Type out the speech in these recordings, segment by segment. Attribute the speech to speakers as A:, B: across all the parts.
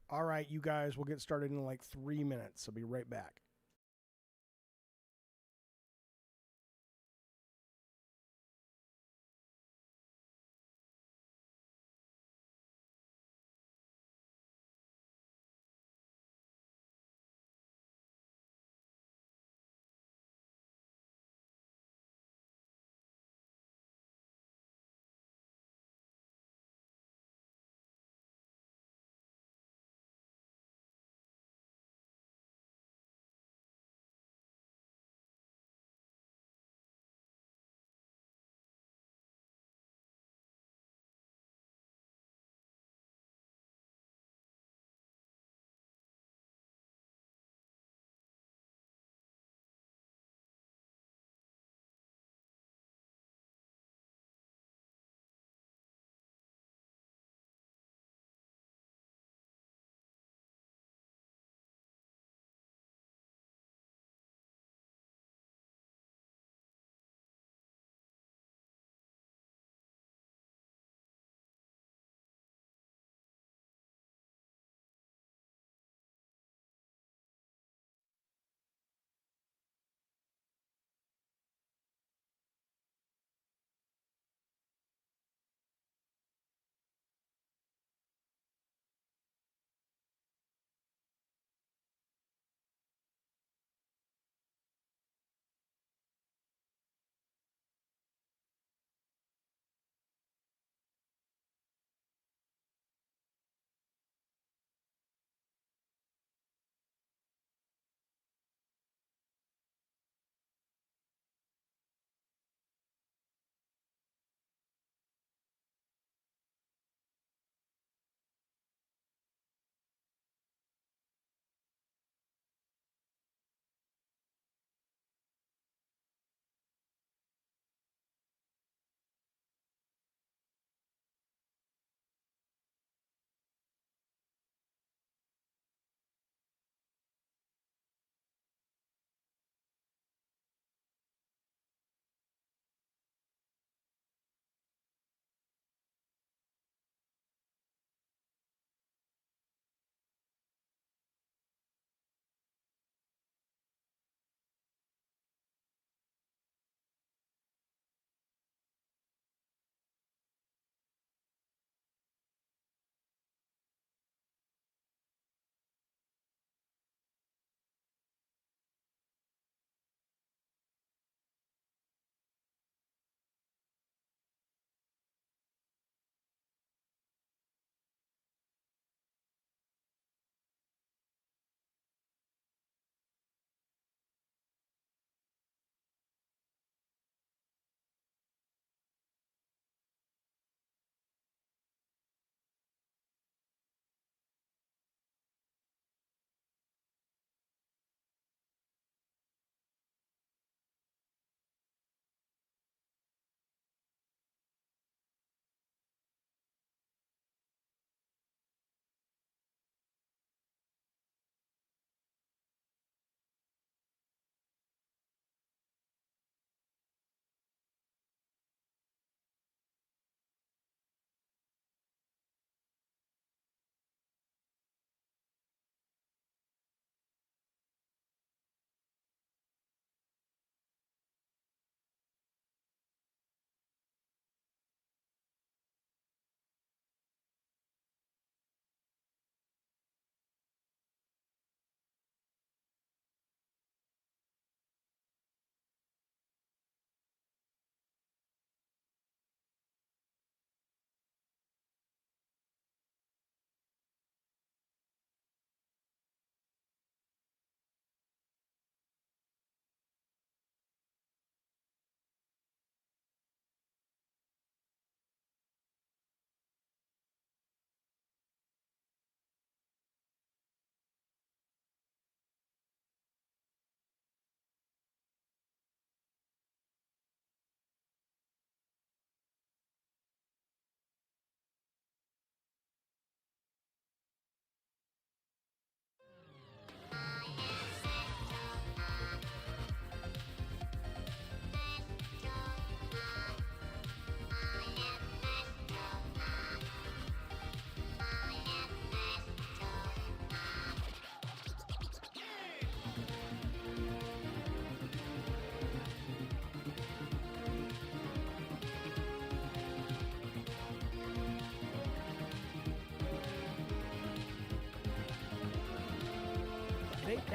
A: All right, you guys, we'll get started in like 3 minutes. I'll be right back.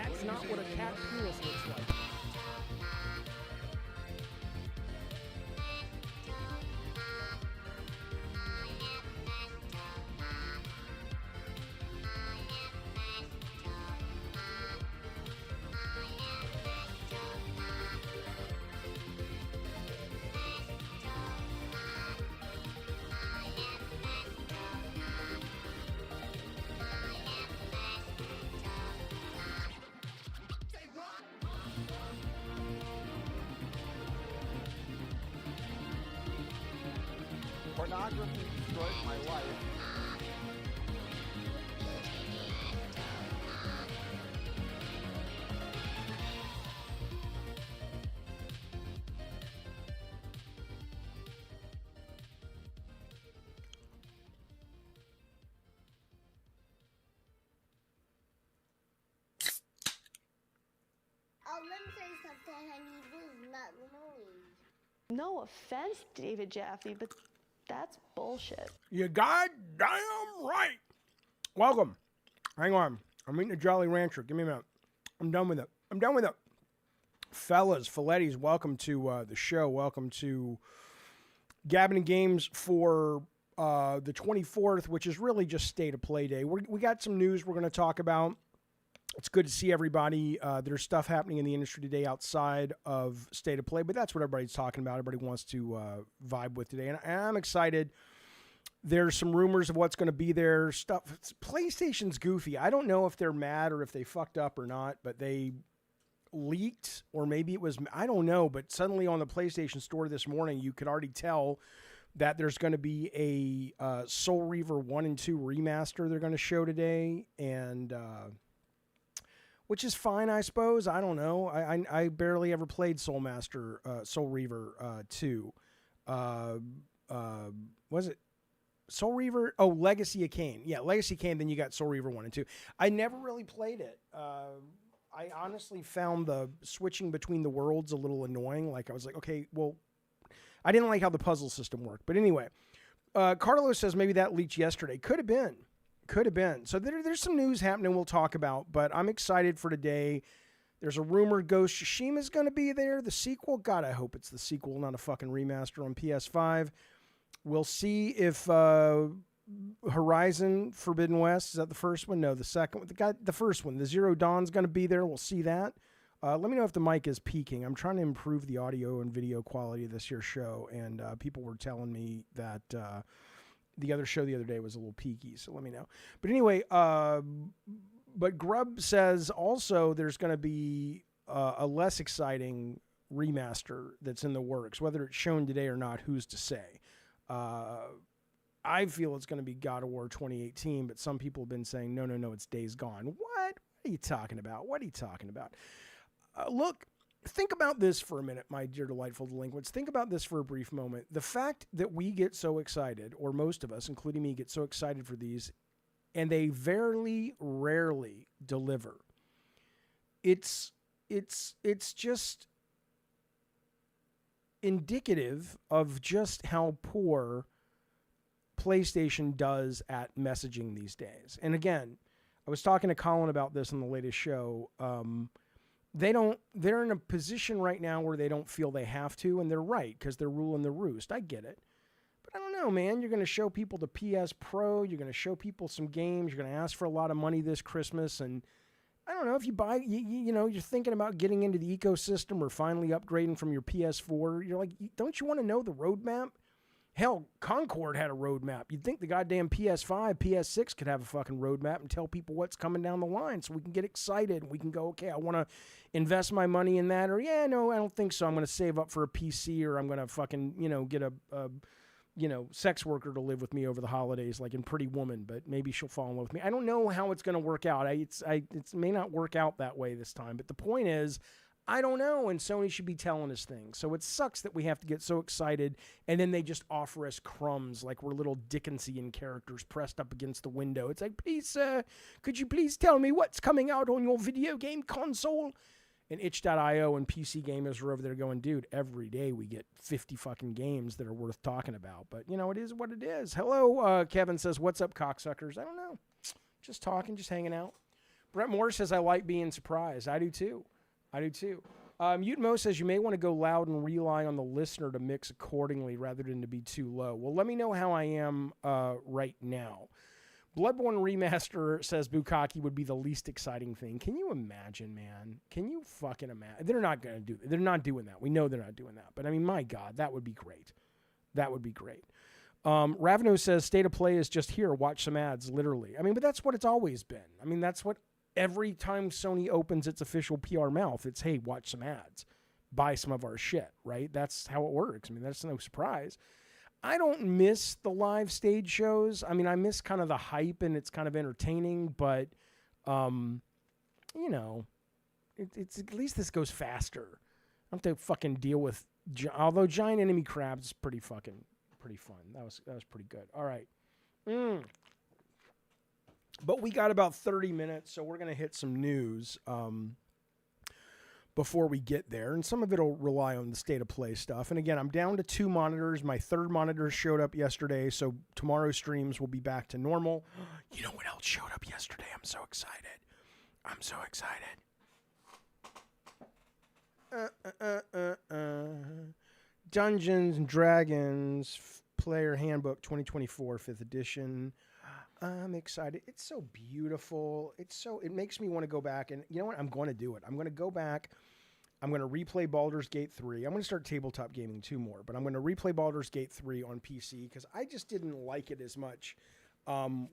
A: That's not what a cat penis looks like.
B: Pornography destroyed my life.
C: Oh, let me say something, honey. This is not noise.
D: No offense, David Jaffe, but that's bullshit.
A: You goddamn right. Welcome. Hang on. I'm eating a Jolly Rancher. Give me a minute. I'm done with it. Fellas, Filettis, welcome to the show. Welcome to Gabbing and Games for the 24th, which is really just State of Play Day. We got some news we're going to talk about. It's good to see everybody. There's stuff happening in the industry today outside of State of Play, but that's what everybody's talking about. Everybody wants to vibe with today, and I'm excited. There's some rumors of what's going to be there. Stuff. PlayStation's goofy. I don't know if they're mad or if they fucked up or not, but they leaked, or maybe it was, I don't know, but suddenly on the PlayStation Store this morning, you could already tell that there's going to be a Soul Reaver 1 and 2 remaster they're going to show today, and which is fine, I suppose. I don't know. I barely ever played Soul Reaver 2. Was it Soul Reaver? Oh, Legacy of Kain. Yeah, Legacy of Kain, then you got Soul Reaver 1 and 2. I never really played it. I honestly found the switching between the worlds a little annoying. Like, I was like, okay, well, I didn't like how the puzzle system worked. But anyway, Carlos says maybe that leaked yesterday. Could have been. So there's some news happening we'll talk about, but I'm excited for today. There's a rumored Ghost of Tsushima is going to be there. The sequel, God, I hope it's the sequel, not a fucking remaster on PS5. We'll see if Horizon Forbidden West, is that the first one? No, the second one. The first one, the Zero Dawn's going to be there. We'll see that. Let me know if the mic is peaking. I'm trying to improve the audio and video quality of this here show, and people were telling me that the other show the other day was a little peaky, so let me know. But anyway, but Grub says also there's going to be a less exciting remaster that's in the works. Whether it's shown today or not, who's to say? I feel it's going to be God of War 2018, but some people have been saying, no, it's Days Gone. What are you talking about? Look, think about this for a minute, my dear delightful delinquents. Think about this for a brief moment. The fact that we get so excited, or most of us, including me, get so excited for these, and they very rarely deliver. It's just indicative of just how poor PlayStation does at messaging these days. And again, I was talking to Colin about this on the latest show. They're in a position right now where they don't feel they have to, and they're right, because they're ruling the roost. I get it. But I don't know, man. You're going to show people the PS Pro. You're going to show people some games. You're going to ask for a lot of money this Christmas. And I don't know, if you buy, you're thinking about getting into the ecosystem or finally upgrading from your PS4. You're like, don't you want to know the roadmap? Hell, Concord had a roadmap. You'd think the goddamn PS5, PS6 could have a fucking roadmap and tell people what's coming down the line so we can get excited and we can go, okay, I want to invest my money in that. Or, yeah, no, I don't think so. I'm going to save up for a PC, or I'm going to fucking, get a sex worker to live with me over the holidays, like in Pretty Woman, but maybe she'll fall in love with me. I don't know how it's going to work out. It may not work out that way this time, but the point is, I don't know, and Sony should be telling us things. So it sucks that we have to get so excited, and then they just offer us crumbs like we're little Dickensian characters pressed up against the window. It's like, please, could you please tell me what's coming out on your video game console? And itch.io and PC gamers are over there going, dude, every day we get 50 fucking games that are worth talking about. But, it is what it is. Hello, Kevin says, what's up, cocksuckers? I don't know. Just talking, just hanging out. Brett Moore says, I like being surprised. I do too. Mutmo says, you may want to go loud and rely on the listener to mix accordingly rather than to be too low. Well, let me know how I am right now. Bloodborne Remaster says Bukkake would be the least exciting thing. Can you imagine, man? Can you fucking imagine? They're not going to do that. They're not doing that. We know they're not doing that. But, I mean, my God, that would be great. That would be great. Ravno says, State of Play is just here. Watch some ads, literally. I mean, but that's what it's always been. I mean, that's what every time Sony opens its official PR mouth, it's, hey, watch some ads. Buy some of our shit, right? That's how it works. I mean, that's no surprise. I don't miss the live stage shows. I mean, I miss kind of the hype and it's kind of entertaining, but, you know, it's at least this goes faster. I don't have to fucking deal with, although Giant Enemy Crabs is pretty fun. That was pretty good. All right. But we got about 30 minutes, so we're going to hit some news before we get there. And some of it will rely on the State of Play stuff. And again, I'm down to 2 monitors. My third monitor showed up yesterday, so tomorrow's streams will be back to normal. You know what else showed up yesterday? I'm so excited. Dungeons and Dragons Player Handbook 2024 5th edition. I'm excited. It's so beautiful. It makes me want to go back and, you know what? I'm going to do it. I'm going to go back. I'm going to replay Baldur's Gate 3. I'm going to start tabletop gaming 2 more, but I'm going to replay Baldur's Gate 3 on PC because I just didn't like it as much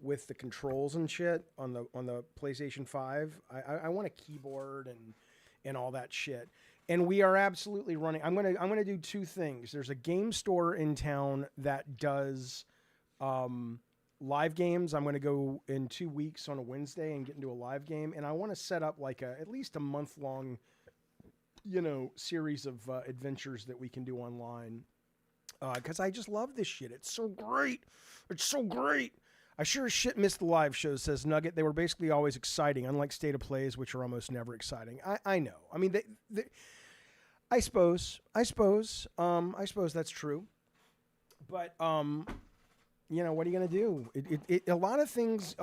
A: with the controls and shit on the PlayStation 5. I want a keyboard and all that shit. And we are absolutely running. I'm gonna do 2 things. There's a game store in town that does live games. I'm going to go in 2 weeks on a Wednesday and get into a live game. And I want to set up like at least a month-long, you know, series of adventures that we can do online. Because I just love this shit. It's so great. I sure as shit missed the live shows, says Nugget. They were basically always exciting, unlike State of Plays, which are almost never exciting. I know. I mean, I suppose that's true. But, you know, what are you going to do? A lot of things,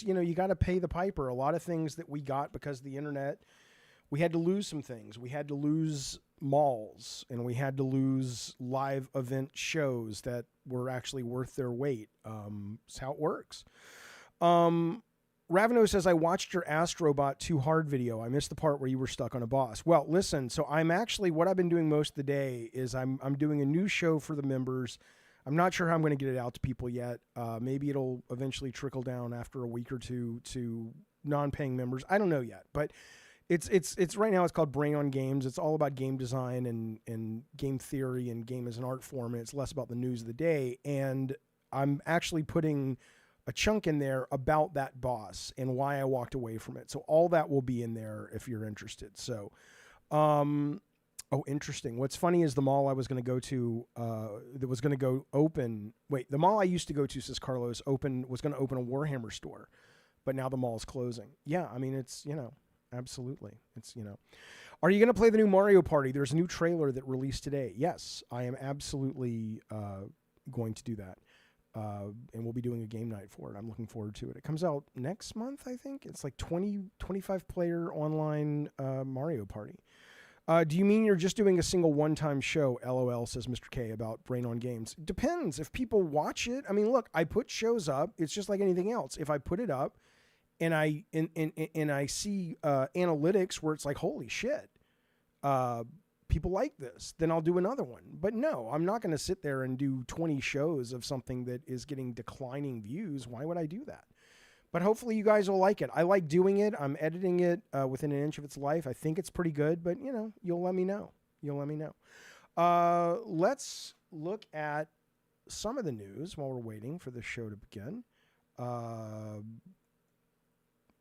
A: you know, you got to pay the piper. A lot of things that we got because of the internet, we had to lose some things. We had to lose malls and we had to lose live event shows that were actually worth their weight. That's how it works. Raveno says, I watched your Astrobot 2 hard video. I missed the part where you were stuck on a boss. Well, listen, so I'm actually, what I've been doing most of the day is I'm doing a new show for the members. I'm not sure how I'm going to get it out to people yet. Maybe it'll eventually trickle down after a week or 2 to non-paying members. I don't know yet, but it's right now it's called Brain on Games. It's all about game design and game theory and game as an art form. And it's less about the news of the day. And I'm actually putting a chunk in there about that boss and why I walked away from it. So all that will be in there if you're interested. So, oh, interesting. What's funny is the mall I was going to go to, that was going to go open. Wait, the mall I used to go to, says Carlos, was going to open a Warhammer store, but now the mall is closing. Yeah, I mean, it's, you know, absolutely. It's, you know. Are you going to play the new Mario Party? There's a new trailer that released today. Yes, I am absolutely going to do that. And we'll be doing a game night for it. I'm looking forward to it. It comes out next month, I think. It's like 25 player online Mario Party. Do you mean you're just doing a single one-time show? LOL, says Mr. K, about Brain on Games. Depends. If people watch it, I mean, look, I put shows up. It's just like anything else. If I put it up and I see analytics where it's like, holy shit, people like this, then I'll do another one. But no, I'm not going to sit there and do 20 shows of something that is getting declining views. Why would I do that? But hopefully you guys will like it. I like doing it. I'm editing it within an inch of its life. I think it's pretty good, but you know, you'll let me know. Let's look at some of the news while we're waiting for the show to begin.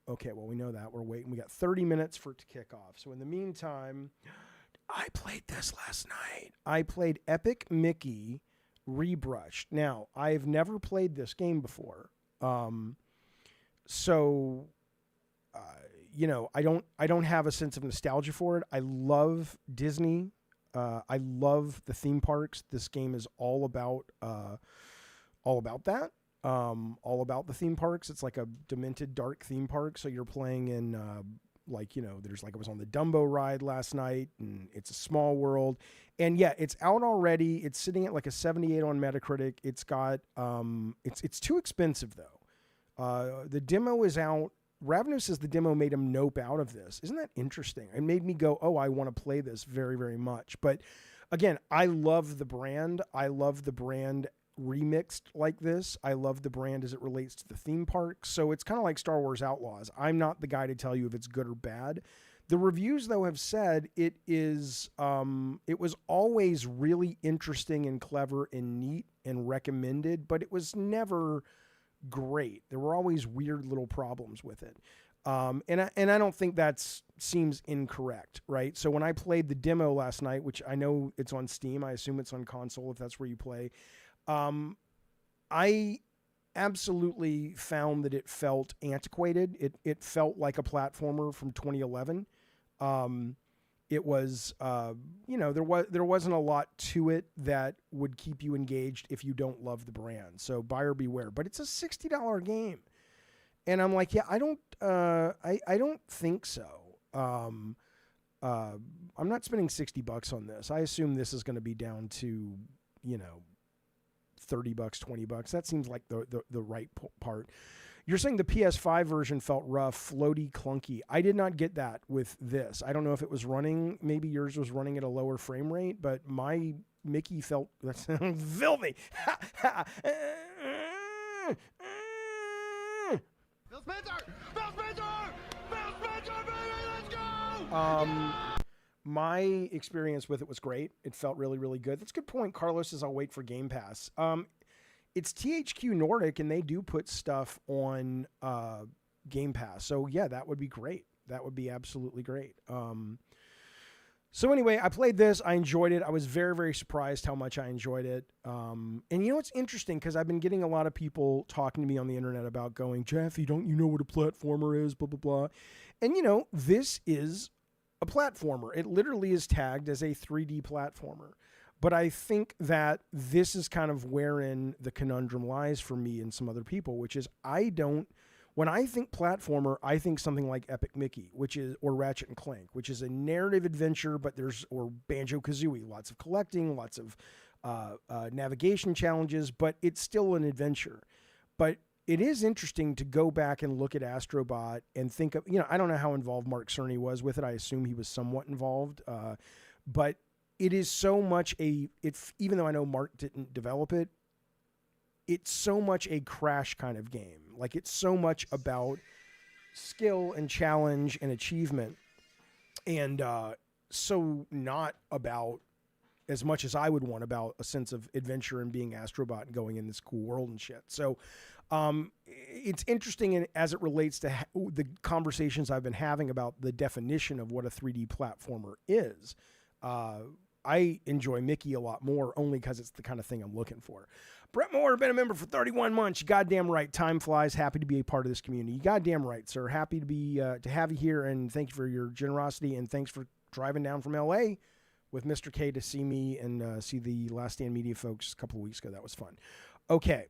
A: Okay, well, we know that. We're waiting. We got 30 minutes for it to kick off. So in the meantime, I played this last night. I played Epic Mickey Rebrushed. Now, I've never played this game before. So, you know, I don't have a sense of nostalgia for it. I love Disney. I love the theme parks. This game is all about that. all about the theme parks. It's like a demented dark theme park. So you're playing in like, you know, there's like, I was on the Dumbo ride last night, and it's a small world. And yeah, it's out already. It's sitting at like a 78 on Metacritic. It's got, it's too expensive though. The demo is out. Ravenous says the demo made him nope out of this. Isn't that interesting? It made me go, oh, I want to play this very, very much. But again, I love the brand. I love the brand remixed like this. I love the brand as it relates to the theme park. So it's kind of like Star Wars Outlaws. I'm not the guy to tell you if it's good or bad. The reviews, though, have said it is, it was always really interesting and clever and neat and recommended, but it was never great. There were always weird little problems with it. And I don't think that seems incorrect, right? So when I played the demo last night, which I know it's on Steam, I assume it's on console if that's where you play, I absolutely found that it felt antiquated. It felt like a platformer from 2011. It was, you know, there wasn't a lot to it that would keep you engaged if you don't love the brand. So buyer beware. But it's a $60 game, and I'm like, yeah, I don't think so. I'm not spending $60 on this. I assume this is going to be down to, you know, $30, $20. That seems like the right part. You're saying the PS5 version felt rough, floaty, clunky. I did not get that with this. I don't know if it was running. Maybe yours was running at a lower frame rate, but my Mickey felt that's filthy.
B: Bill Spencer! Bill Spencer! Bill Spencer, baby, let's go!
A: My experience with it was great. It felt really, really good. That's a good point. Carlos says I'll wait for Game Pass. It's THQ Nordic, and they do put stuff on Game Pass. So, yeah, that would be great. That would be absolutely great. So, anyway, I played this. I enjoyed it. I was very, very surprised how much I enjoyed it. And, you know, it's interesting because I've been getting a lot of people talking to me on the internet about going, Jaffe, don't you know what a platformer is, blah, blah, blah. And, you know, this is a platformer. It literally is tagged as a 3D platformer. But I think that this is kind of wherein the conundrum lies for me and some other people, which is when I think platformer, I think something like Epic Mickey, or Ratchet and Clank, which is a narrative adventure, or Banjo-Kazooie, lots of collecting, lots of navigation challenges, but it's still an adventure. But it is interesting to go back and look at Astrobot and think of, you know, I don't know how involved Mark Cerny was with it. I assume he was somewhat involved, but it is so much even though I know Mark didn't develop it, it's so much a Crash kind of game. Like, it's so much about skill and challenge and achievement, and so not about as much as I would want about a sense of adventure and being Astrobot and going in this cool world and shit. So it's interesting as it relates to the conversations I've been having about the definition of what a 3D platformer is. I enjoy Mickey a lot more only because it's the kind of thing I'm looking for. Brett Moore, been a member for 31 months. You goddamn right. Time flies. Happy to be a part of this community. You goddamn right, sir. Happy to be to have you here, and thank you for your generosity, and thanks for driving down from LA with Mr. K to see me and see the Last Stand Media folks a couple of weeks ago. That was fun. Okay.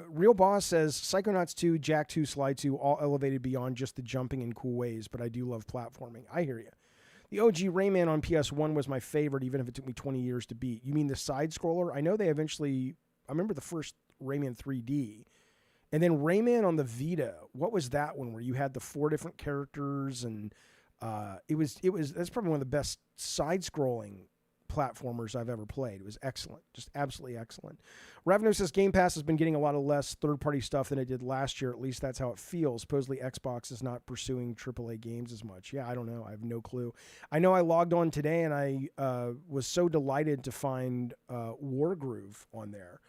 A: Real Boss says Psychonauts 2, Jack 2, Slide 2, all elevated beyond just the jumping in cool ways, but I do love platforming. I hear you. The OG Rayman on PS1 was my favorite, even if it took me 20 years to beat. You mean the side-scroller? I know they eventually... I remember the first Rayman 3D. And then Rayman on the Vita. What was that one where you had the 4 different characters? And that's probably one of the best side-scrolling platformers I've ever played. It was excellent. Just absolutely excellent. Revenue says Game Pass has been getting a lot of less third-party stuff than it did last year. At least that's how it feels. Supposedly Xbox is not pursuing AAA games as much. Yeah, I don't know. I have no clue. I know I logged on today and I was so delighted to find Wargroove on there.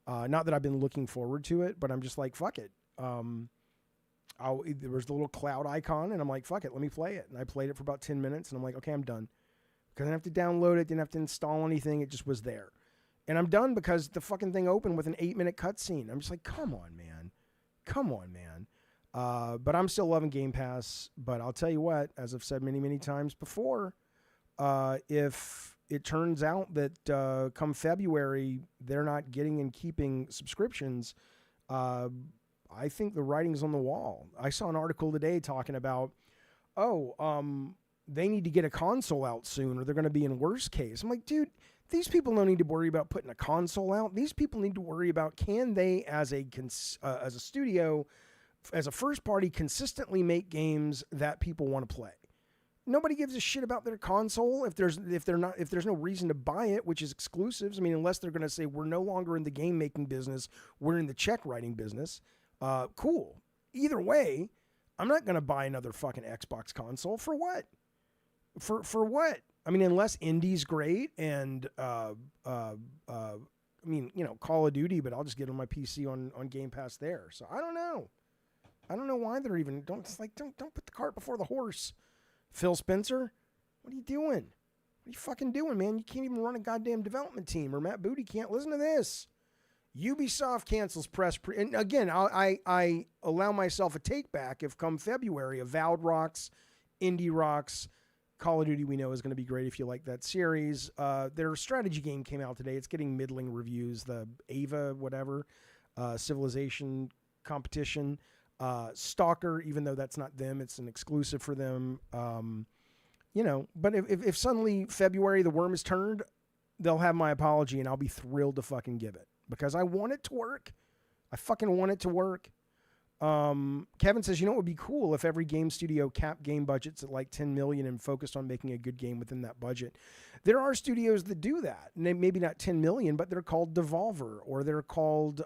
A: Not that I've been looking forward to it, but I'm just like, fuck it. There was the little cloud icon and I'm like, fuck it, let me play it. And I played it for about 10 minutes and I'm like, okay, I'm done. Because I didn't have to download it, didn't have to install anything. It just was there. And I'm done because the fucking thing opened with an 8-minute cutscene. I'm just like, come on, man. But I'm still loving Game Pass. But I'll tell you what, as I've said many, many times before, if it turns out that come February, they're not getting and keeping subscriptions. I think the writing's on the wall. I saw an article today talking about, they need to get a console out soon or they're going to be in worst case. I'm like, dude, these people don't need to worry about putting a console out. These people need to worry about, can they, as a studio, as a first party, consistently make games that people want to play. Nobody gives a shit about their console if there's no reason to buy it, which is exclusives. I mean, unless they're going to say we're no longer in the game making business, we're in the check writing business. Cool. Either way, I'm not going to buy another fucking Xbox console for what? For what? I mean, unless indie's great and I mean, Call of Duty, but I'll just get on my PC on Game Pass there. So I don't know. I don't know why they're even don't put the cart before the horse. Phil Spencer, what are you doing? What are you fucking doing, man? You can't even run a goddamn development team, or Matt Booty can't listen to this. Ubisoft cancels and again, I allow myself a take back if come February, Avowed rocks, Indie rocks, Call of Duty we know is going to be great if you like that series. Their strategy game came out today. It's getting middling reviews. The Ava, whatever, Civilization competition. Stalker, even though that's not them, it's an exclusive for them. But if suddenly February the worm is turned, they'll have my apology and I'll be thrilled to fucking give it because I want it to work. I fucking want it to work. Kevin says, what would be cool if every game studio capped game budgets at like 10 million and focused on making a good game within that budget. There are studios that do that. Maybe not 10 million, but they're called Devolver or they're called,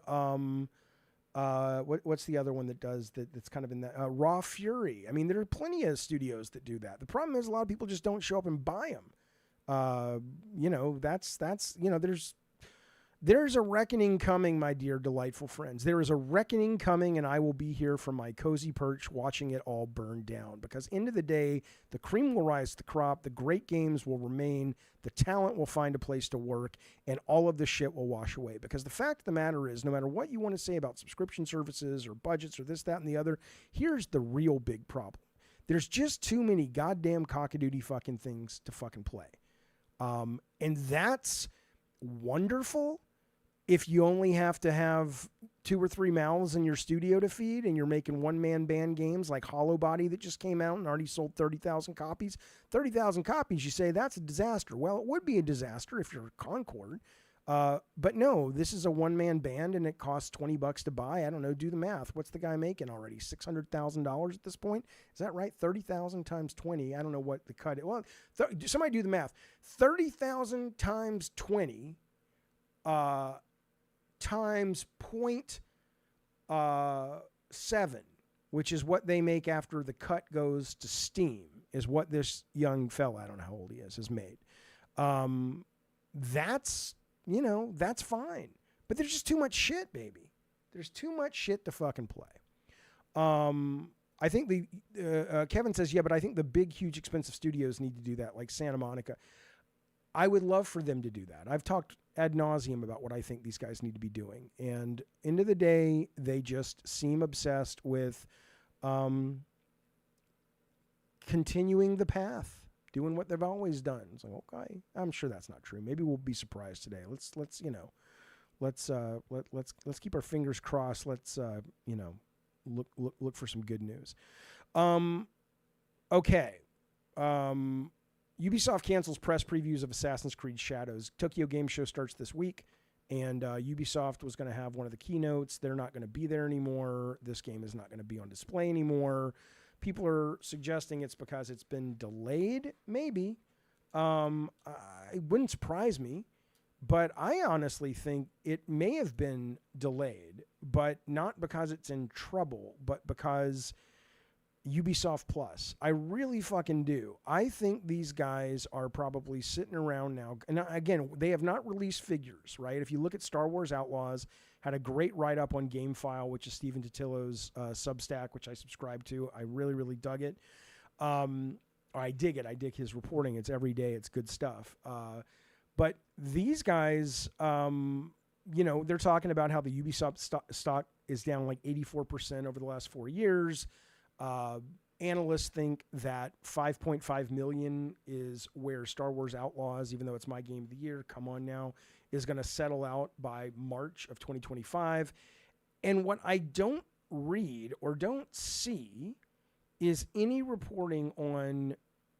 A: what's the other one that does that's kind of in that Raw Fury. I mean, there are plenty of studios that do that. The problem is a lot of people just don't show up and buy them. There's a reckoning coming, my dear delightful friends. There is a reckoning coming, and I will be here from my cozy perch watching it all burn down. Because end of the day, the cream will rise to the crop, the great games will remain, the talent will find a place to work, and all of the shit will wash away. Because the fact of the matter is, no matter what you want to say about subscription services or budgets or this, that, and the other, here's the real big problem. There's just too many goddamn cockadoodie fucking things to fucking play. And that's wonderful if you only have to have 2 or 3 mouths in your studio to feed and you're making one-man band games like Hollow Body that just came out and already sold 30,000 copies. 30,000 copies, you say, that's a disaster. Well, it would be a disaster if you're Concord. But no, this is a one-man band and it costs $20 to buy. I don't know, do the math. What's the guy making already? $600,000 at this point? Is that right? 30,000 times 20. I don't know what the cut is. Well, somebody do the math. 30,000 times 20 times 0.7, which is what they make after the cut goes to Steam, is what this young fella, I don't know how old he is, has made. That's fine. But there's just too much shit, baby. There's too much shit to fucking play. I think Kevin says, yeah, but I think the big, huge, expensive studios need to do that, like Santa Monica. I would love for them to do that. I've talked ad nauseum about what I think these guys need to be doing. And end of the day, they just seem obsessed with continuing the path, doing what they've always done. It's like, okay, I'm sure that's not true. Maybe we'll be surprised today. Let's keep our fingers crossed. Let's look for some good news. Okay. Ubisoft cancels press previews of Assassin's Creed Shadows. Tokyo Game Show starts this week, and Ubisoft was going to have one of the keynotes. They're not going to be there anymore. This game is not going to be on display anymore. People are suggesting it's because it's been delayed. Maybe. It wouldn't surprise me, but I honestly think it may have been delayed, but not because it's in trouble, but because Ubisoft Plus. I really fucking do. I think these guys are probably sitting around now. And again, they have not released figures, right? If you look at Star Wars Outlaws, had a great write-up on GameFile, which is Stephen Totillo's Substack, which I subscribe to. I really, really dug it. I dig it. I dig his reporting. It's every day. It's good stuff. But these guys, they're talking about how the Ubisoft stock is down like 84% over the last 4 years. analysts think that 5.5 million is where Star Wars Outlaws, even though it's my game of the year, come on now, is going to settle out by March of 2025. And what I don't read or don't see is any reporting on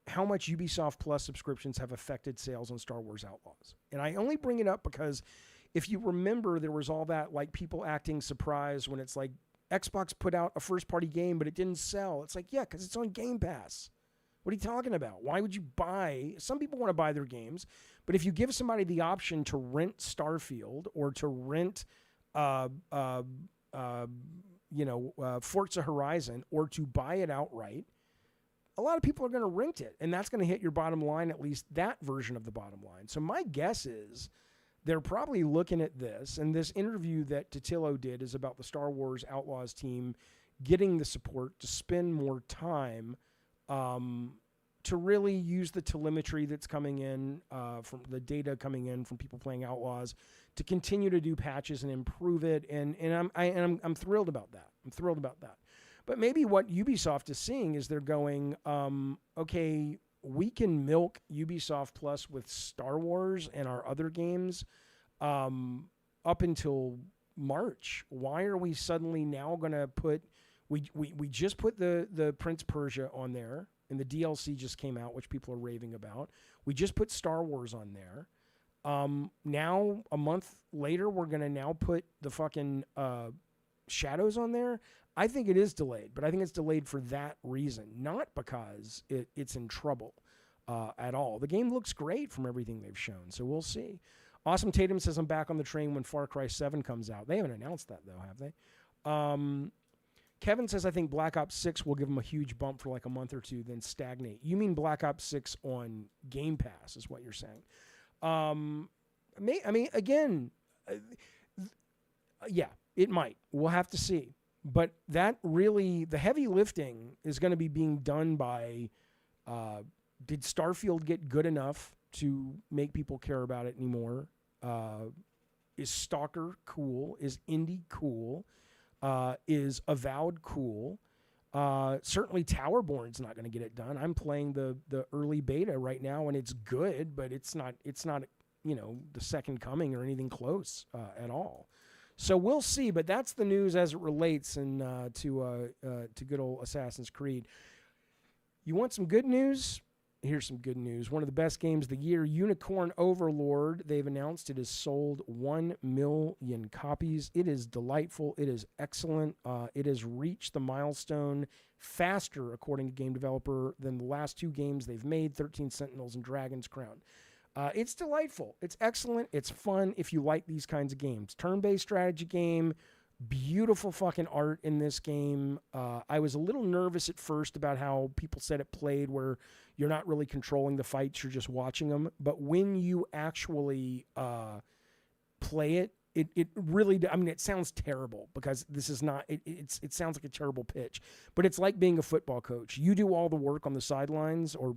A: how much Ubisoft Plus subscriptions have affected sales on Star Wars Outlaws. And I only bring it up because if you remember, there was all that like people acting surprised when it's like Xbox put out a first-party game, but it didn't sell. It's like, yeah, because it's on Game Pass. What are you talking about? Why would you buy? Some people want to buy their games, but if you give somebody the option to rent Starfield or to rent, Forza Horizon, or to buy it outright, a lot of people are going to rent it, and that's going to hit your bottom line, at least that version of the bottom line. So my guess is they're probably looking at this, and this interview that Totillo did is about the Star Wars Outlaws team getting the support to spend more time to really use the telemetry that's coming in from the data coming in from people playing Outlaws to continue to do patches and improve it. And I'm thrilled about that. I'm thrilled about that. But maybe what Ubisoft is seeing is they're going, okay, we can milk Ubisoft Plus with Star Wars and our other games up until March. Why are we suddenly now going to put... We just put the Prince Persia on there, and the DLC just came out, which people are raving about. We just put Star Wars on there. Now, a month later, we're going to now put the fucking Shadows on there. I think it is delayed, but I think it's delayed for that reason, not because it's in trouble at all. The game looks great from everything they've shown, so we'll see. Awesome Tatum says, I'm back on the train when Far Cry 7 comes out. They haven't announced that, though, have they? Kevin says, I think Black Ops 6 will give them a huge bump for like a month or two, then stagnate. You mean Black Ops 6 on Game Pass is what you're saying. Again, yeah, it might. We'll have to see. But that really, the heavy lifting is going to be being done by, did Starfield get good enough to make people care about it anymore? Is Stalker cool? Is Indie cool? Is Avowed cool? Certainly Towerborn's not going to get it done. I'm playing the early beta right now, and it's good, but it's not the second coming or anything close at all. So we'll see, but that's the news as it relates to good old Assassin's Creed. You want some good news? Here's some good news. One of the best games of the year, Unicorn Overlord. They've announced it has sold 1 million copies. It is delightful. It is excellent. It has reached the milestone faster, according to Game Developer, than the last two games they've made, 13 Sentinels and Dragon's Crown. It's delightful. It's excellent. It's fun if you like these kinds of games. Turn-based strategy game, beautiful fucking art in this game. I was a little nervous at first about how people said it played where you're not really controlling the fights, you're just watching them. But when you actually play it, it really, I mean, it sounds terrible because this is not, it sounds like a terrible pitch. But it's like being a football coach. You do all the work on the sidelines or,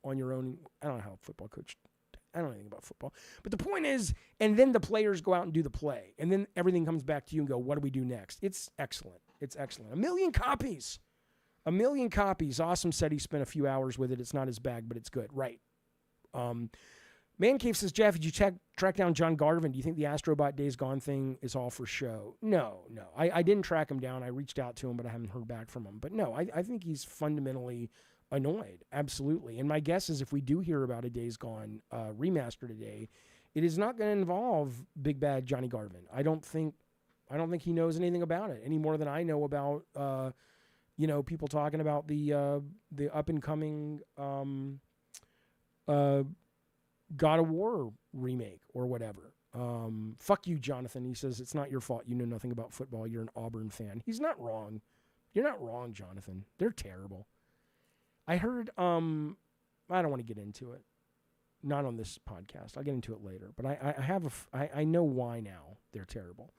A: on your own. I don't know how a football coach, I don't know anything about football. But the point is, and then the players go out and do the play. And then everything comes back to you and go, what do we do next? It's excellent. It's excellent. 1 million copies. 1 million copies. Awesome said he spent a few hours with it. It's not his bag, but it's good. Right. Man Cave says, Jaffe, did you track down John Garvin? Do you think the Astrobot Days Gone thing is all for show? No. I didn't track him down. I reached out to him, but I haven't heard back from him. But no, I think he's fundamentally annoyed, absolutely. And my guess is if we do hear about a Days Gone remaster today, it is not going to involve Big Bad Johnny Garvin. I don't think he knows anything about it any more than I know about people talking about the up and coming God of War remake or whatever. Fuck you, Jonathan. He says it's not your fault. You know nothing about football. You're an Auburn fan. He's not wrong. You're not wrong, Jonathan. They're terrible. I heard, I don't want to get into it. Not on this podcast. I'll get into it later. But I know why now they're terrible.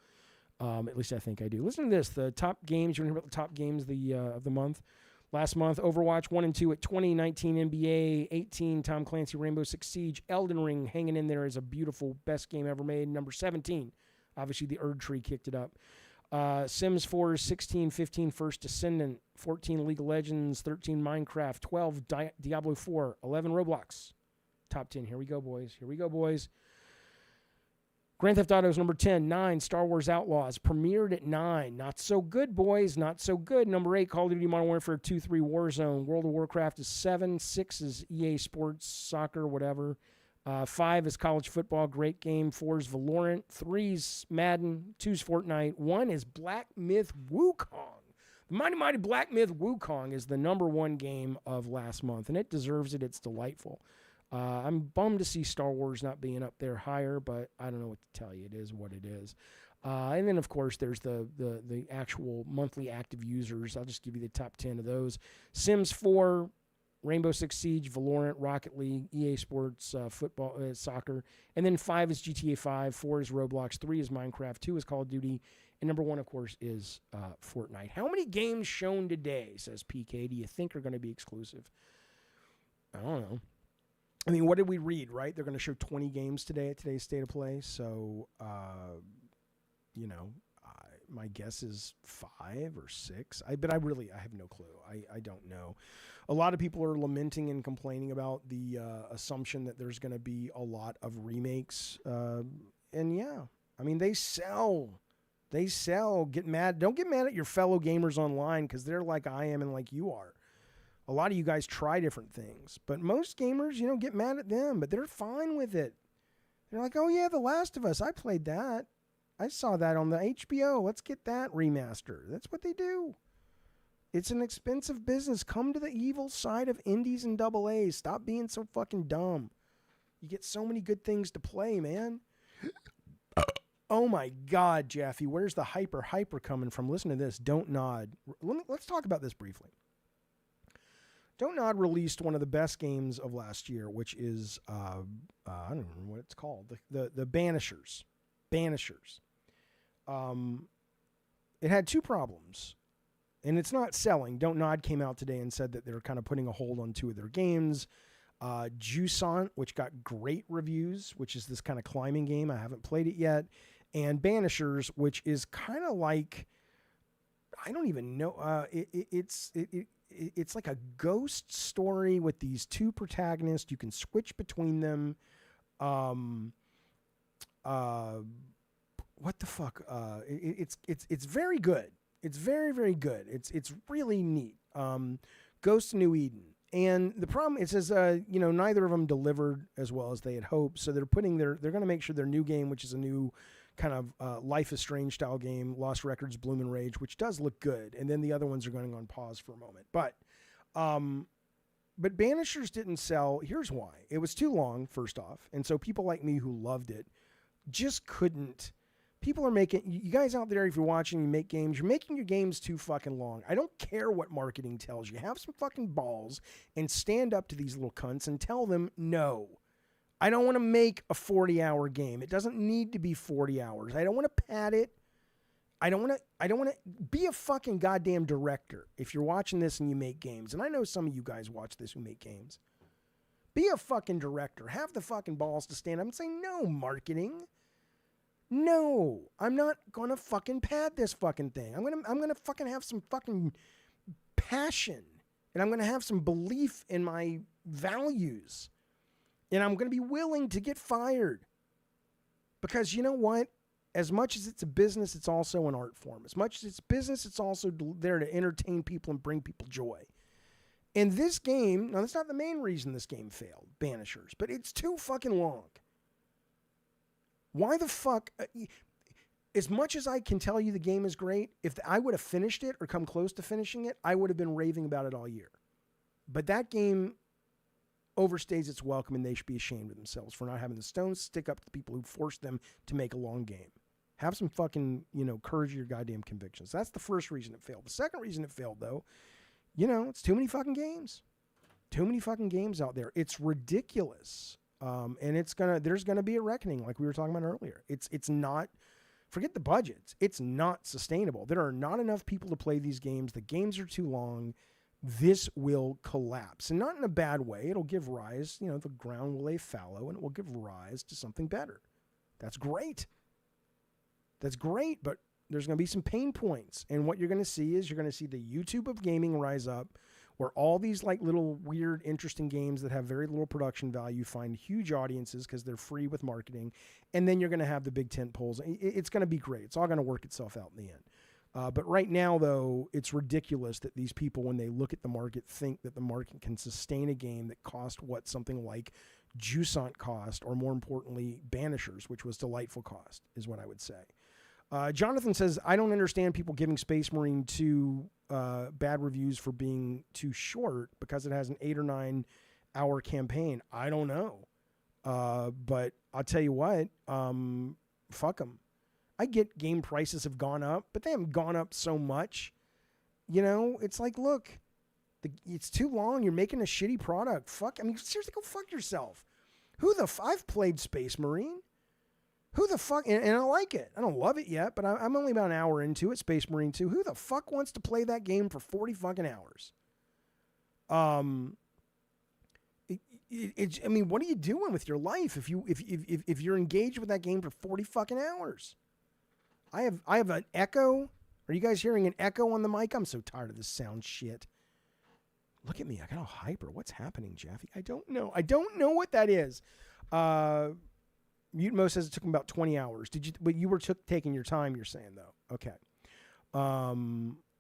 A: At least I think I do. Listen to this. The top games. You want to hear about the top games of the month? Last month, Overwatch 1 and 2 at 20, 19 NBA, 18 Tom Clancy Rainbow Six Siege, Elden Ring hanging in there as a beautiful best game ever made. Number 17. Obviously, the Erd Tree kicked it up. Sims 4, 16, 15 First Descendant, 14 League of Legends, 13 Minecraft, 12 Diablo 4, 11 Roblox. Top 10. Here we go, boys. Here we go, boys. Grand Theft Auto is number 10. 9, Star Wars Outlaws. Premiered at 9. Not so good, boys. Not so good. Number 8, Call of Duty Modern Warfare 2, 3 Warzone. World of Warcraft is 7. 6 is EA Sports, Soccer, whatever. 5 is College Football. Great game. 4 is Valorant. 3 is Madden. 2 is Fortnite. 1 is Black Myth Wukong. The Mighty Mighty Black Myth Wukong is the number 1 game of last month, and it deserves it. It's delightful. I'm bummed to see Star Wars not being up there higher, but I don't know what to tell you. It is what it is. And then, of course, there's the actual monthly active users. I'll just give you the top 10 of those. Sims 4, Rainbow Six Siege, Valorant, Rocket League, EA Sports, football, soccer. And then 5 is GTA 5, 4 is Roblox, 3 is Minecraft, 2 is Call of Duty, and number 1, of course, is Fortnite. How many games shown today, says PK, do you think are going to be exclusive? I don't know. I mean, what did we read, right? They're going to show 20 games today at today's State of Play. So, my guess is 5 or 6. But I have no clue. I don't know. A lot of people are lamenting and complaining about the assumption that there's going to be a lot of remakes. And yeah, I mean, they sell. Get mad. Don't get mad at your fellow gamers online because they're like I am and like you are. A lot of you guys try different things, but most gamers, get mad at them, but they're fine with it. They're like, oh yeah, The Last of Us, I played that. I saw that on the HBO. Let's get that remaster. That's what they do. It's an expensive business. Come to the evil side of indies and AA's. Stop being so fucking dumb. You get so many good things to play, man. Oh my God, Jaffe, where's the hyper coming from? Listen to this. Don't Nod. Let's talk about this briefly. Don't Nod released one of the best games of last year, which is, I don't remember what it's called, the Banishers. Banishers. It had 2 problems, and it's not selling. Don't Nod came out today and said that they're kind of putting a hold on 2 of their games. Jusant, which got great reviews, which is this kind of climbing game. I haven't played it yet. And Banishers, which is kind of like, I don't even know, it's like a ghost story with these 2 protagonists. You can switch between them. What the fuck? It's very good. It's very, very good. It's really neat. Ghost of New Eden. And the problem, it says, neither of them delivered as well as they had hoped. So they're going to make sure their new game, which is a new kind of Life is Strange style game, Lost Records, Bloom and Rage, which does look good. And then the other ones are going on pause for a moment. But Banishers didn't sell. Here's why. It was too long, first off. And so people like me who loved it just couldn't. People are making, you guys out there, if you're watching, you make games, you're making your games too fucking long. I don't care what marketing tells you. Have some fucking balls and stand up to these little cunts and tell them, no, I don't want to make a 40-hour game. It doesn't need to be 40 hours. I don't want to pad it. I don't want to be a fucking goddamn director. If you're watching this and you make games, and I know some of you guys watch this who make games, be a fucking director. Have the fucking balls to stand up and say, no, marketing. No, I'm not going to fucking pad this fucking thing. I'm going to fucking have some fucking passion, and I'm going to have some belief in my values, and I'm going to be willing to get fired. Because you know what? As much as it's a business, it's also an art form. As much as it's business, it's also there to entertain people and bring people joy. And this game, now that's not the main reason this game failed, Banishers, but it's too fucking long. Why the fuck? As much as I can tell you the game is great, if I would have finished it or come close to finishing it, I would have been raving about it all year. But that game overstays its welcome, and they should be ashamed of themselves for not having the stones stick up to the people who forced them to make a long game. Have some fucking, courage of your goddamn convictions. That's the first reason it failed. The second reason it failed, though, it's too many fucking games. Too many fucking games out there. It's ridiculous. And there's gonna be a reckoning, like we were talking about earlier. It's not, forget the budgets. It's not sustainable. There are not enough people to play these games. The games are too long. This will collapse, and not in a bad way. It'll give rise, the ground will lay fallow, and it will give rise to something better. That's great. That's great, but There's going to be some pain points. And what you're going to see is you're going to see the YouTube of gaming rise up, where all these like little weird, interesting games that have very little production value find huge audiences because they're free with marketing. And then you're going to have the big tent poles. It's going to be great. It's all going to work itself out in the end. But right now, though, it's ridiculous that these people, when they look at the market, think that the market can sustain a game that cost what something like Jusant cost, or more importantly, Banishers, which was delightful cost, is what I would say. Jonathan says, I don't understand people giving Space Marine 2 bad reviews for being too short because it has an 8 or 9 hour campaign. I don't know. But I'll tell you what, fuck them. I get game prices have gone up, but they haven't gone up so much. You know, it's like, look, it's too long. You're making a shitty product. Fuck. I mean, seriously, go fuck yourself. I've played Space Marine. Who the fuck, and I like it. I don't love it yet, but I'm only about an hour into it, Space Marine 2. Who the fuck wants to play that game for 40 fucking hours? I mean, what are you doing with your life if you're engaged with that game for 40 fucking hours? I have an echo. Are you guys hearing an echo on the mic? I'm so tired of this sound shit. Look at me. I got all hyper. What's happening, Jaffe? I don't know. I don't know what that is. Mutemo says it took him about 20 hours. But you were taking your time, you're saying, though. Okay.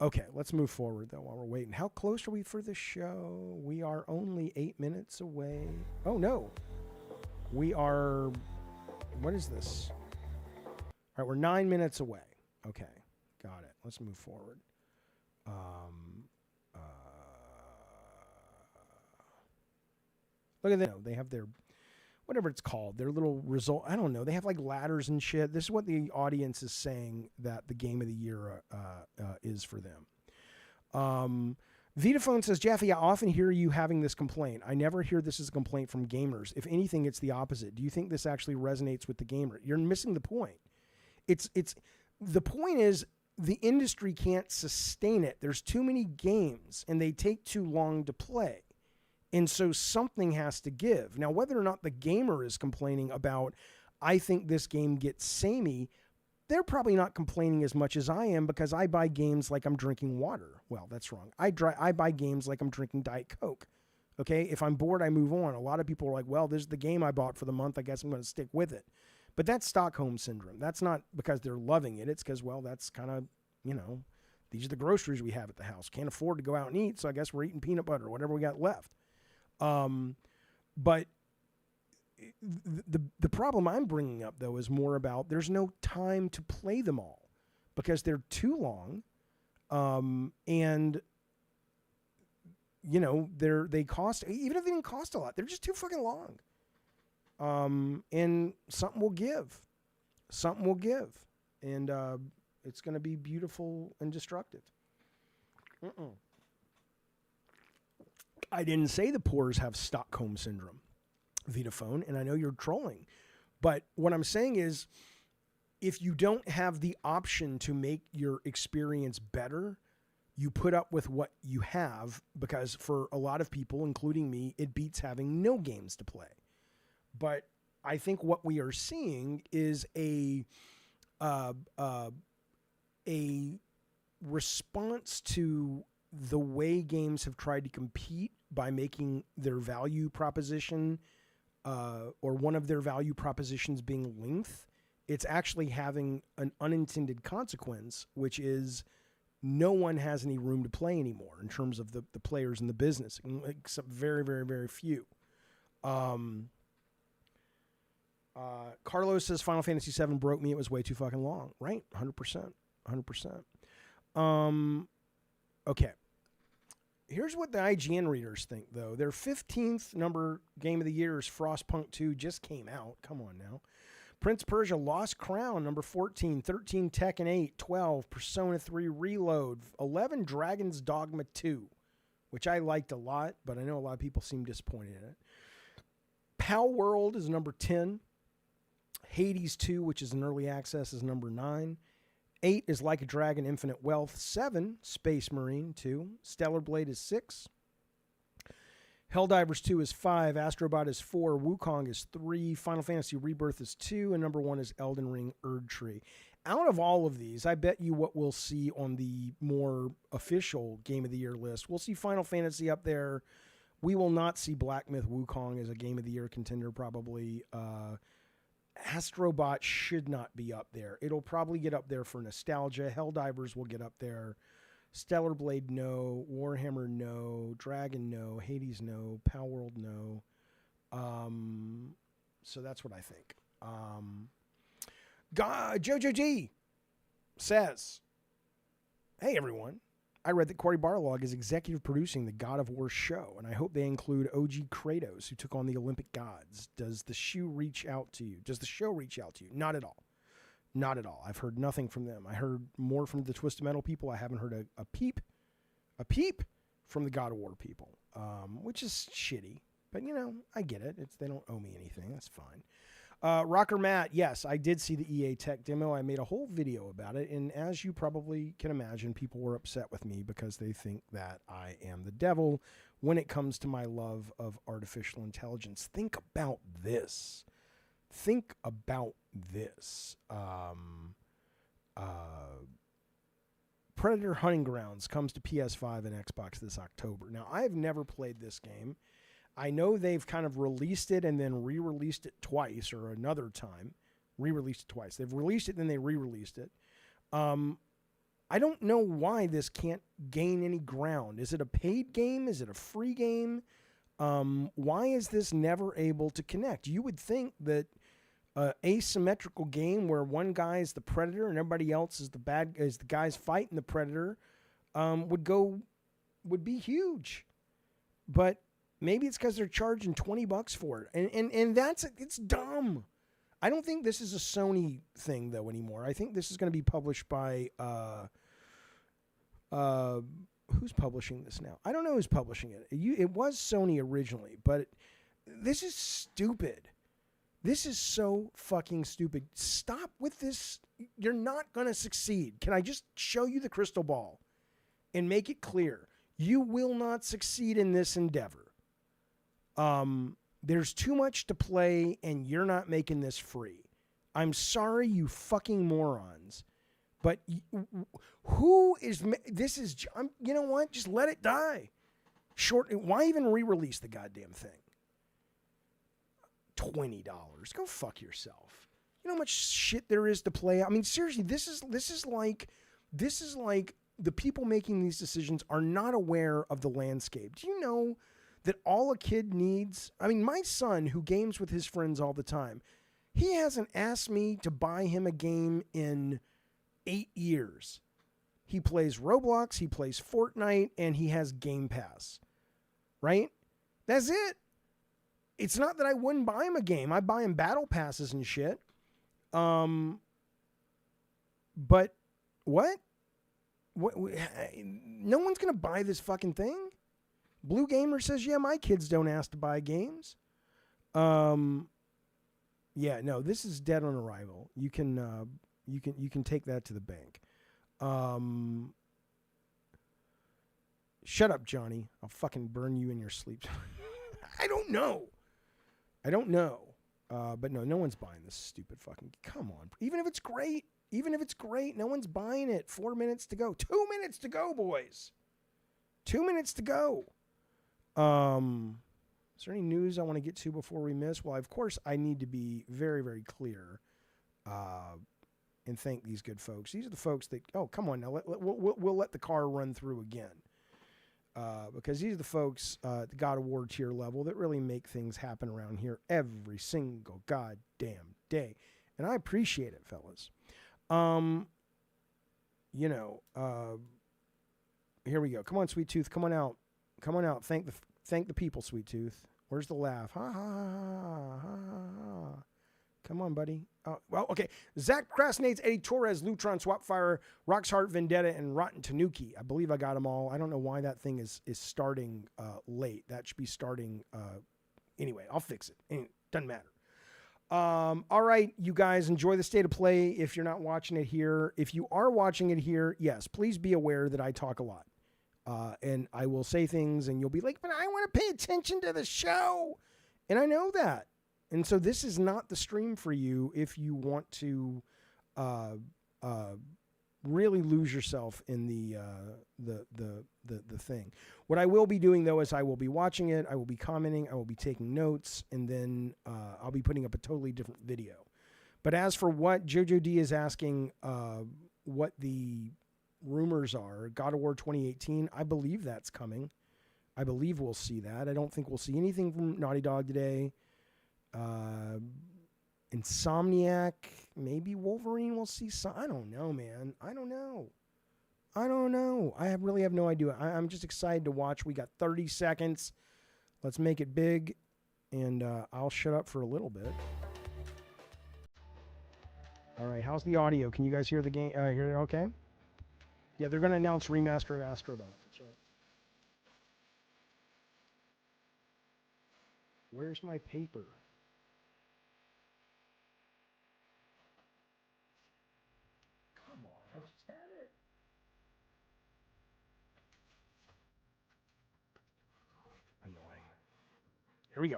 A: Okay, let's move forward, though, while we're waiting. How close are we for the show? We are only 8 minutes away. Oh, no. We are... What is this? All right, we're 9 minutes away. Okay, got it. Let's move forward. Look at that. They have their... whatever it's called, their little result. I don't know. They have like ladders and shit. This is what the audience is saying that the game of the year is for them. Vitaphone says, Jaffe, I often hear you having this complaint. I never hear this as a complaint from gamers. If anything, it's the opposite. Do you think this actually resonates with the gamer? You're missing the point. The point is the industry can't sustain it. There's too many games and they take too long to play. And so something has to give. Now, whether or not the gamer is complaining about, I think this game gets samey, they're probably not complaining as much as I am because I buy games like I'm drinking water. Well, that's wrong. I buy games like I'm drinking Diet Coke. Okay? If I'm bored, I move on. A lot of people are like, well, this is the game I bought for the month. I guess I'm going to stick with it. But that's Stockholm Syndrome. That's not because they're loving it. It's because, well, that's kind of, these are the groceries we have at the house. Can't afford to go out and eat, so I guess we're eating peanut butter or whatever we got left. But the problem I'm bringing up, though, is more about there's no time to play them all because they're too long. And, they cost, even if they didn't cost a lot, they're just too fucking long. And something will give. Something will give. And it's going to be beautiful and destructive. I didn't say the poors have Stockholm Syndrome, Vitaphone, and I know you're trolling. But what I'm saying is, if you don't have the option to make your experience better, you put up with what you have because for a lot of people, including me, it beats having no games to play. But I think what we are seeing is a response to the way games have tried to compete by making their value proposition or one of their value propositions being length. It's actually having an unintended consequence, which is no one has any room to play anymore in terms of the players in the business, except very, very, very few. Carlos says Final Fantasy VII broke me. It was way too fucking long. Right? 100%. 100%. Okay. Here's what the IGN readers think, though. Their 15th number game of the year is Frostpunk 2. Just came out. Come on now. Prince Persia Lost Crown, number 14. 13, Tekken 8. 12, Persona 3 Reload. 11, Dragon's Dogma 2, which I liked a lot, but I know a lot of people seem disappointed in it. Pal World is number 10. Hades 2, which is in early access, is number 9. 8 is Like a Dragon Infinite Wealth. 7, Space Marine 2. Stellar Blade is 6. Helldivers 2 is 5. Astrobot is 4. Wukong is 3. Final Fantasy Rebirth is 2. And number 1 is Elden Ring Erdtree. out of all of these, I bet you what we'll see on the more official Game of the Year list, we'll see Final Fantasy up there. We will not see Black Myth Wukong as a Game of the Year contender, probably. Astrobot should not be up there. It'll probably get up there for nostalgia. Helldivers will get up there. Stellar Blade, no. Warhammer, no. Dragon, no. Hades, no. Palworld, no. So that's what I think. Jojo G says, hey, everyone. I read that Cory Barlog is executive producing the God of War show, and I hope they include OG Kratos, who took on the Olympic gods. Does the show reach out to you? Not at all. Not at all. I've heard nothing from them. I heard more from the Twisted Metal people. I haven't heard a peep from the God of War people, which is shitty. But, I get it. They don't owe me anything. That's fine. Rocker Matt, yes, I did see the EA Tech demo. I made a whole video about it, and as you probably can imagine, people were upset with me because they think that I am the devil when it comes to my love of artificial intelligence. Think about this. Predator Hunting Grounds comes to PS5 and Xbox this October. Now, I've never played this game. I know they've kind of released it and then re-released it twice, or another time. Re-released it twice. They've released it and then they re-released it. I don't know why this can't gain any ground. Is it a paid game? Is it a free game? Why is this never able to connect? You would think that asymmetrical game where one guy is the predator and everybody else is the guys fighting the predator would be huge. But maybe it's because they're charging $20 for it. And it's dumb. I don't think this is a Sony thing, though, anymore. I think this is going to be published by... who's publishing this now? I don't know who's publishing it. It was Sony originally, but this is stupid. This is so fucking stupid. Stop with this. You're not going to succeed. Can I just show you the crystal ball and make it clear? You will not succeed in this endeavor. There's too much to play, and you're not making this free. I'm sorry, you fucking morons. But who is... This is... you know what? Just let it die. Why even re-release the goddamn thing? $20. Go fuck yourself. You know how much shit there is to play? I mean, seriously, this is like the people making these decisions are not aware of the landscape. Do you know that all a kid needs... I mean, my son, who games with his friends all the time, he hasn't asked me to buy him a game in 8 years. He plays Roblox, he plays Fortnite, and he has Game Pass. Right? That's it. It's not that I wouldn't buy him a game. I buy him battle passes and shit. But what? No one's going to buy this fucking thing? Blue Gamer says, yeah, my kids don't ask to buy games. Yeah, no, this is dead on arrival. You can take that to the bank. Shut up, Johnny. I'll fucking burn you in your sleep. I don't know. But no one's buying this stupid fucking... Come on. Even if it's great, no one's buying it. 4 minutes to go. 2 minutes to go, boys. 2 minutes to go. Is there any news I want to get to before we miss? Well, of course, I need to be very, very clear and thank these good folks. These are the folks that... Oh, come on now. We'll let the car run through again. Because these are the folks at the God of War tier level that really make things happen around here every single goddamn day. And I appreciate it, fellas. Here we go. Come on, Sweet Tooth. Come on out. Thank the people, Sweet Tooth. Where's the laugh? Ha, ha, ha, ha, ha. Come on, buddy. Well, okay. Zack, procrastinates, Eddie, Torres, Lutron, Swapfire, Rock's Heart, Vendetta, and Rotten Tanuki. I believe I got them all. I don't know why that thing is starting late. That should be starting... anyway, I'll fix it. Doesn't matter. All right, you guys, enjoy the State of Play if you're not watching it here. If you are watching it here, yes, please be aware that I talk a lot. And I will say things, and you'll be like, but I want to pay attention to the show. And I know that. And so this is not the stream for you if you want to really lose yourself in the thing. What I will be doing though is I will be watching it, I will be commenting, I will be taking notes, and then I'll be putting up a totally different video. But as for what Jojo D is asking, what the rumors are, God of War 2018, I believe that's coming. I believe we'll see that. I don't think we'll see anything from Naughty Dog today. Insomniac, maybe Wolverine will see some. I don't know, man. I don't know. I really have no idea. I'm just excited to watch. We got 30 seconds. Let's make it big, and I'll shut up for a little bit. All right, how's the audio? Can you guys hear the game? Hear it okay? Yeah, they're going to announce remaster of Astrobot. That's right. Where's my paper? Come on, I just had it. Annoying. Here we go.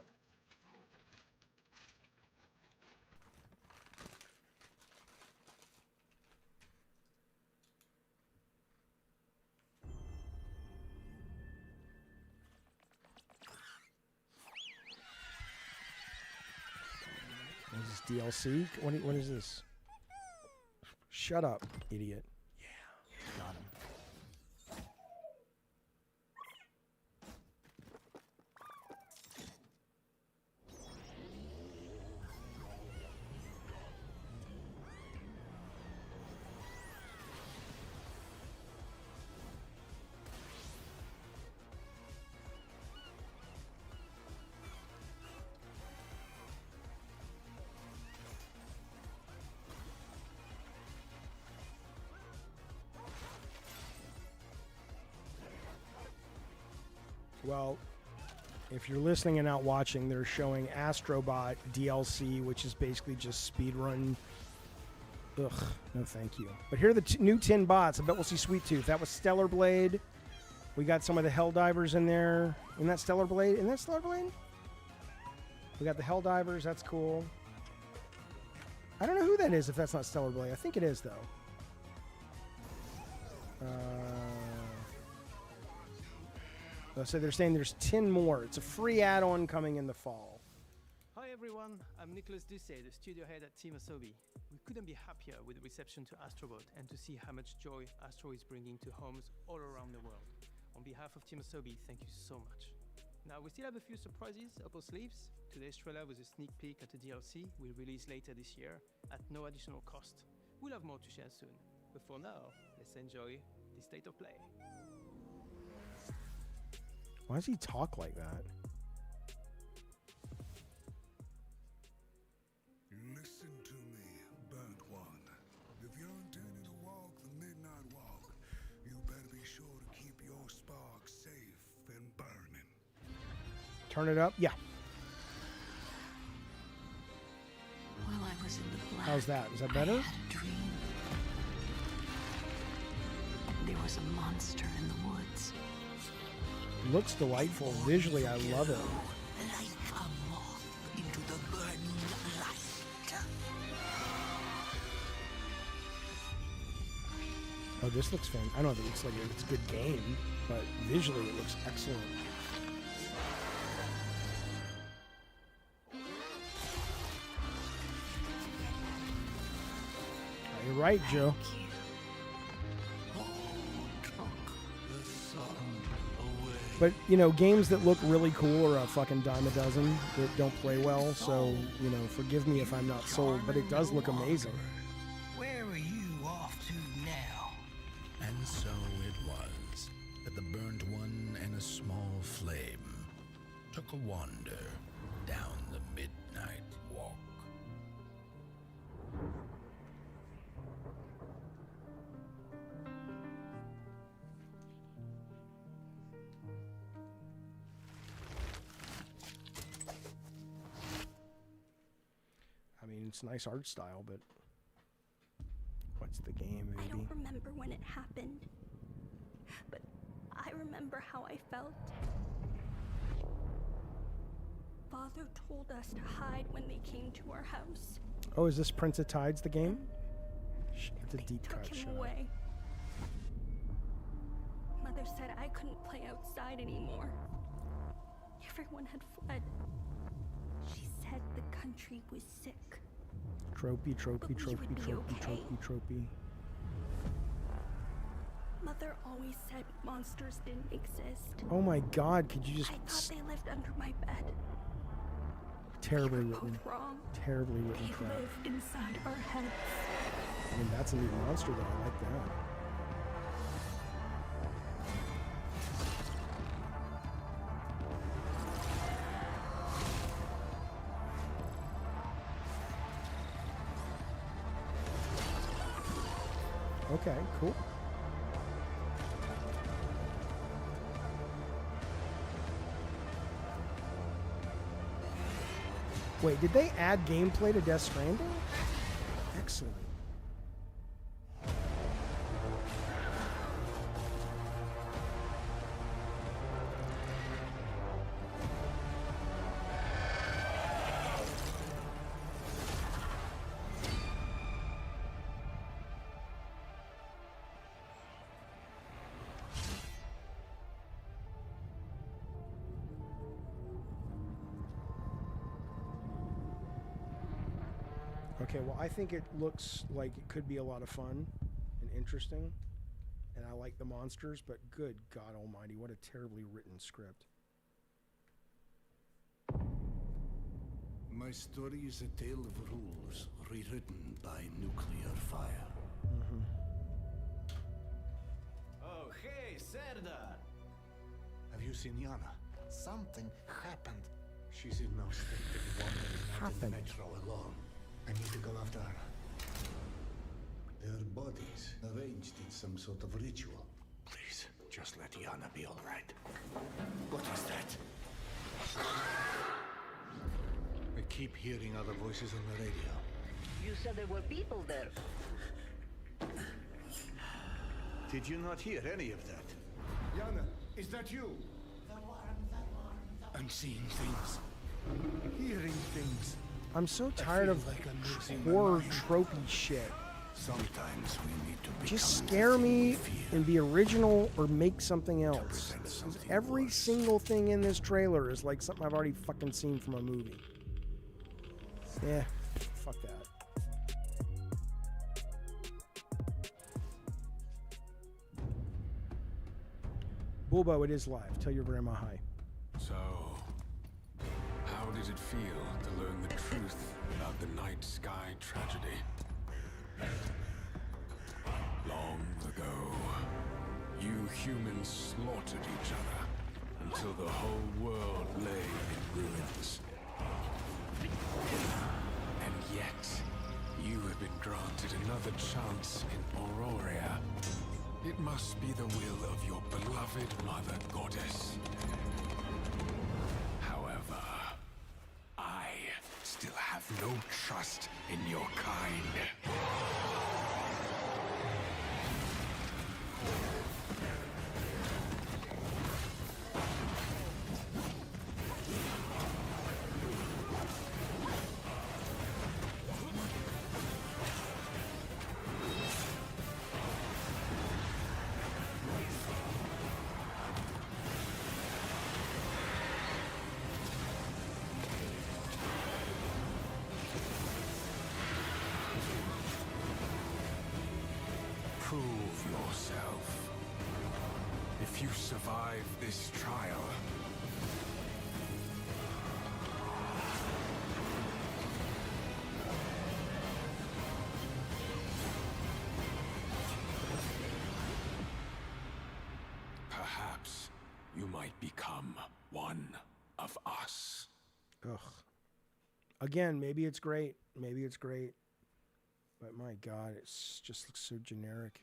A: Is this DLC? What is this? Shut up, idiot. Yeah, got him. Well, if you're listening and not watching, they're showing Astrobot DLC, which is basically just speedrun. Ugh, no thank you. But here are the new 10 bots. I bet we'll see Sweet Tooth. That was Stellar Blade. We got some of the Helldivers in there. Isn't that Stellar Blade? Isn't that Stellar Blade? We got the Helldivers. That's cool. I don't know who that is if that's not Stellar Blade. I think it is, though. So they're saying there's 10 more. It's a free add-on coming in the fall.
E: Hi everyone, I'm Nicholas Doucet, the studio head at Team Asobi. We couldn't be happier with the reception to Astrobot and to see how much joy Astro is bringing to homes all around the world. On behalf of Team Asobi, thank you so much. Now we still have a few surprises up our sleeves. Today's trailer was a sneak peek at the DLC we'll release later this year at no additional cost. We'll have more to share soon. But for now, let's enjoy the state of play.
A: Why does he talk like that?
F: Listen to me, burnt one. If you're intending to walk the midnight walk, you better be sure to keep your spark safe and burning.
A: Turn it up? Yeah.
G: While I was in the black,
A: How's that? Is that better?
G: I had a dream. There was a monster in the woods.
A: Looks delightful. Visually, I love it.
G: Like a moth into the burning light.
A: Oh, this looks fun. I don't know if it looks like it's a good game, but visually it looks excellent. You're right, Joe. But, you know, games that look really cool are a fucking dime a dozen that don't play well. So, you know, forgive me if I'm not sold, but it does look amazing.
H: Where are you off to now?
I: And so it was that the burnt one and a small flame took a wander down the midnight walk.
A: I mean, it's nice art style, but what's the game, baby?
J: I don't remember when it happened, but I remember how I felt. Father told us to hide when they came to our house.
A: Oh, is this Prince of Tides, the game? It's a deep cut
J: Took him
A: shot.
J: away. Mother said I couldn't play outside anymore. Everyone had fled. She said the country was sick.
A: Tropey, tropey,
J: But we
A: tropey,
J: would be
A: tropey,
J: okay.
A: tropey, tropey.
J: Mother always said monsters didn't exist.
A: Oh my God! Could you just
J: I thought they lived under my bed.
A: terribly
J: They were
A: written,
J: both wrong.
A: terribly written
J: They
A: crap.
J: live inside our heads.
A: I mean, that's a neat monster though. I like that. Okay, cool. Wait, did they add gameplay to Death Stranding? Excellent. Okay, well, I think it looks like it could be a lot of fun and interesting, and I like the monsters, but good God almighty, what a terribly written script.
F: My story is a tale of rules rewritten by nuclear fire.
B: Oh, hey, Serdar!
F: Have you seen Yana?
K: Something happened.
F: She's in no state to be wandering out in the
A: Happened.
F: metro alone. I need to go after her. Their bodies arranged in some sort of ritual. Please, just let Yana be all right. What was that? I keep hearing other voices on the radio.
G: You said there were people there.
F: Did you not hear any of that? Yana, is that you? I'm seeing things. Hearing things.
A: I'm so tired of
F: like I'm losing my
A: horror
F: mind.
A: tropey shit.
F: Sometimes we need to become
A: Just scare me
F: fear.
A: and be original or make something else.
F: Represent
A: 'Cause
F: something
A: every
F: worse.
A: single thing in this trailer is like something I've already fucking seen from a movie. Yeah, fuck that. Bulbo, it is live. Tell your grandma hi.
L: So, how did it feel to learn the truth about the night sky tragedy? Long ago, you humans slaughtered each other until the whole world lay in ruins. And yet, you have been granted another chance in Auroria. It must be the will of your beloved mother goddess. However, I still have no trust in your kind. Prove yourself. If you survive this trial, perhaps you might become one of us.
A: Ugh. Again, maybe it's great. Maybe it's great. But my God, it just looks so generic.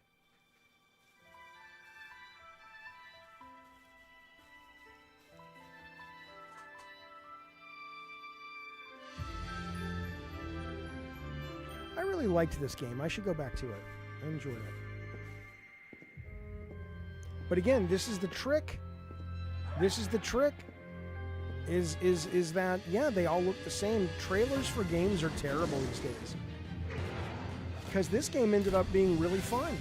A: I really liked this game. I should go back to it. I enjoyed it. But again, this is the trick. This is the trick. Is that, yeah, they all look the same. Trailers for games are terrible these days. because this game ended up being really fun.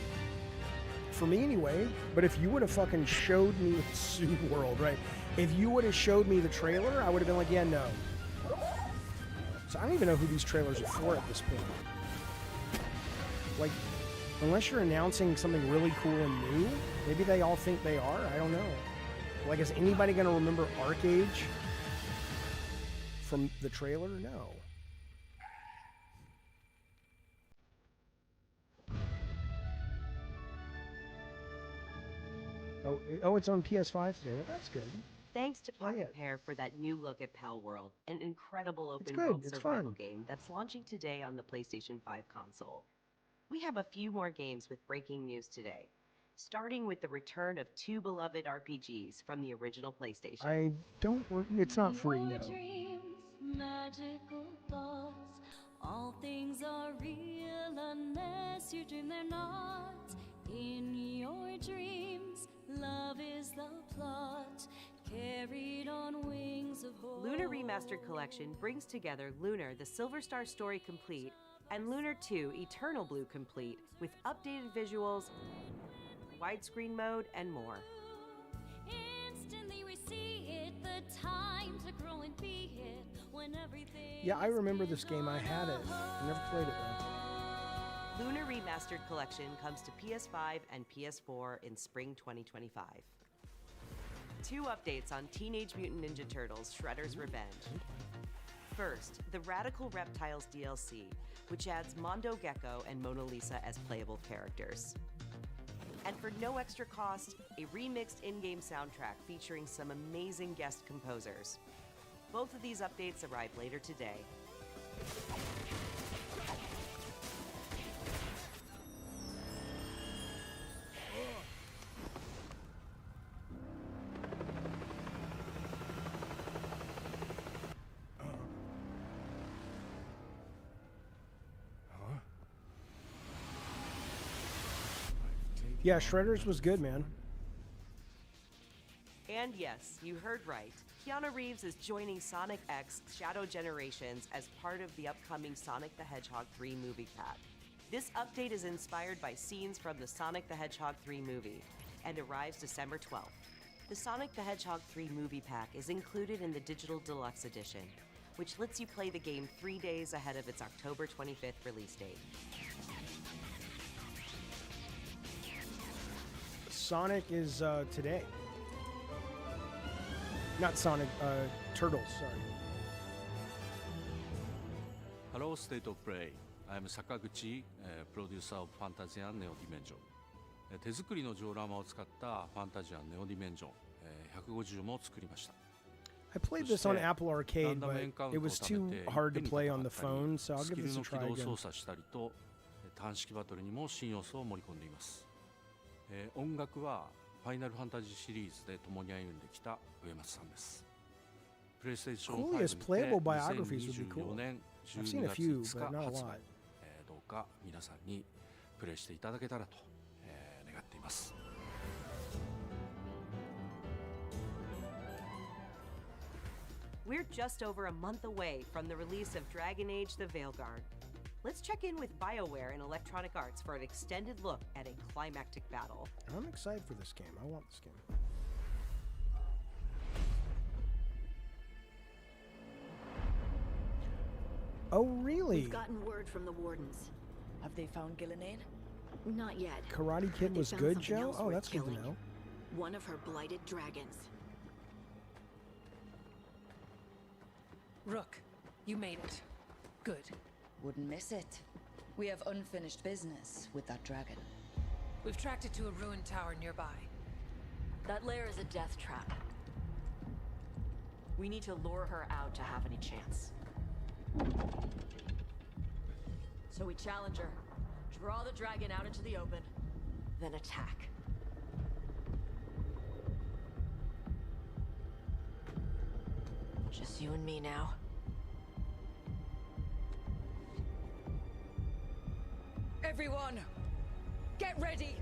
A: For me anyway. But if you would have fucking showed me Sue World, right? If you would have showed me the trailer, I would have been like, yeah, no. So I don't even know who these trailers are for at this point. Like, unless you're announcing something really cool and new, maybe they all think they are. I don't know. Like, is anybody going to remember Arcade from the trailer? No. Oh, it's on PS5 today. That's good.
M: Thanks to prepare for that new look at Pal World, an incredible open
A: good.
M: world
A: It's
M: survival
A: fun.
M: game that's launching today on the PlayStation 5 console. We have a few more games with breaking news today, starting with the return of 2 beloved RPGs from the original PlayStation.
A: I don't. It's not free, no.
N: Dreams, magical thoughts, all things are real unless you dream they're not. In your dreams, love is the plot, carried on wings of hope.
M: Lunar Remastered Collection brings together Lunar the Silver Star Story Complete and Lunar 2 Eternal Blue Complete with updated visuals, widescreen mode, and more.
N: Instantly we see it, the time to grow and be it, when everything.
A: Yeah, I remember this game. I had it. I never played it though.
M: Lunar Remastered Collection comes to PS5 and PS4 in spring 2025. 2 updates on Teenage Mutant Ninja Turtles Shredder's Revenge. First, the Radical Reptiles DLC, which adds Mondo Gecko and Mona Lisa as playable characters. And for no extra cost, a remixed in-game soundtrack featuring some amazing guest composers. Both of these updates arrive later today.
A: Yeah, Shredder's was good, man.
M: And yes, you heard right. Keanu Reeves is joining Sonic X Shadow Generations as part of the upcoming Sonic the Hedgehog 3 movie pack. This update is inspired by scenes from the Sonic the Hedgehog 3 movie and arrives December 12th. The Sonic the Hedgehog 3 movie pack is included in the Digital Deluxe Edition, which lets you play the game 3 days ahead of its October 25th release date.
A: Sonic is today. Not Sonic, Turtles, sorry.
O: Hello, State of Play. I'm Sakaguchi, producer of Fantasia Neo Dimension. 手作りのジオラマを使ったファンタジアネオディメンジョン150も作りました。
A: I played this on Apple Arcade, but it was too hard to play on the phone, so I'll give this a try
O: スキルの
A: again.
O: 起動操作したりと単式バトルにも新要素を盛り込んでいます。音楽はファイナルファンタジーシリーズで共に歩んできた上松さんです。プレイステーション5にて
A: playable biographies would be cool.
O: 2024年
A: I've seen
O: 12
A: a
O: 月
A: few,
O: 5
A: but
O: 日
A: not a
O: 発売
A: lot.
O: どうか皆さんにプレイしていただけたらと、願っています。
M: We're just over a month away from the release of Dragon Age: The Veilguard. Let's check in with BioWare and Electronic Arts for an extended look at a climactic battle.
A: I'm excited for this game. I want this game. Oh, really?
P: We've gotten word from the wardens. Have they found Gillinane? Not yet.
A: Karate Kid was good, Joe? Oh, that's good to know.
P: One of her blighted dragons.
Q: Rook, you made it. Good.
R: Wouldn't miss it. We have unfinished business with that dragon.
Q: We've tracked it to a ruined tower nearby.
P: That lair is a death trap. We need to lure her out to have any chance. So we challenge her, draw the dragon out into the open, then attack. Just you and me now.
Q: Everyone, get ready!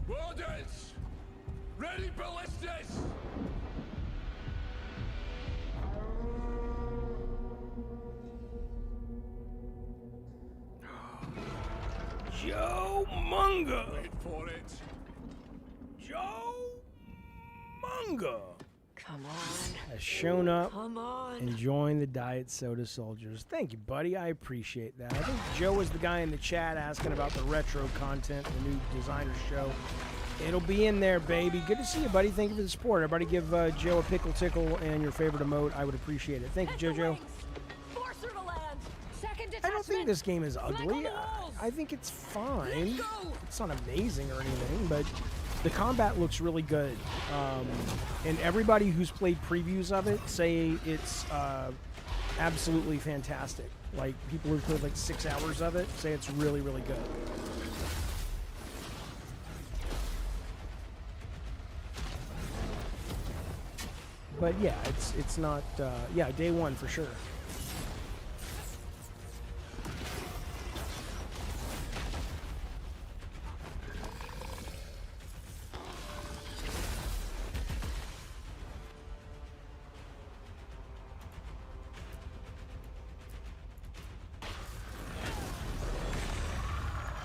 L: Wardens! Ready ballistas!
A: Bunga
Q: Come on.
A: has shown up
Q: Come on.
A: and joined the Diet Soda Soldiers. Thank you, buddy. I appreciate that. I think Joe was the guy in the chat asking about the retro content, the new designer show. It'll be in there, baby. Good to see you, buddy. Thank you for the support. Everybody give Joe a pickle tickle and your favorite emote. I would appreciate it. Thank you, JoJo. I don't think this game is ugly. I think it's fine. It's not amazing or anything, but the combat looks really good. And everybody who's played previews of it say it's absolutely fantastic. Like, people who've played like 6 hours of it say it's really, really good. But yeah, it's not, yeah, day one for sure.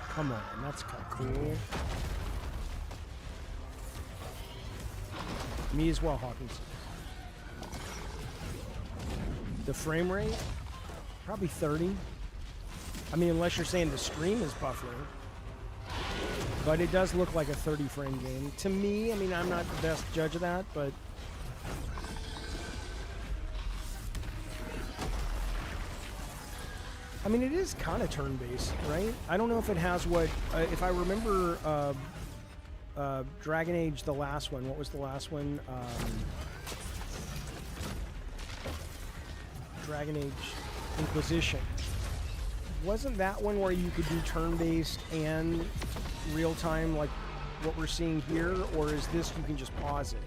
A: Come on, that's kind of cool. Me as well, Hawkins. The frame rate? Probably 30. I mean, unless you're saying the stream is buffering. But it does look like a 30 frame game. To me, I mean, I'm not the best judge of that, but... I mean, it is kind of turn-based, right? I don't know if it has what... if I remember Dragon Age, the last one, what was the last one? Dragon Age Inquisition. Wasn't that one where you could do turn-based and real-time like what we're seeing here? Or is this you can just pause it?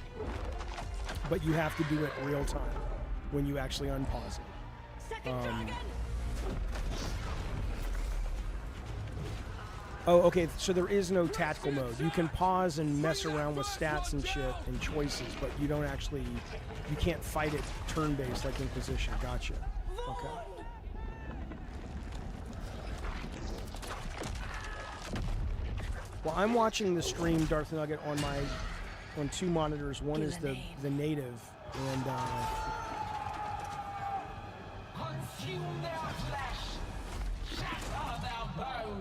A: But you have to do it real-time when you actually unpause it. Oh, okay, so there is no tactical mode. You can pause and mess around with stats and shit and choices, but you don't actually, you can't fight it turn-based like Inquisition. Gotcha. Okay. Well, I'm watching the stream, Darth Nugget, on 2 monitors. One is the native, and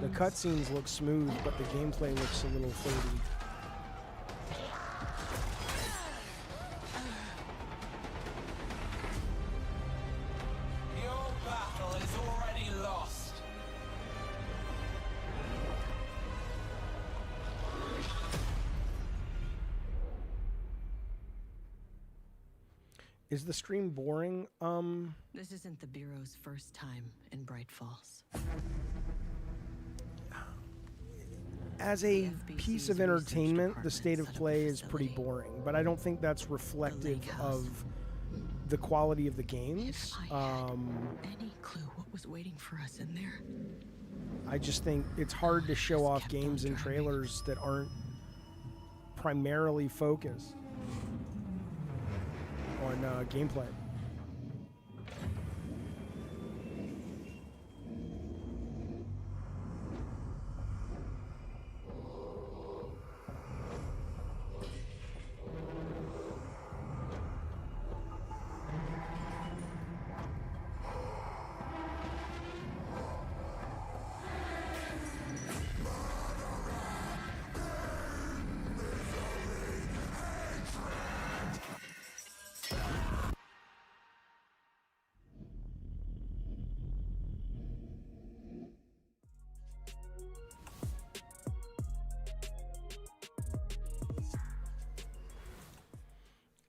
A: the cutscenes look smooth, but the gameplay looks a little 30.
B: Your battle is already lost.
A: Is the stream boring?
P: This isn't the Bureau's first time in Bright Falls.
A: As a piece of entertainment, the state of play is pretty boring, but I don't think that's reflective of the quality of the games.
P: Any clue what was waiting for us in there?
A: I just think it's hard to show off games and trailers that aren't primarily focused on gameplay.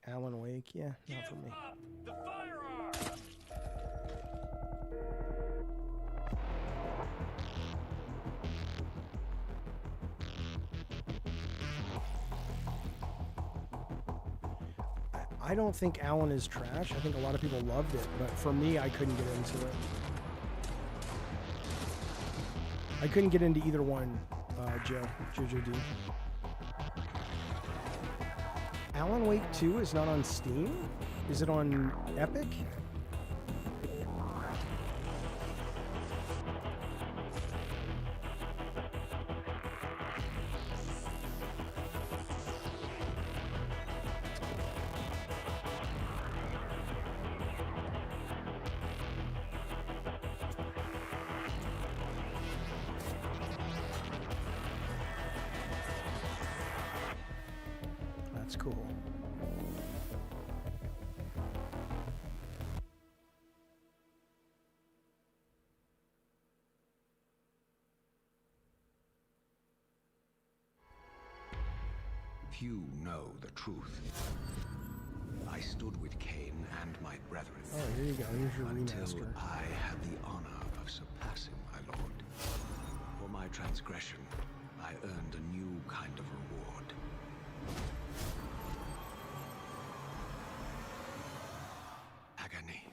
A: Alan Wake, yeah, not for me. I don't think Alan is trash. I think a lot of people loved it, but for me, I couldn't get into it. I couldn't get into either one, JoJo D. Alan Wake 2 is not on Steam? Is it on Epic? That's cool.
S: Few know the truth. I stood with Cain and my brethren.
A: Oh, here you go. Here's your
S: until
A: remaster.
S: I had the honor of surpassing my lord. For my transgression, I earned a new kind of reward. Agony.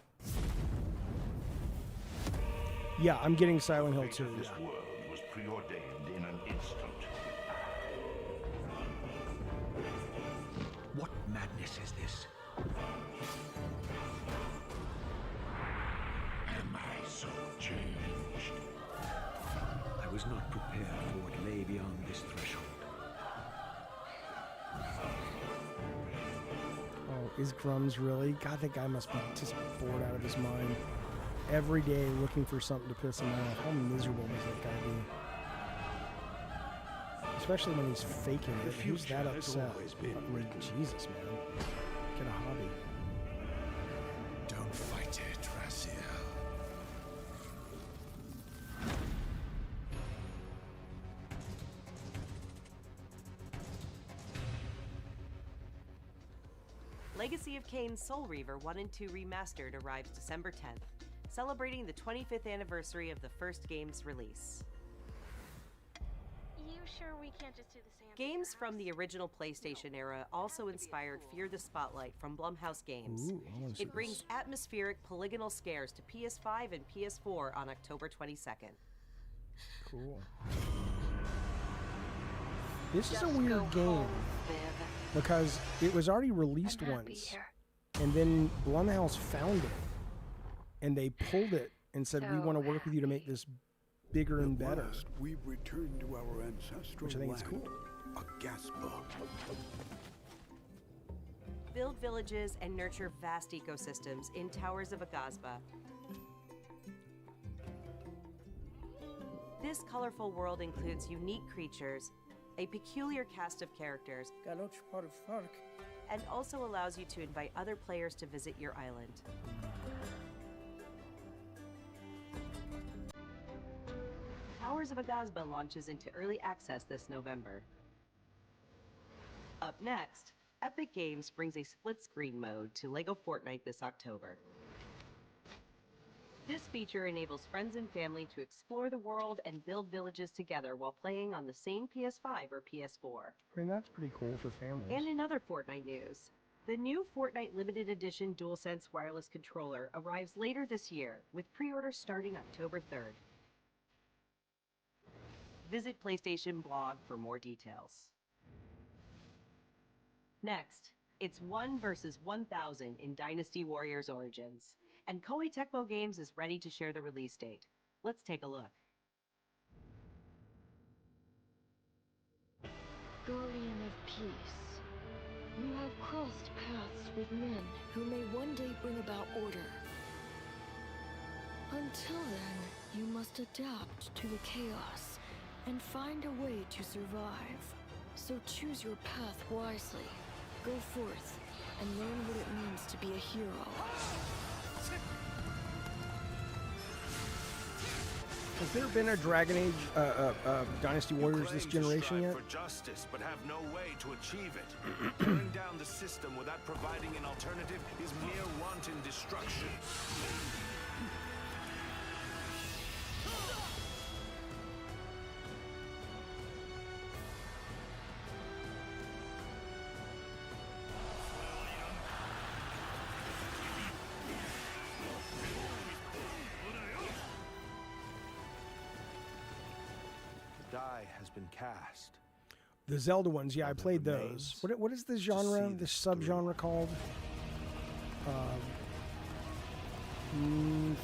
A: Yeah, I'm getting Silent Hill 2.
T: This world was preordained in an instant.
S: What madness is this?
T: Am I so changed?
S: I was not prepared for what lay beyond this threshold.
A: Oh, is Grums really? God, that guy must be just bored out of his mind. Every day looking for something to piss him off. How miserable must that guy be? Especially when he's faking it. Who's that upset? I mean, Jesus, man. Get a hobby.
I: Don't fight it, Raziel.
M: Legacy of Kain Soul Reaver 1 and 2 Remastered arrives December 10th, celebrating the 25th anniversary of the first game's release.
U: You sure we can't just do the same?
M: Games from the original PlayStation era also inspired Fear the Spotlight from Blumhouse Games.
A: Ooh, I wanna see
M: It brings
A: this.
M: atmospheric polygonal scares to PS5 and PS4 on October 22nd.
A: Cool. This is a weird game because it was already released once, and then Blumhouse found it, and they pulled it and said, "We want to work with you to make this bigger and better."
V: We've returned to our ancestral
A: Which I think is
V: land,
A: cool.
V: Agaspa.
M: Build villages and nurture vast ecosystems in Towers of Agasba. This colorful world includes unique creatures, a peculiar cast of characters, and also allows you to invite other players to visit your island. Towers of Agasba launches into early access this November. Up next, Epic Games brings a split-screen mode to LEGO Fortnite this October. This feature enables friends and family to explore the world and build villages together while playing on the same PS5 or PS4.
A: I mean, that's pretty cool for families.
M: And in other Fortnite news, the new Fortnite Limited Edition DualSense wireless controller arrives later this year, with pre-orders starting October 3rd. Visit PlayStation blog for more details. Next, it's 1 versus 1,000 in Dynasty Warriors Origins, and Koei Tecmo Games is ready to share the release date. Let's take a look.
W: Guardian of Peace, you have crossed paths with men who may one day bring about order. Until then, you must adapt to the chaos and find a way to survive. So choose your path wisely. Go forth and learn what it means to be a hero.
A: Has there been a Dragon Age Dynasty Warriors this generation yet?
B: For justice, but have no way to achieve it. Tearing down the system without providing an alternative is mere wanton destruction. The die has been cast.
A: The Zelda ones, yeah, I played those. What is the genre, the subgenre called?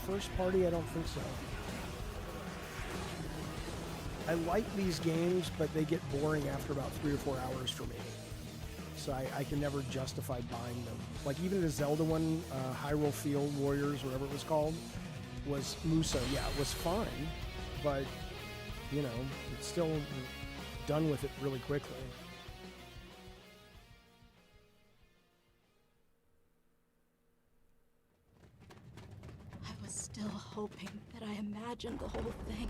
A: First party, I don't think so. I like these games, but they get boring after about 3 or 4 hours for me. So I can never justify buying them. Like even the Zelda one, Hyrule Field Warriors, whatever it was called, was Muso. Yeah, it was fine, but you know, it's still done with it really quickly.
J: hoping that I imagined the whole thing.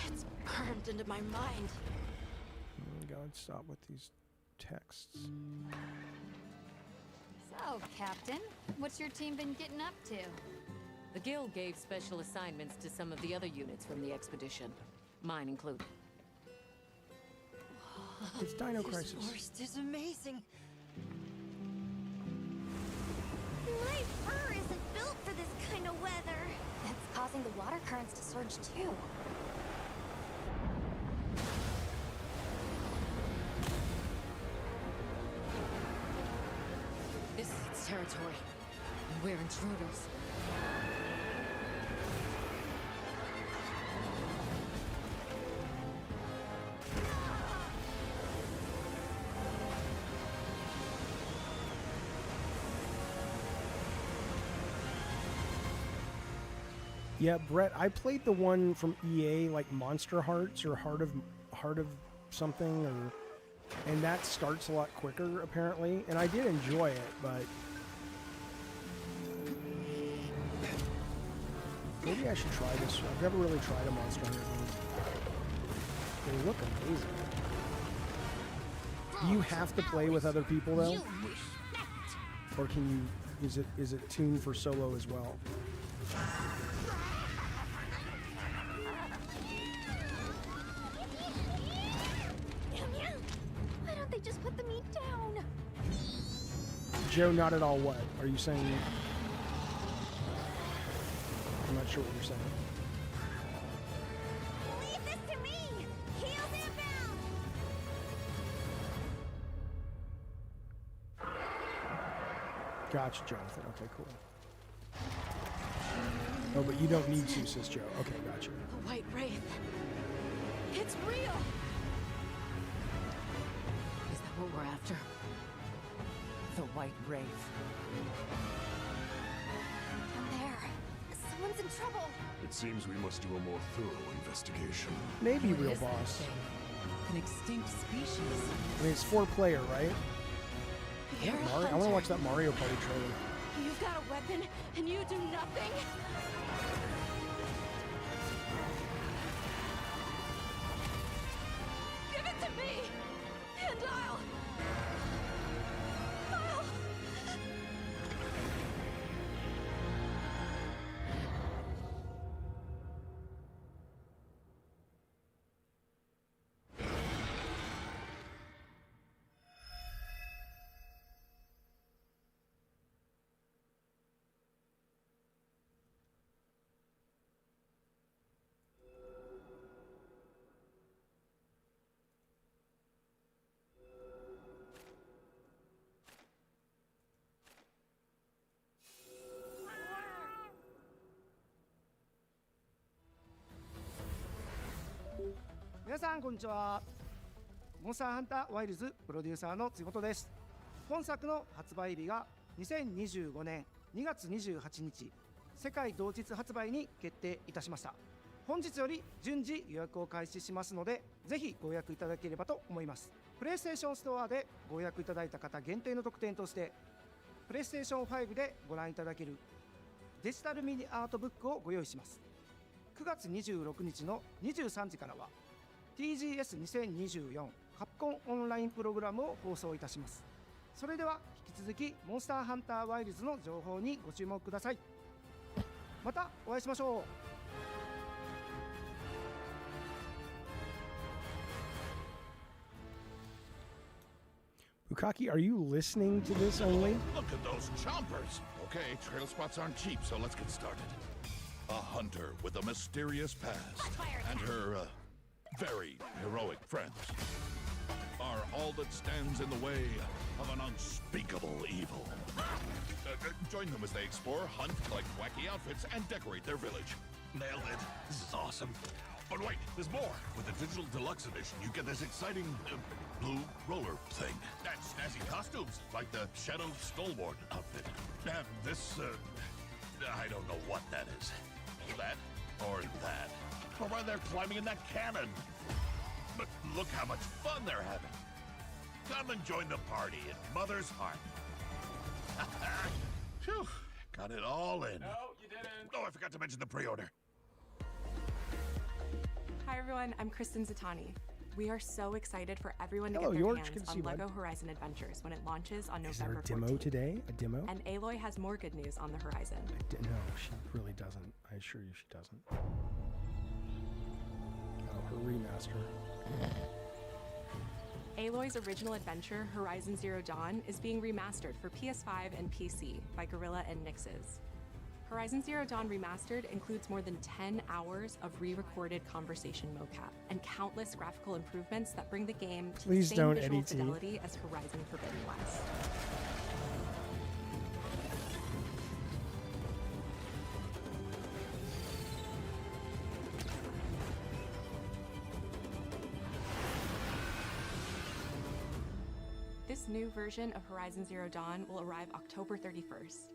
J: It's burned into my mind.
A: Oh God, stop with these texts.
C: So, Captain, what's your team been getting up to?
D: The Guild gave special assignments to some of the other units from the expedition, mine included.
A: It's Dino Crisis.
P: This forest is amazing.
C: My fur isn't built for this kind of weather. That's causing the water currents to surge too.
D: This is its territory, and we're intruders.
A: Yeah, Brett, I played the one from EA, like Monster Hearts or Heart of something, and that starts a lot quicker apparently, and I did enjoy it, but maybe I should try this. I've never really tried a Monster Hunter game. They look amazing. Do you have to play with other people though, or can you? Is it tuned for solo as well?
C: Why don't they just put the meat down?
A: Joe, not at all what? Are you saying? I'm not sure what you're saying.
C: Leave this to me! Heels inbound!
A: Gotcha, Jonathan. Okay, cool. Oh, but you don't need to, says Joe. Okay, gotcha.
P: The White Wraith. It's real!
D: Is that what we're after? The White Wraith.
C: Down there. Someone's in trouble.
E: It seems we must do a more thorough investigation.
A: Maybe
D: What
A: real
D: is that
A: boss.
D: thing? An extinct species.
A: I mean, it's 4-player, right?
P: You're a
A: I want to
P: hunter.
A: watch that Mario Party trailer.
P: You've got a weapon, and you do nothing? Give it to me, and I'll...
X: 皆さんこんにちは。モンスターハンターワイルズプロデューサーのつごとです。本作の発売日が2025年2月28日世界同日発売に決定いたしました。本日より順次予約を開始しますので、ぜひご予約いただければと思います。プレイステーションストアでご予約いただいた方限定の特典として、プレイステーション5でご覧いただけるデジタルミニアートブックをご用意します。9月26日の23時からはTGS2024 カプコンオンラインプログラムを放送いたします。それでは引き続きモンスターハンターワイルズの情報にご注目ください。またお会いしましょう。
A: Bukaki, are you listening to this only?
T: Look at those chompers! Okay, trail spots aren't cheap, so let's get started. A hunter with a mysterious past and her very heroic friends are all that stands in the way of an unspeakable evil. Join them as they explore, hunt, collect wacky outfits, and decorate their village. Nailed it. This is awesome. But wait, there's more. With the digital deluxe edition, you get this exciting blue roller thing. And snazzy costumes, like the Shadow Skullboard outfit. And this, I don't know what that is. That or that. Or why they're climbing in that cannon. But look how much fun they're having. Come and join the party in Mother's Heart. Phew, got it all in.
Y: No, you didn't.
T: Oh, I forgot to mention the pre-order.
F: Hi everyone, I'm Kristen Zatani. We are so excited for everyone to
A: Hello,
F: get their
A: George.
F: hands
A: Good to see
F: on
A: you, bud.
F: LEGO Horizon Adventures when it launches on
A: Is there
F: November
A: a demo
F: 14th.
A: today? A demo?
F: And Aloy has more good news on the horizon.
A: No, she really doesn't. I assure you she doesn't. Oh, her remaster.
F: Aloy's original adventure, Horizon Zero Dawn, is being remastered for PS5 and PC by Guerrilla and Nixes. Horizon Zero Dawn Remastered includes more than 10 hours of re-recorded conversation mocap and countless graphical improvements that bring the game to
A: Please
F: the same
A: don't,
F: visual
A: Eddie T.
F: fidelity as Horizon Forbidden West. This new version of Horizon Zero Dawn will arrive October 31st,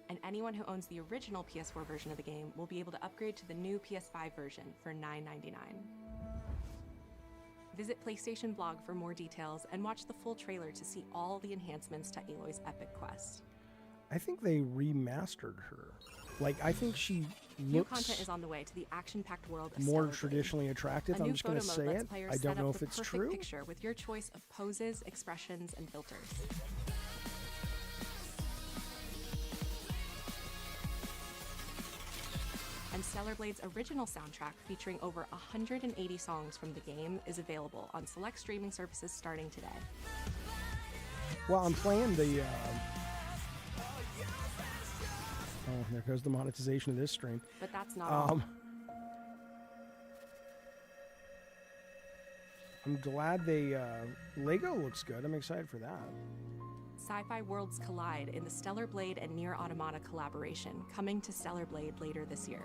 F: and anyone who owns the original PS4 version of the game will be able to upgrade to the new PS5 version for $9.99. Visit PlayStation Blog for more details and watch the full trailer to see all the enhancements to Aloy's epic quest.
A: I think they remastered her. Like, I think she
F: New
A: looks
F: content is on the way to the action-packed world of
A: more
F: Stellar Blade.
A: traditionally attractive.
F: A
A: I'm
F: new
A: just going to
F: photo mode
A: say
F: lets
A: it.
F: players
A: I don't
F: set
A: know
F: up
A: if
F: the
A: it's
F: perfect
A: true.
F: picture with your choice of poses, expressions, and filters. And Stellar Blade's original soundtrack, featuring over 180 songs from the game, is available on select streaming services starting today.
A: Well, I'm playing the... Oh, there goes the monetization of this stream.
F: But that's not all.
A: I'm glad they... Lego looks good. I'm excited for that.
F: Sci-fi worlds collide in the Stellar Blade and Nier Automata collaboration, coming to Stellar Blade later this year.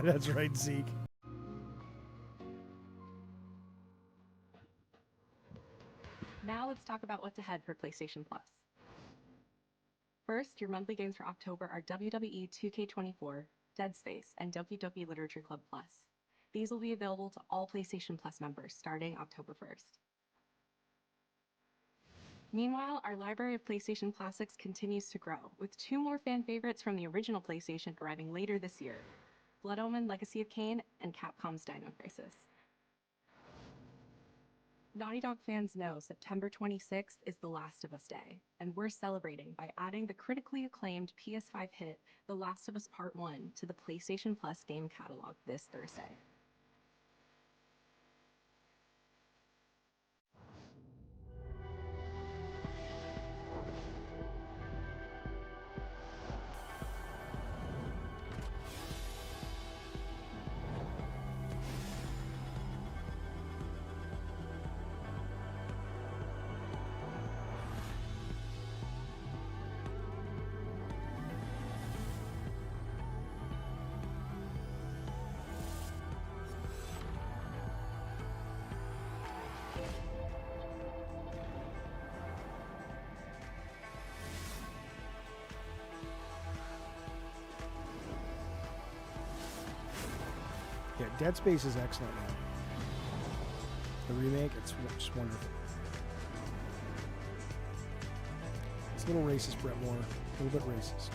A: That's right, Zeke.
F: Now let's talk about what's ahead for PlayStation Plus. First, your monthly games for October are WWE 2K24, Dead Space, and Doki Doki Literature Club Plus. These will be available to all PlayStation Plus members starting October 1st. Meanwhile, our library of PlayStation classics continues to grow, with 2 more fan favorites from the original PlayStation arriving later this year: Blood Omen Legacy of Kain and Capcom's Dino Crisis. Naughty Dog fans know September 26th is The Last of Us Day, and we're celebrating by adding the critically acclaimed PS5 hit The Last of Us Part 1 to the PlayStation Plus game catalog this Thursday.
A: Yeah, Dead Space is excellent now. The remake, it's just wonderful. It's a little racist, Brett Moore. A little bit racist.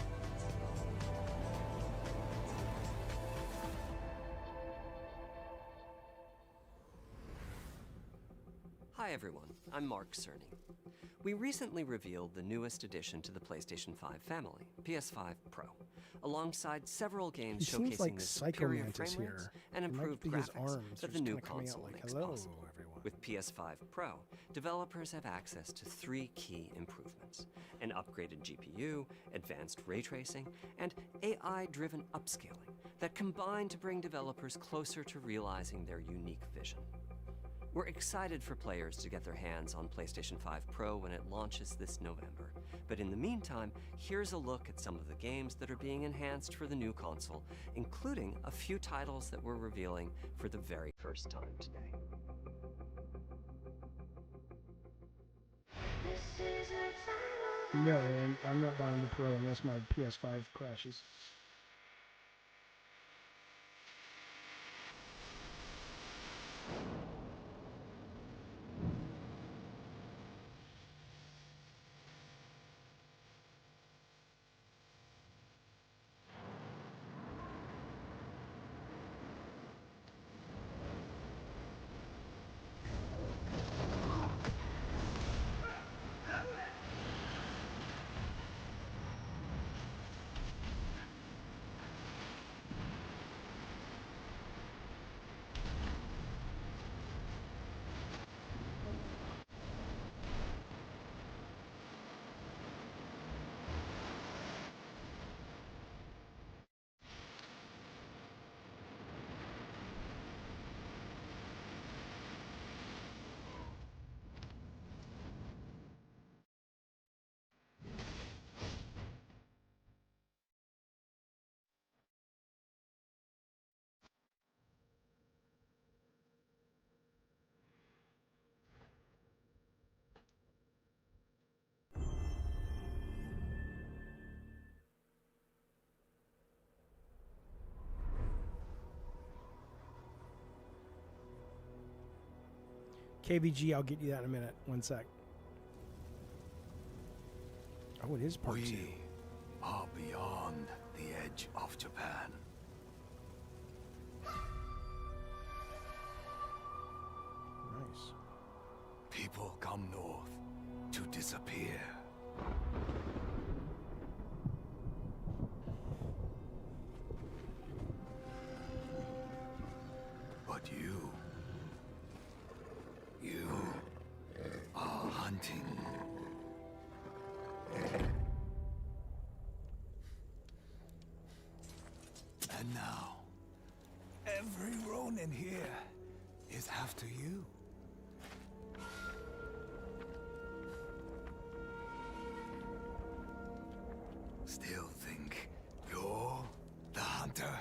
G: Hi everyone, I'm Mark Cerny. We recently revealed the newest addition to the PlayStation 5 family, PS5 Pro, alongside several games
A: He seems
G: showcasing
A: like
G: the superior
A: Psychomantis
G: frame rates
A: here.
G: and
A: It might
G: improved
A: be his
G: graphics
A: arms
G: that
A: are
G: the
A: just
G: new
A: kinda coming out
G: console
A: like,
G: makes
A: "Hello,
G: possible. With PS5 Pro, developers have access to 3 key improvements: an upgraded GPU, advanced ray tracing, and AI-driven upscaling that combine to bring developers closer to realizing their unique vision. We're excited for players to get their hands on PlayStation 5 Pro when it launches this November. But in the meantime, here's a look at some of the games that are being enhanced for the new console, including a few titles that we're revealing for the very first time today.
A: No, I'm not buying the Pro unless my PS5 crashes. KBG, I'll get you that in a minute. One sec. Oh, it is part 2.
S: We are beyond the edge of Japan.
A: Nice.
S: People come north to disappear. But you are hunting. And now, every Ronin here is after you. Still think you're the hunter?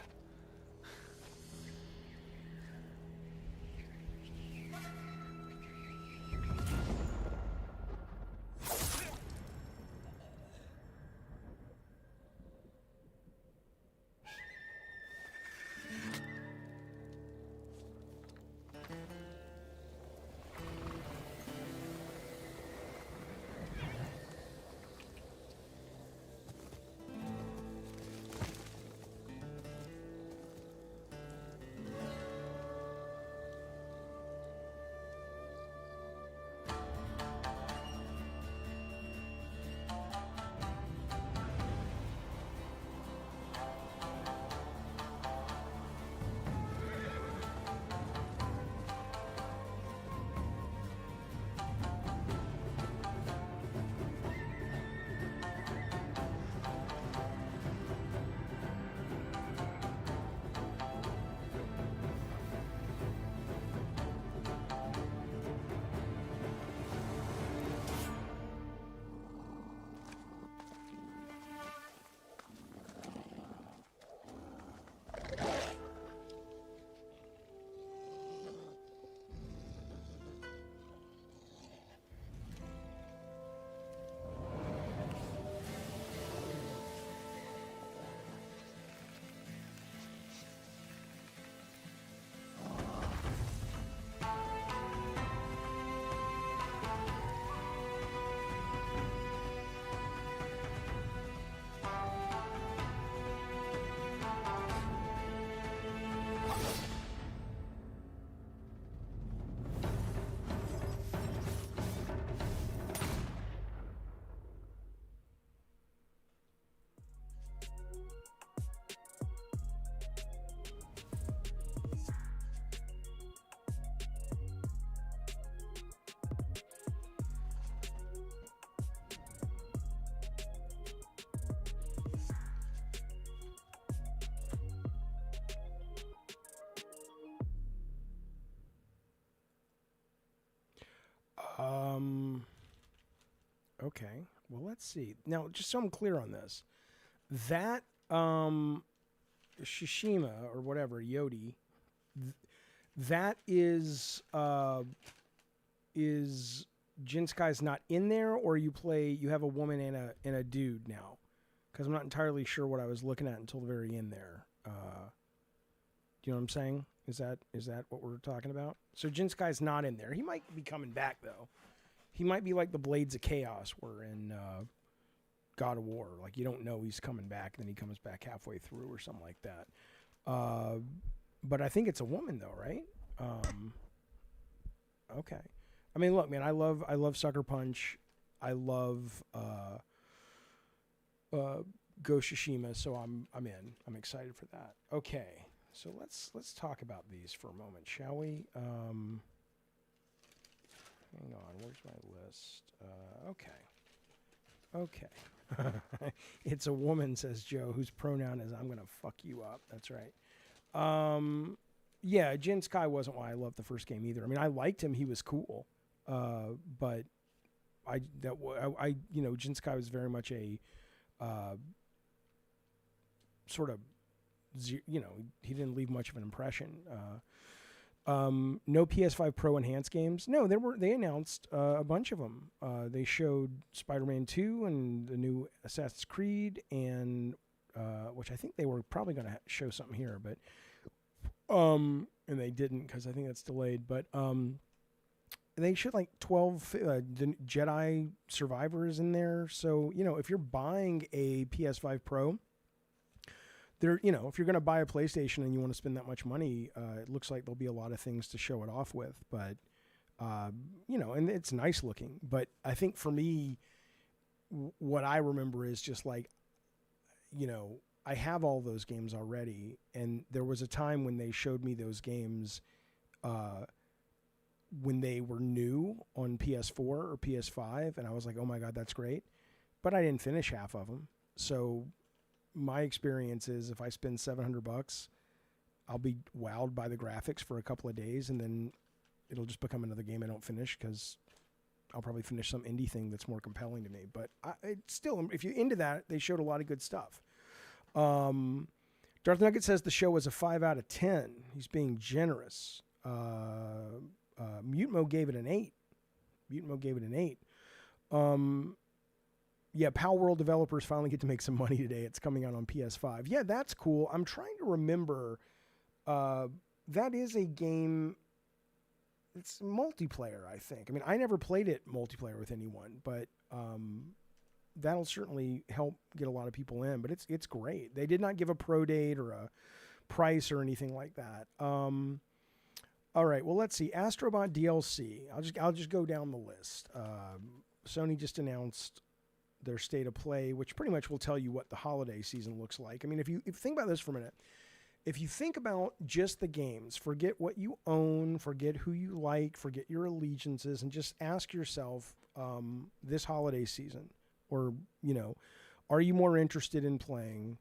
A: Okay. Well, let's see. Now, just so I'm clear on this, that Shishima or whatever Yodi, that is Jinskai's not in there, or you have a woman and a dude now, because I'm not entirely sure what I was looking at until the very end there. Do you know what I'm saying? Is that what we're talking about? So Jinskai's not in there. He might be coming back though. He might be like the Blades of Chaos were in God of War. Like, you don't know he's coming back, then he comes back halfway through or something like that. But I think it's a woman though, right? Okay. I mean, look, man, I love Sucker Punch. I love Go Shishima, so I'm in. I'm excited for that. Okay. So let's talk about these for a moment, shall we? Hang on, where's my list? Okay. It's a woman, says Joe, whose pronoun is I'm going to fuck you up. That's right. Yeah, Jinskai wasn't why I loved the first game either. I mean, I liked him. He was cool. But Jinskai was very much a sort of, he didn't leave much of an impression. No PS5 Pro enhanced games. No, they announced a bunch of them. They showed Spider-Man 2 and the new Assassin's Creed, and which I think they were probably going to show something here, but and they didn't because I think that's delayed. But they showed like 12 the Jedi Survivor is in there. So, you know, if you're buying a PS5 Pro, there, you know, if you're going to buy a PlayStation and you want to spend that much money, it looks like there'll be a lot of things to show it off with. But, you know, and it's nice looking. But I think for me, what I remember is just like, you know, I have all those games already. And there was a time when they showed me those games when they were new on PS4 or PS5. And I was like, oh my God, that's great. But I didn't finish half of them. So my experience is if I spend $700, I'll be wowed by the graphics for a couple of days, and then it'll just become another game I don't finish because I'll probably finish some indie thing that's more compelling to me. But it's still, if you're into that, they showed a lot of good stuff. Darth Nugget says the show was a 5 out of 10. He's being generous. Mutemo gave it an 8. Mutemo gave it an 8. Yeah, Pal World developers finally get to make some money today. It's coming out on PS5. Yeah, that's cool. I'm trying to remember. That is a game. It's multiplayer, I think. I mean, I never played it multiplayer with anyone, but that'll certainly help get a lot of people in. But it's great. They did not give a pro date or a price or anything like that. All right. Well, let's see. Astrobot DLC. I'll just go down the list. Sony just announced their state of play, which pretty much will tell you what the holiday season looks like. I mean, if you think about this for a minute, if you think about just the games, forget what you own, forget who you like, forget your allegiances, and just ask yourself this holiday season, or, you know, are you more interested in playing,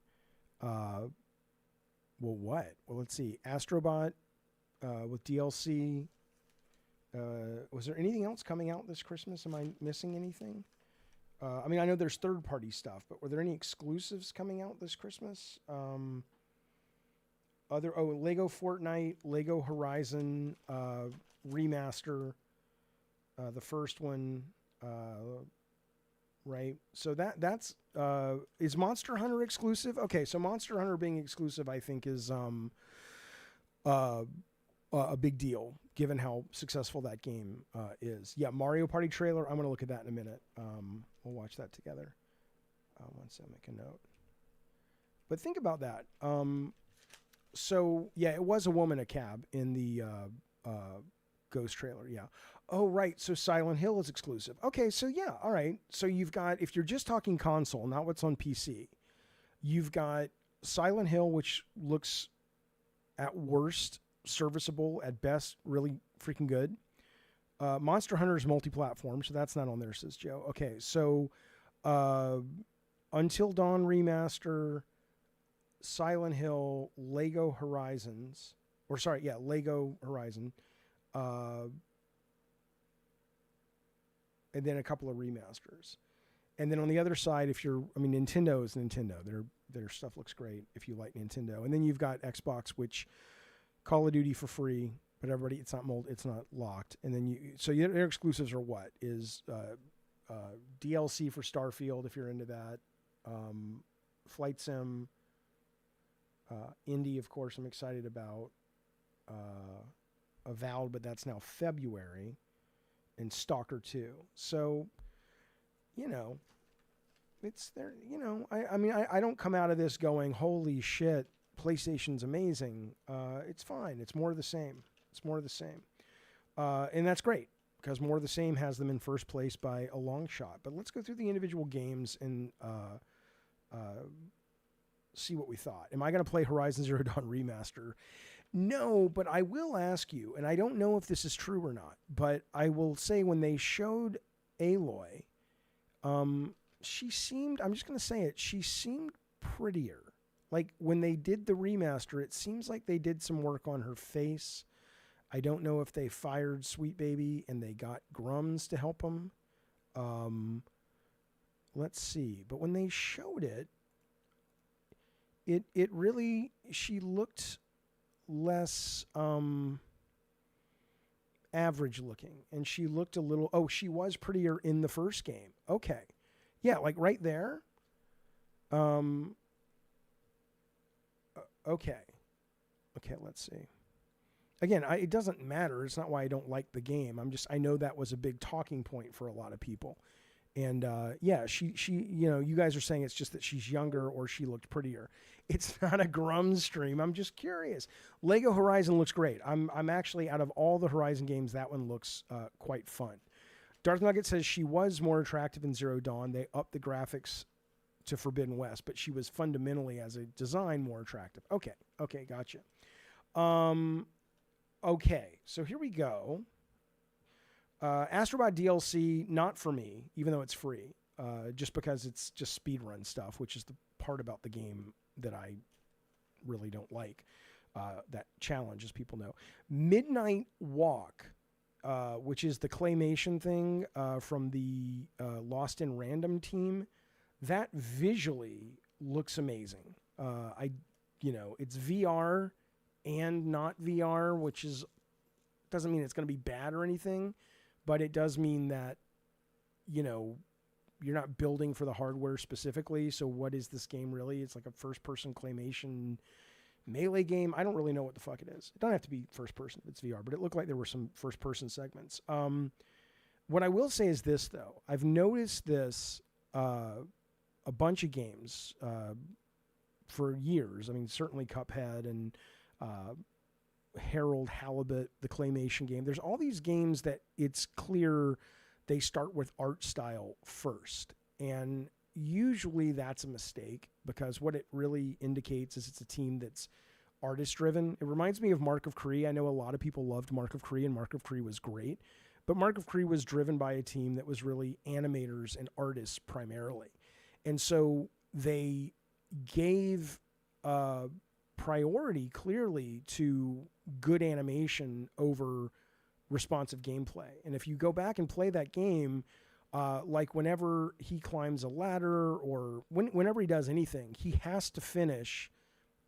A: well, what? Well, let's see. Astrobot with DLC. Was there anything else coming out this Christmas? Am I missing anything? I mean, I know there's third-party stuff, but were there any exclusives coming out this Christmas? Lego Fortnite, Lego Horizon remaster, the first one, right? So that's is Monster Hunter exclusive? Okay, so Monster Hunter being exclusive, I think, is a big deal, given how successful that game is. Yeah, Mario Party trailer. I'm going to look at that in a minute. We'll watch that together. Once I make a note. But think about that. So, yeah, it was a woman, a cab in the Ghost trailer. Yeah. Oh, right. So Silent Hill is exclusive. Okay, so yeah. All right. So you've got, if you're just talking console, not what's on PC, you've got Silent Hill, which looks at worst serviceable, at best really freaking good. Monster Hunter is multi-platform, so that's not on there, says Joe. Okay, so Until Dawn remaster, Silent Hill, Lego Horizon, and then a couple of remasters. And then on the other side, Nintendo is Nintendo. Their stuff looks great if you like Nintendo. And then you've got Xbox, which Call of Duty for free, but it's not locked. And then their exclusives are what? Is DLC for Starfield if you're into that, Flight Sim, Indie, of course, I'm excited about, Avowed, but that's now February, and Stalker 2. So, you know, it's there. You know, I don't come out of this going, holy shit, PlayStation's amazing. It's fine. It's more of the same. And that's great, because more of the same has them in first place by a long shot. But let's go through the individual games and see what we thought. Am I going to play Horizon Zero Dawn Remaster? No, but I will ask you, and I don't know if this is true or not, but I will say when they showed Aloy, she seemed, I'm just going to say it, she seemed prettier. Like, when they did the remaster, it seems like they did some work on her face. I don't know if they fired Sweet Baby and they got Grums to help them. Let's see. But when they showed it, it really, she looked less average looking. And she looked a little, she was prettier in the first game. Okay. Yeah, like right there. Okay, let's see. again, it doesn't matter. It's not why I don't like the game. I know that was a big talking point for a lot of people. And yeah, she, you know, you guys are saying it's just that she's younger or she looked prettier. It's not a Grums stream. I'm just curious. Lego Horizon looks great. I'm actually, out of all the Horizon games, that one looks quite fun. Darth Nugget says she was more attractive in Zero Dawn. They upped the graphics to Forbidden West, but she was fundamentally, as a design, more attractive. Okay, gotcha. Okay, so here we go. Astrobot DLC, not for me, even though it's free, just because it's just speedrun stuff, which is the part about the game that I really don't like, that challenge, as people know. Midnight Walk, which is the claymation thing from the Lost in Random team, that visually looks amazing. It's VR and not VR, which doesn't mean it's going to be bad or anything, but it does mean that, you know, you're not building for the hardware specifically. So what is this game really? It's like a first-person claymation melee game. I don't really know what the fuck it is. It doesn't have to be first-person if it's VR, but it looked like there were some first-person segments. What I will say is this, though. I've noticed this a bunch of games for years. I mean, certainly Cuphead and Harold Halibut, the claymation game. There's all these games that it's clear they start with art style first. And usually that's a mistake, because what it really indicates is it's a team that's artist driven. It reminds me of Mark of Cree. I know a lot of people loved Mark of Cree, and Mark of Cree was great. But Mark of Cree was driven by a team that was really animators and artists primarily. And so they gave priority clearly to good animation over responsive gameplay. And if you go back and play that game, like whenever he climbs a ladder or whenever he does anything, he has to finish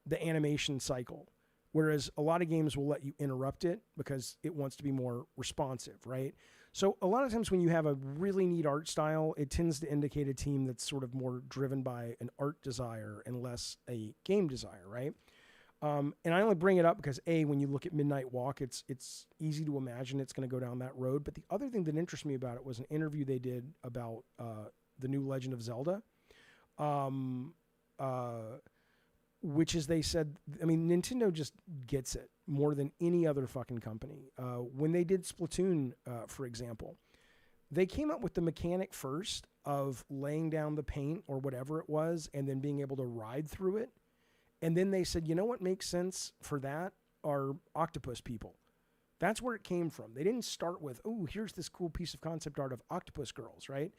A: the animation cycle. Whereas a lot of games will let you interrupt it because it wants to be more responsive, right? So a lot of times when you have a really neat art style, it tends to indicate a team that's sort of more driven by an art desire and less a game desire, right? And I only bring it up because, A, when you look at Midnight Walk, it's easy to imagine it's going to go down that road. But the other thing that interests me about it was an interview they did about the new Legend of Zelda, which is, they said, I mean, Nintendo just gets it more than any other fucking company. When they did Splatoon, for example, they came up with the mechanic first of laying down the paint or whatever it was and then being able to ride through it. And then they said, you know what makes sense for that are octopus people. That's where it came from. They didn't start with, oh, here's this cool piece of concept art of octopus girls, right?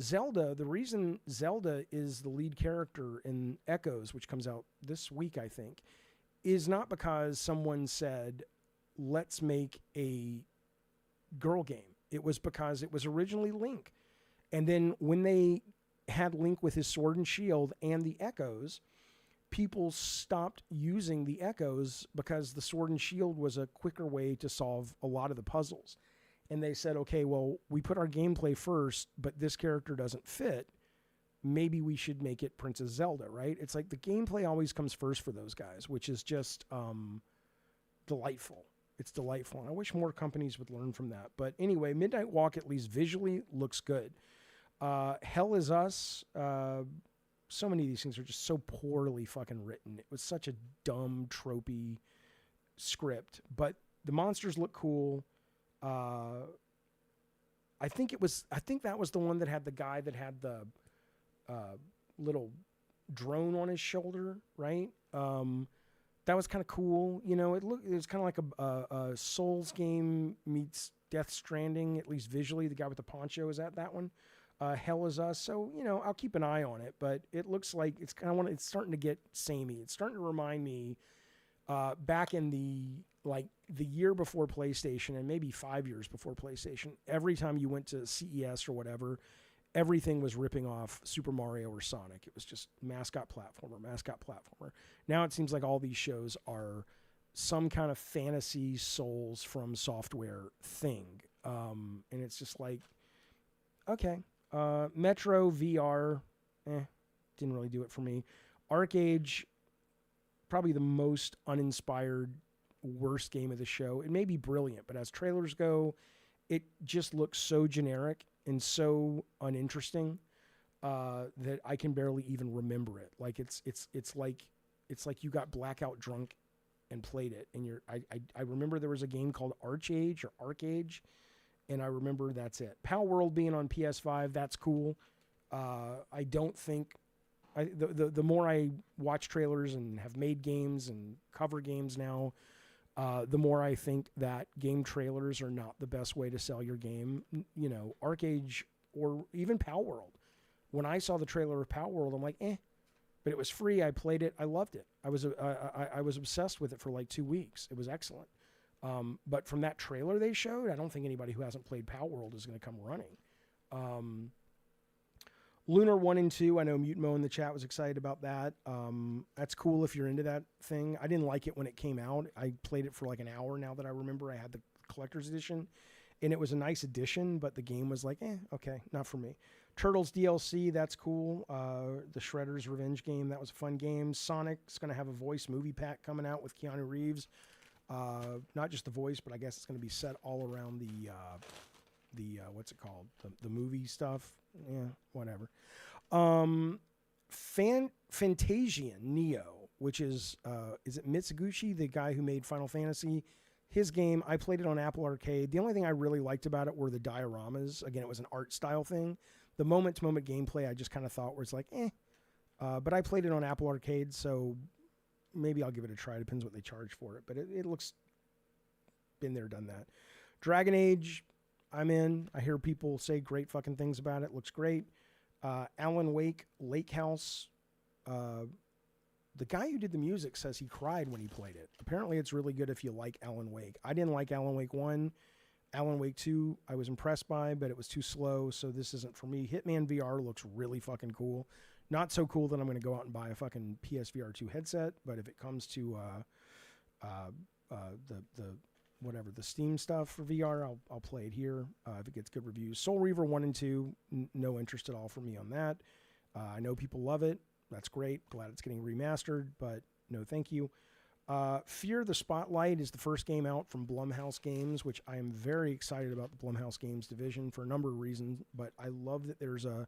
A: Zelda, the reason Zelda is the lead character in Echoes, which comes out this week, I think, is not because someone said, let's make a girl game. It was because it was originally Link. And then when they had Link with his sword and shield and the Echoes, people stopped using the Echoes because the sword and shield was a quicker way to solve a lot of the puzzles. And they said, okay, well, we put our gameplay first, but this character doesn't fit. Maybe we should make it Princess Zelda, right? It's like the gameplay always comes first for those guys, which is just delightful. It's delightful. And I wish more companies would learn from that. But anyway, Midnight Walk, at least visually, looks good. Hell Is Us, so many of these things are just so poorly fucking written. It was such a dumb, tropey script. But the monsters look cool. I think that was the one that had the guy that had the little drone on his shoulder, right? That was kind of cool. You know, it was kind of like a Souls game meets Death Stranding, at least visually. The guy with the poncho is at that one. Hell Is Us. So, you know, I'll keep an eye on it, but it looks like it's starting to get samey. It's starting to remind me back in the year before PlayStation and maybe 5 years before PlayStation, every time you went to CES or whatever, everything was ripping off Super Mario or Sonic. It was just mascot platformer. Now it seems like all these shows are some kind of fantasy Souls from software thing. And it's just like, okay. Metro VR, didn't really do it for me. ArcAge, probably the most uninspired worst game of the show. It may be brilliant, but as trailers go, it just looks so generic and so uninteresting that I can barely even remember it. Like it's like you got blackout drunk and played it, and I remember there was a game called Archage or Arcage, and I remember that's it. Pal World being on PS5, that's cool. I don't think the more I watch trailers and have made games and cover games now, the more I think that game trailers are not the best way to sell your game. You know, Arcage or even Pal World. When I saw the trailer of Pal World, I'm like, but it was free. I played it. I loved it. I was obsessed with it for like 2 weeks. It was excellent. But from that trailer they showed, I don't think anybody who hasn't played Pal World is going to come running. Lunar 1 and 2, I know Mutimo in the chat was excited about that. That's cool if you're into that thing. I didn't like it when it came out. I played it for like an hour now that I remember. I had the collector's edition, and it was a nice edition, but the game was like, okay, not for me. Turtles DLC, that's cool. The Shredder's Revenge game, that was a fun game. Sonic's going to have a voice movie pack coming out with Keanu Reeves. Not just the voice, but I guess it's going to be set all around the what's it called? The movie stuff. Yeah, whatever. Fantasian Neo, which is it Mitsuguchi, the guy who made Final Fantasy? His game, I played it on Apple Arcade. The only thing I really liked about it were the dioramas. Again, it was an art style thing. The moment-to-moment gameplay, I just kind of thought was like, but I played it on Apple Arcade, so maybe I'll give it a try. Depends what they charge for it. But it looks, been there, done that. Dragon Age, I'm in. I hear people say great fucking things about it. Looks great. Alan Wake, Lake House. The guy who did the music says he cried when he played it. Apparently it's really good if you like Alan Wake. I didn't like Alan Wake 1. Alan Wake 2, I was impressed by, but it was too slow, so this isn't for me. Hitman VR looks really fucking cool. Not so cool that I'm going to go out and buy a fucking PSVR 2 headset, but if it comes to the Steam stuff for VR, I'll play it here if it gets good reviews. Soul Reaver 1 and 2, no interest at all for me on that. I know people love it. That's great. Glad it's getting remastered, but no thank you. Fear the Spotlight is the first game out from Blumhouse Games, which I am very excited about the Blumhouse Games division for a number of reasons, but I love that there's a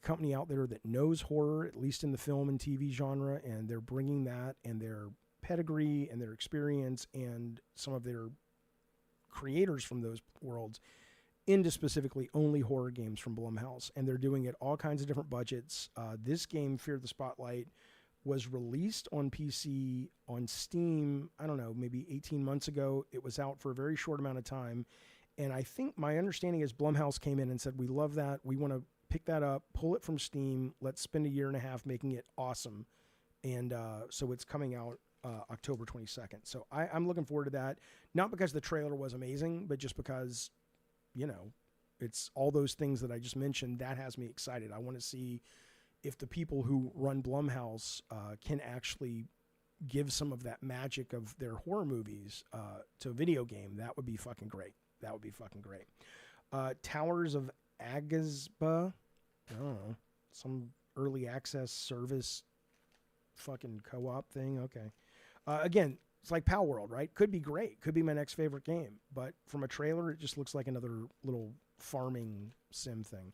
A: company out there that knows horror, at least in the film and TV genre, and they're bringing that and their pedigree and their experience and some of their creators from those worlds into specifically only horror games from Blumhouse, and they're doing it all kinds of different budgets. This game, Fear the Spotlight, was released on PC, on Steam, I don't know, maybe 18 months ago. It was out for a very short amount of time, and I think my understanding is Blumhouse came in and said, we love that, we want to pick that up, pull it from Steam, let's spend a year and a half making it awesome, and so it's coming out October 22nd. So I'm looking forward to that, not because the trailer was amazing, but just because, you know, it's all those things that I just mentioned, that has me excited. I want to see if the people who run Blumhouse can actually give some of that magic of their horror movies to a video game. That would be fucking great. That would be fucking great. Towers of Agasba, I don't know, some early access service fucking co-op thing. Okay. Again, it's like Pal World, right? Could be great. Could be my next favorite game. But from a trailer, it just looks like another little farming sim thing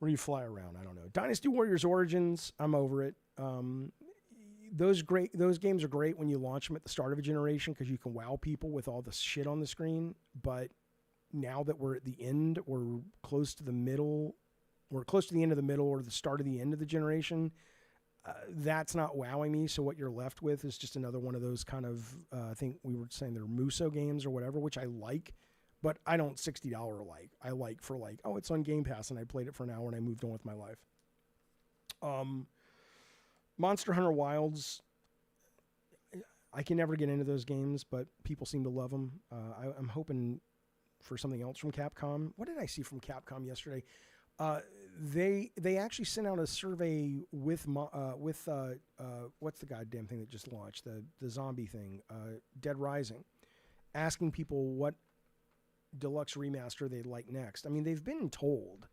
A: where you fly around. I don't know. Dynasty Warriors Origins, I'm over it. Those games are great when you launch them at the start of a generation because you can wow people with all the shit on the screen. But now that we're at the end, we're close to the middle, we're close to the end of the middle or the start of the end of the generation, that's not wowing me. So what you're left with is just another one of those kind of, I think we were saying they're Muso games or whatever, which I like, but I don't $60 like. I like for like, oh, it's on Game Pass and I played it for an hour and I moved on with my life. Monster Hunter Wilds, I can never get into those games, but people seem to love them. I'm hoping for something else from Capcom. What did I see from Capcom yesterday? They actually sent out a survey with what's the goddamn thing that just launched, the zombie thing, Dead Rising, asking people what deluxe remaster they'd like next. I mean, they've been told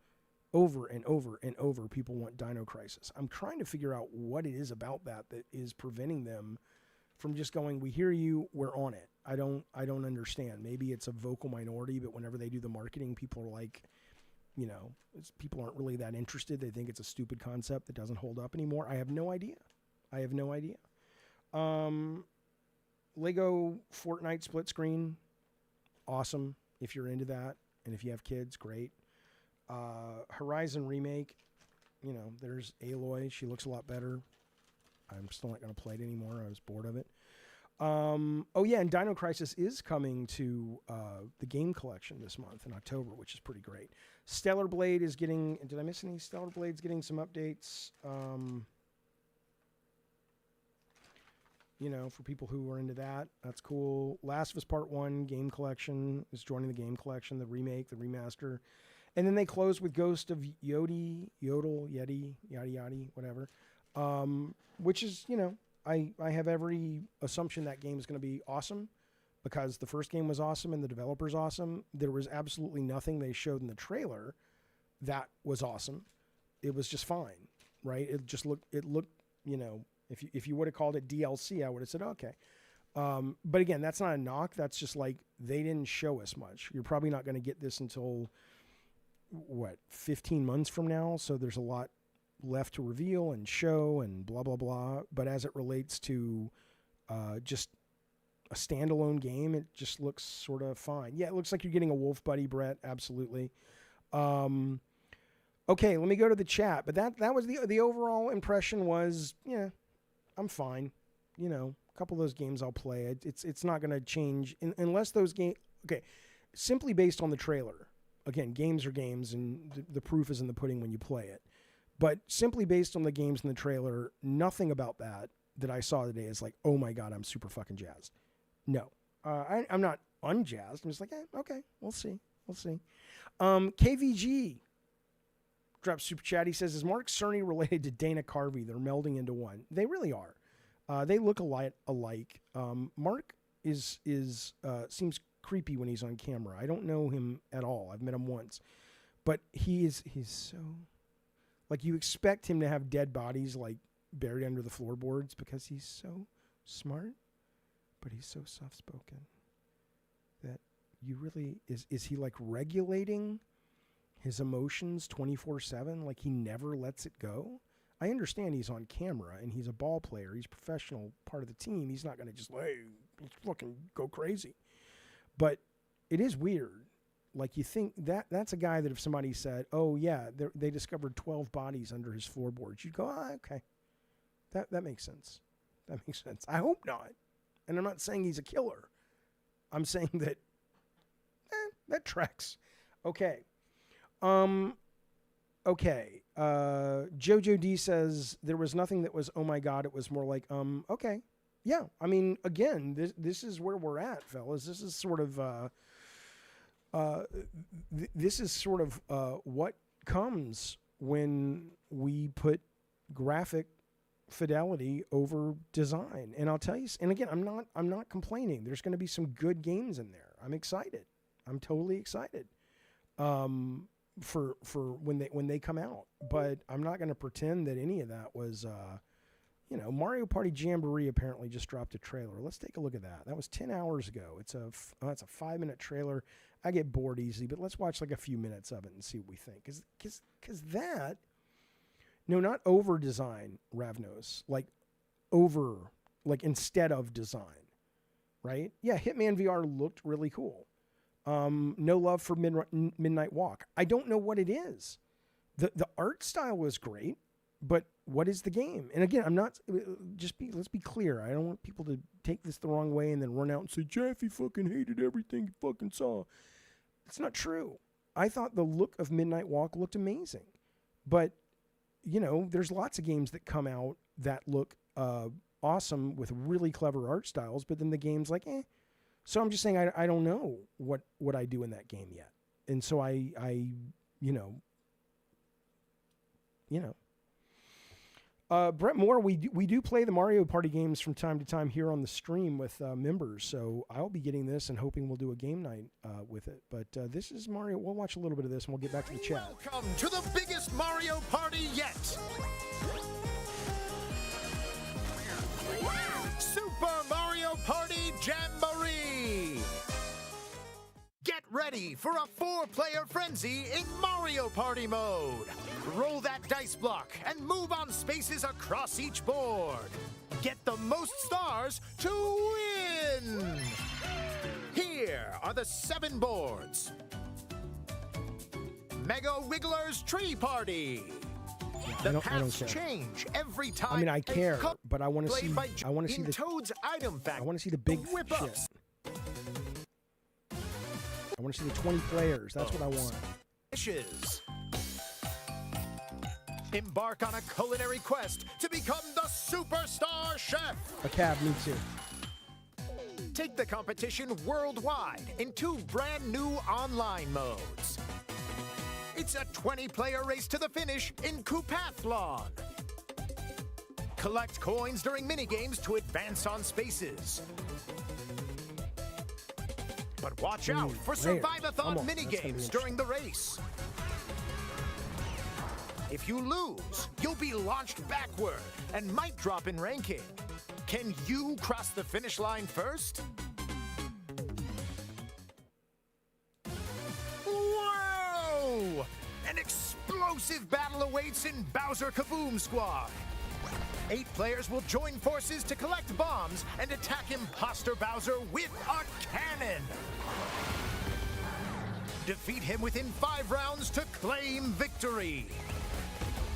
A: over and over and over people want Dino Crisis. I'm trying to figure out what it is about that is preventing them from just going, we hear you, we're on it. I don't understand. Maybe it's a vocal minority, but whenever they do the marketing, people are like, people aren't really that interested. They think it's a stupid concept that doesn't hold up anymore. I have no idea. Lego Fortnite split screen, awesome if you're into that, and if you have kids, great. Horizon remake, there's Aloy. She looks a lot better. I'm still not going to play it anymore. I was bored of it. Oh yeah, and Dino Crisis is coming to the game collection this month in October, which is pretty great. Stellar Blade is getting. Did I miss any? Stellar Blade's getting some updates. For people who are into that, that's cool. Last of Us Part 1 game collection is joining the game collection, the remake, the remaster. And then they close with Ghost of Yodi, whatever. Which is, I have every assumption that game is going to be awesome because the first game was awesome and the developer's awesome. There was absolutely nothing they showed in the trailer that was awesome. It was just fine, right? It looked, if you would have called it DLC, I would have said, okay. But again, that's not a knock. That's just like, they didn't show us much. You're probably not going to get this until, 15 months from now. So there's a lot left to reveal and show and blah, blah, blah. But as it relates to just a standalone game, it just looks sort of fine. Yeah, it looks like you're getting a wolf buddy, Brett. Absolutely. Okay, let me go to the chat. But that was the overall impression was, yeah, I'm fine. A couple of those games I'll play. It's not going to change unless those games. Okay, simply based on the trailer. Again, games are games, and the proof is in the pudding when you play it. But simply based on the games in the trailer, nothing about that I saw today is like, oh my God, I'm super fucking jazzed. No, I'm not unjazzed. I'm just like, okay, we'll see. KVG drops super chat. He says, is Mark Cerny related to Dana Carvey? They're melding into one. They really are. They look alike. Mark seems creepy when he's on camera. I don't know him at all. I've met him once, but he's so, like, you expect him to have dead bodies like buried under the floorboards because he's so smart, but he's so soft-spoken that you really is he like regulating his emotions 24/7? Like he never lets it go. I understand he's on camera and he's a ball player. He's a professional part of the team. He's not going to just let's fucking go crazy. But it is weird. Like you think that's a guy that if somebody said, oh yeah, they discovered 12 bodies under his floorboards, you'd go, okay. That makes sense. That makes sense. I hope not. And I'm not saying he's a killer. I'm saying that that tracks. Okay. Okay. Jojo D says there was nothing that was, oh my God, it was more like, okay. Yeah. I mean, again, this is where we're at, fellas. This is sort of, what comes when we put graphic fidelity over design. And I'll tell you, and again, I'm not complaining. There's going to be some good games in there. I'm excited. I'm totally excited. For when they come out, but I'm not going to pretend that any of that was, Mario Party Jamboree apparently just dropped a trailer. Let's take a look at that. That was 10 hours ago. It's a 5-minute trailer. I get bored easily, but let's watch like a few minutes of it and see what we think. Cause that, no, not over design, Ravnos, like instead of design, right? Yeah. Hitman VR looked really cool. No love for Midnight Walk. I don't know what it is. The art style was great, but what is the game? And again, I'm not, let's be clear. I don't want people to take this the wrong way and then run out and say, Jaffe fucking hated everything he fucking saw. It's not true. I thought the look of Midnight Walk looked amazing, but there's lots of games that come out that look, awesome with really clever art styles, but then the game's like, eh. So I'm just saying I don't know what I do in that game yet. And so I Brett Moore, we do play the Mario Party games from time to time here on the stream with members. So I'll be getting this and hoping we'll do a game night with it. But this is Mario. We'll watch a little bit of this and we'll get back to the chat.
H: Welcome to the biggest Mario Party yet. Super Super Mario Party Jamboree! Get ready for a 4-player frenzy in Mario Party mode. Roll that dice block and move on spaces across each board. Get the most stars to win! Here are the 7 boards. Mega Wiggler's Tree Party. The paths change every time.
A: I mean, I care, but I want to see. I want to see the
H: Toad's item fact.
A: I want to see the big shit. I want to see the 20 players. That's what I want.
H: Dishes. Embark on a culinary quest to become the superstar chef.
A: A cab, me too.
H: Take the competition worldwide in 2 brand new online modes. It's a 20-player race to the finish in Coupathlon. Collect coins during minigames to advance on spaces. But watch out for Survivathon minigames during the race. If you lose, you'll be launched backward and might drop in ranking. Can you cross the finish line first? Whoa! An explosive battle awaits in Bowser Kaboom Squad. 8 players will join forces to collect bombs and attack Imposter Bowser with a cannon. Defeat him within 5 rounds to claim victory.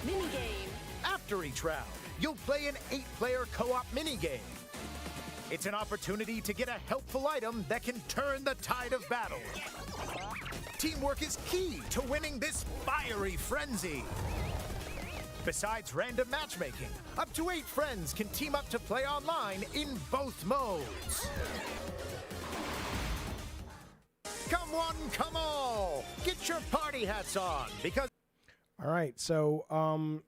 P: Minigame.
H: After each round, you'll play an 8-player co-op minigame. It's an opportunity to get a helpful item that can turn the tide of battle. Teamwork is key to winning this fiery frenzy. Besides random matchmaking, up to 8 friends can team up to play online in both modes. Come one, come all! Get your party hats on, because...
A: All right, so,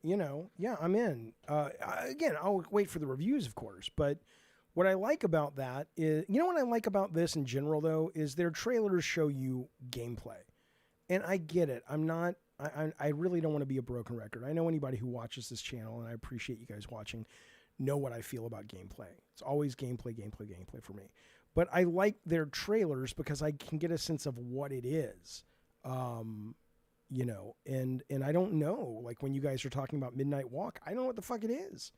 A: you know, yeah, I'm in. Again, I'll wait for the reviews, of course, but what I like about that is, you know what I like about this in general, though, is their trailers show you gameplay. And I get it. I really don't want to be a broken record. I know anybody who watches this channel, and I appreciate you guys watching, know what I feel about gameplay. It's always gameplay for me. But I like their trailers because I can get a sense of what it is. You know, and I don't know, like when you guys are talking about Midnight Walk, I don't know what the fuck it is.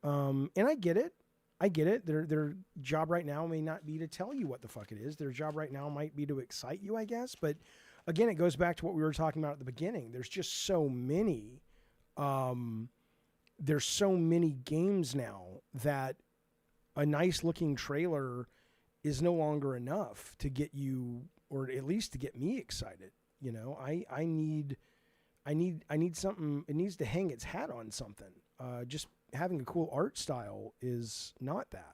A: And I get it. Their job right now may not be to tell you what the fuck it is. Their job right now might be to excite you, I guess. But again, it goes back to what we were talking about at the beginning. There's just so many, there's so many games now that a nice looking trailer is no longer enough to get you, or at least to get me excited. You know, I need something. It needs to hang its hat on something. Just having a cool art style is not that.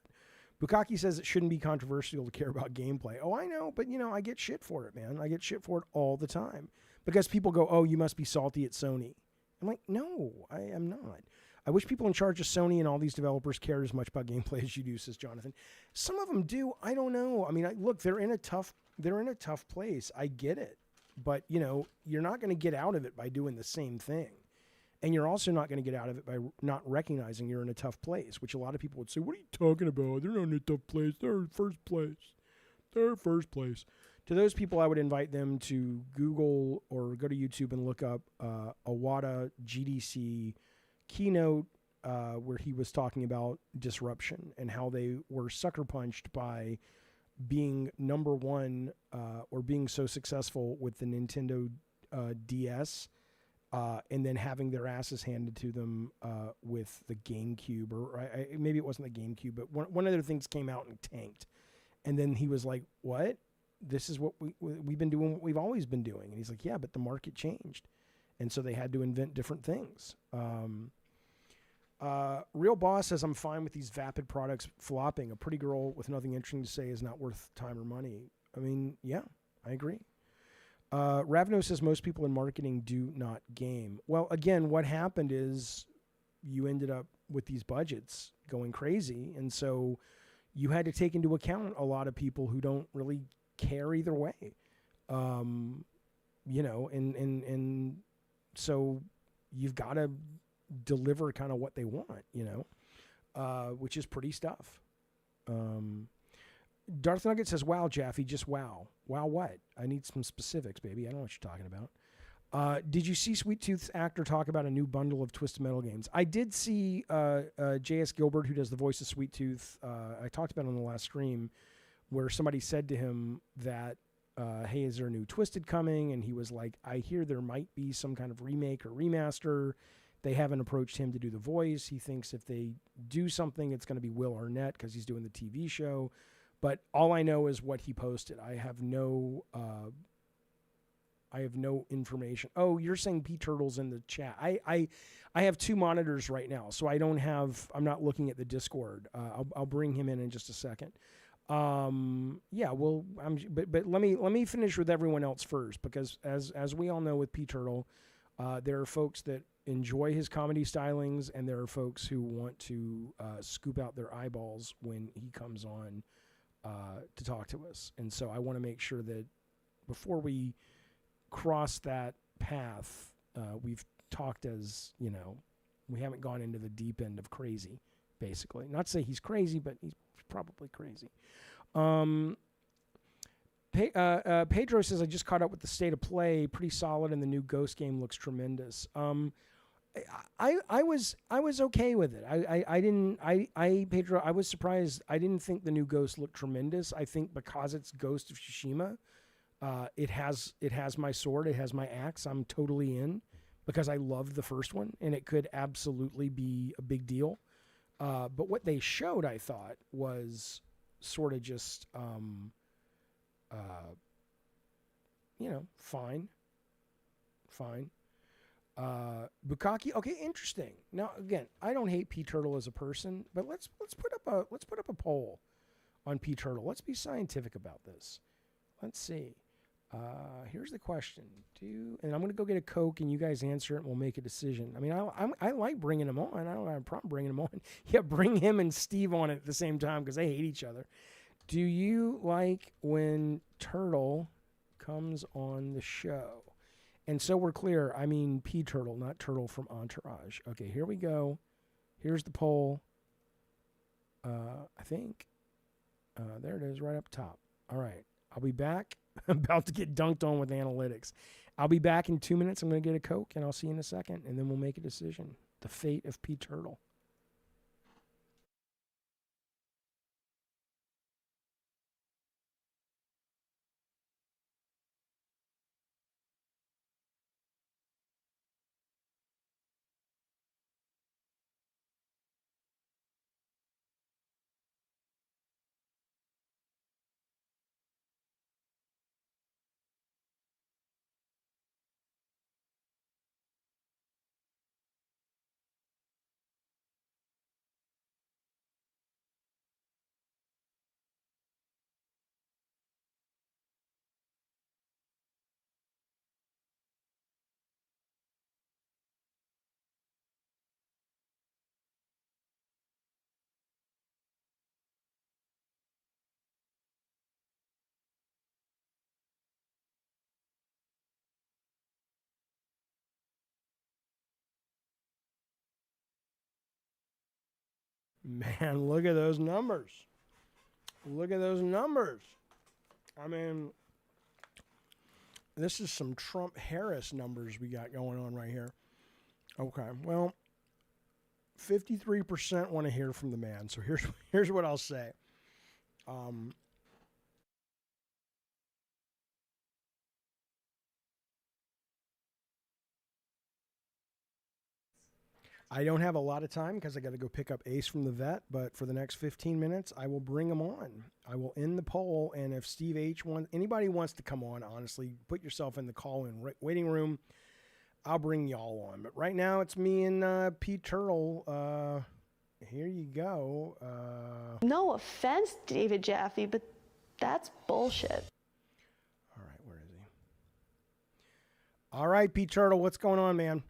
A: Bukaki says it shouldn't be controversial to care about gameplay. Oh, I know, but you know, I get shit for it, man. I get shit for it all the time because people go, "Oh, you must be salty at Sony." I'm like, no, I am not. I wish people in charge of Sony and all these developers cared as much about gameplay as you do, says Jonathan. Some of them do. I don't know. I mean, look, they're in a tough place. I get it. But, you know, you're not going to get out of it by doing the same thing. And you're also not going to get out of it by not recognizing you're in a tough place, which a lot of people would say, what are you talking about? They're not in a tough place. They're in first place. They're first place. To those people, I would invite them to Google or go to YouTube and look up Iwata GDC keynote where he was talking about disruption and how they were sucker punched by being number one or being so successful with the Nintendo DS and then having their asses handed to them with the GameCube, or maybe it wasn't the GameCube, but one of their things came out and tanked. And then he was like, what? This is what we've been doing, what we've always been doing. And he's like, yeah, but the market changed. And so they had to invent different things. Real Boss says, I'm fine with these vapid products flopping. A pretty girl with nothing interesting to say is not worth time or money. I mean, yeah, I agree. Ravno says most people in marketing do not game. Well, again, what happened is you ended up with these budgets going crazy. And so you had to take into account a lot of people who don't really care either way. You know, and so you've got to deliver kind of what they want, you know, which is pretty stuff. Darth Nugget says, wow, Jaffe, just wow. Wow what? I need some specifics, baby. I don't know what you're talking about. Did you see Sweet Tooth's actor talk about a new bundle of Twisted Metal games? I did see J.S. Gilbert, who does the voice of Sweet Tooth. I talked about it on the last stream, where somebody said to him that, hey, is there a new Twisted coming? And he was like, I hear there might be some kind of remake or remaster. They haven't approached him to do the voice. He thinks if they do something, it's going to be Will Arnett because he's doing the TV show. But all I know is what he posted. I have no information. Oh, you're saying P Turtle's in the chat. I have two monitors right now, so I'm not looking at the Discord. I'll bring him in just a second. Yeah, well, but let me finish with everyone else first, because as we all know with P Turtle, there are folks that enjoy his comedy stylings, and there are folks who want to scoop out their eyeballs when he comes on to talk to us. And so I want to make sure that before we cross that path, we've talked as, we haven't gone into the deep end of crazy, basically. Not to say he's crazy, but he's probably crazy. Pedro says, I just caught up with the state of play. Pretty solid, and the new Ghost game looks tremendous. I was okay with it. Pedro, I was surprised. I didn't think the new Ghost looked tremendous. I think because it's Ghost of Tsushima, it has my sword, it has my axe. I'm totally in because I loved the first one, and it could absolutely be a big deal. But what they showed, I thought, was sort of just, fine. Bukaki, okay, interesting. Now again, I don't hate P Turtle as a person, but let's put up a poll on P Turtle. Let's be scientific about this. Let's see. Here's the question: and I'm going to go get a Coke, and you guys answer it, and we'll make a decision. I mean, I like bringing him on. I don't have a problem bringing him on. Yeah, bring him and Steve on at the same time because they hate each other. Do you like when Turtle comes on the show? And so we're clear. I mean P Turtle, not Turtle from Entourage. Okay, here we go. Here's the poll. I think. There it is, right up top. All right, I'll be back. I'm about to get dunked on with analytics. I'll be back in 2 minutes. I'm going to get a Coke, and I'll see you in a second, and then we'll make a decision. The fate of P Turtle. Man, look at those numbers. Look at those numbers. I mean, this is some Trump-Harris numbers we got going on right here. Okay, well, 53% want to hear from the man. So here's what I'll say. I don't have a lot of time because I got to go pick up Ace from the vet, but for the next 15 minutes, I will bring him on. I will end the poll, and if Steve H. anybody wants to come on, honestly, put yourself in the call-in waiting room. I'll bring y'all on. But right now, it's me and Pete Turtle. Here you go.
K: No offense, David Jaffe, but that's bullshit.
A: All right, where is he? All right, Pete Turtle, what's going on, man?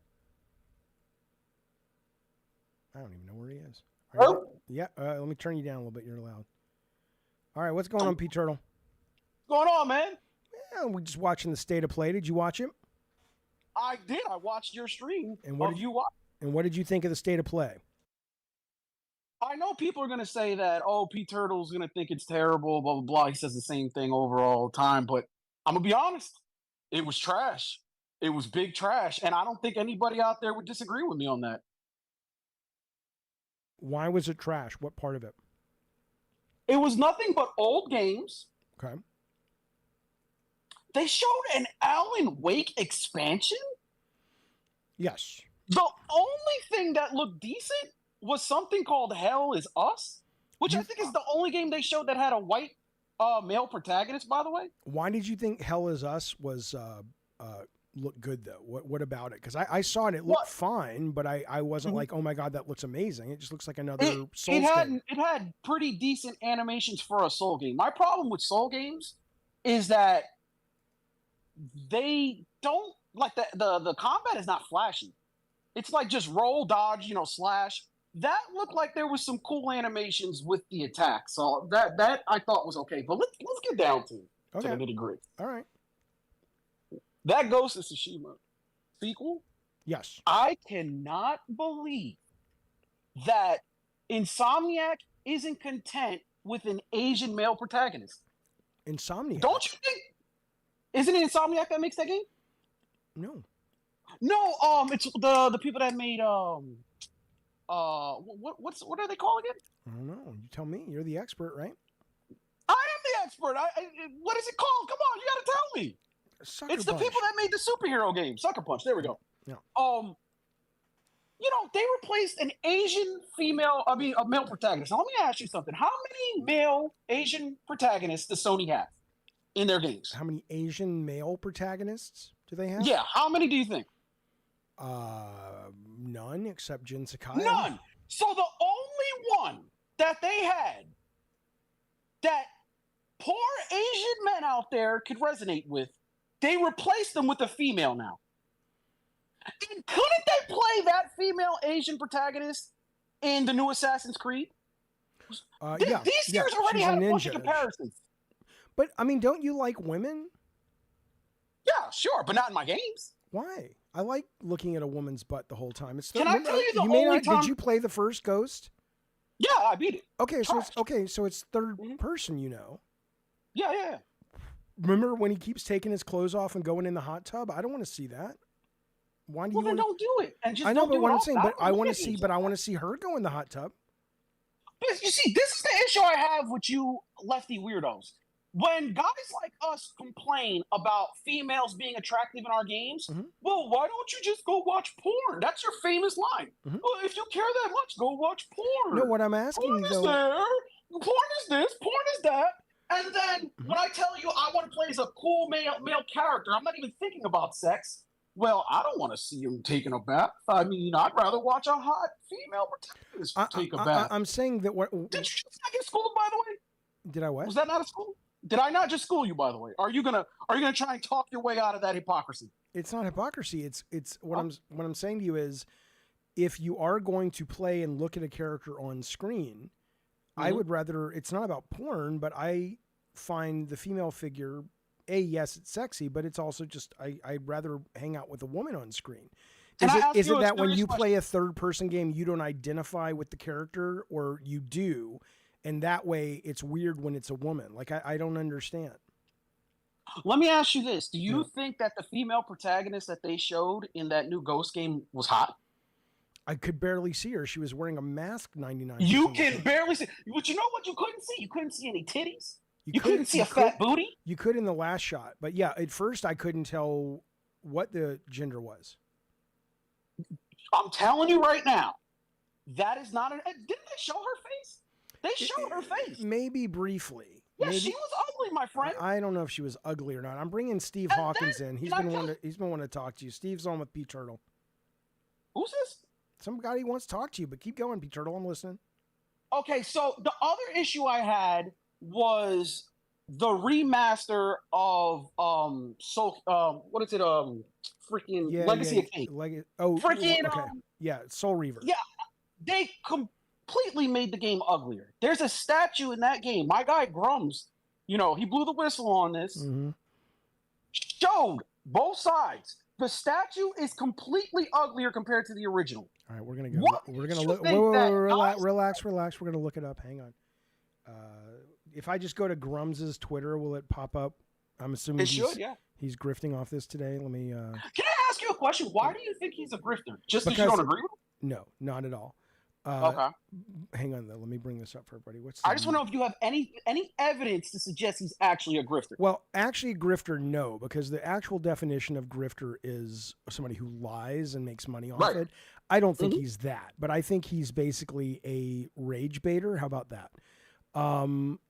A: I don't even know where he is.
N: Hello?
A: Yeah, let me turn you down a little bit. You're loud. All right, what's going on, Pete Turtle?
N: What's going on, man?
A: Yeah, we're just watching the state of play. Did you watch it?
N: I did. I watched your stream.
A: And what did you think of the state of play?
N: I know people are gonna say that, oh, P Turtle's gonna think it's terrible, blah blah blah. He says the same thing over all the time, but I'm gonna be honest, it was trash. It was big trash, and I don't think anybody out there would disagree with me on that.
A: Why was it trash? What part of it?
N: It was nothing but old games.
A: Okay.
N: They showed an Alan Wake expansion.
A: Yes.
N: The only thing that looked decent was something called Hell Is Us, which I think is the only game they showed that had a white male protagonist, by the way.
A: Why did you think Hell Is Us was looked good, though? What about it? Because I saw it. It looked fine, but I wasn't like, oh, my God, that looks amazing. It just looks like another Souls game.
N: It had pretty decent animations for a Soul game. My problem with Soul games is that they don't, like, the combat is not flashy. It's like just roll, dodge, slash. That looked like there was some cool animations with the attack. So that I thought was okay. But let's get down to the nitty-gritty.
A: All right.
N: That Ghost of Tsushima sequel?
A: Yes.
N: I cannot believe that Insomniac isn't content with an Asian male protagonist.
A: Insomniac?
N: Don't you think? Isn't it Insomniac that makes that game?
A: No.
N: No, it's the people that made what are they called again?
A: I don't know. You tell me. You're the expert, right?
N: I am the expert. What is it called? Come on, you got to tell me.
A: Sucker
N: It's the
A: Punch.
N: people that made the superhero game, Sucker Punch. There we go.
A: Yeah.
N: They replaced an Asian a male protagonist. Now, let me ask you something. How many male Asian protagonists does Sony have in their games?
A: How many Asian male protagonists do they have?
N: Yeah, how many do you think?
A: None except Jin Sakai.
N: None. So the only one that they had that poor Asian men out there could resonate with, they replaced them with a female now. And couldn't they play that female Asian protagonist in the new Assassin's Creed? These years already
A: she's
N: had
A: a
N: a bunch of
A: ninja.
N: comparisons.
A: But, I mean, don't you like women?
N: Yeah, sure, but not in my games.
A: Why? I like looking at a woman's butt the whole time. It's
N: Can I tell you the
A: may
N: only
A: not,
N: time-
A: Did you play the first Ghost?
N: Yeah, I beat it.
A: Okay, so it's third person,
N: Yeah.
A: Remember when he keeps taking his clothes off and going in the hot tub? I don't want to see that. Why do
N: Well,
A: you
N: then
A: want
N: don't do it. And just
A: I know,
N: don't
A: but
N: do
A: what
N: it
A: I'm
N: all
A: saying, but
N: battle
A: I want to
N: games.
A: see, I want to see her go in the hot tub.
N: But you see, this is the issue I have with you lefty weirdos. When guys like us complain about females being attractive in our games, well, why don't you just go watch porn? That's your famous line. Well, if you care that much, go watch porn.
A: No, what I'm asking
N: porn is
A: though.
N: there. Porn is this. Porn is that. And then when I tell you I want to play as a cool male character, I'm not even thinking about sex. Well, I don't want to see him taking a bath. I mean, I'd rather watch a hot female protagonist take a bath.
A: I'm saying that what
N: Did you just not get schooled, by the way?
A: Did I what?
N: Was that not a school? Did I not just school you, by the way? Are you gonna try and talk your way out of that hypocrisy?
A: It's not hypocrisy. It's what I'm saying to you is, if you are going to play and look at a character on screen, I would rather. It's not about porn, but I find the female figure. Yes, it's sexy, but it's also just I'd rather hang out with a woman on screen. Is it that when you play a third-person game, you don't identify with the character, or you do? And that way, it's weird when it's a woman. Like, I don't understand.
N: Let me ask you this. Do you think that the female protagonist that they showed in that new Ghost game was hot?
A: I could barely see her. She was wearing a mask 99%.
N: You can barely see. But you know what you couldn't see? You couldn't see any titties. You couldn't see a fat booty.
A: You could in the last shot. But yeah, at first, I couldn't tell what the gender was.
N: I'm telling you right now, that is not didn't they show her face? They showed her face.
A: Maybe briefly.
N: Yeah,
A: Maybe.
N: she was ugly, my friend.
A: I don't know if she was ugly or not. I'm bringing Steve Hawkins in. He's been wanting to talk to you. Steve's on with P Turtle.
N: Who's this?
A: Somebody wants to talk to you, but keep going, P Turtle. I'm listening.
N: Okay, so the other issue I had was the remaster of what is it? Freaking Legacy of Kain. Freaking
A: yeah, Soul Reaver.
N: Yeah, they completely made the game uglier. There's a statue in that game. My guy Grums, he blew the whistle on this. Showed both sides. The statue is completely uglier compared to the original.
A: All right, we're gonna go.
N: What
A: We're
N: makes
A: gonna
N: you
A: look.
N: think
A: Whoa,
N: that
A: relax. We're gonna look it up. Hang on. If I just go to Grums's Twitter, will it pop up? I'm assuming
N: It should, yeah.
A: He's grifting off this today. Let me.
N: Can I ask you a question? Why do you think he's a grifter? Just because you
A: Because-
N: don't agree with him?
A: No, not at all.
N: Okay.
A: Hang on though. Let me bring this up for everybody. What's
N: I just want to know if you have any evidence to suggest he's actually a grifter.
A: Well, actually, grifter, no, because the actual definition of grifter is somebody who lies and makes money off it. I don't think he's that, but I think he's basically a rage baiter. How about that?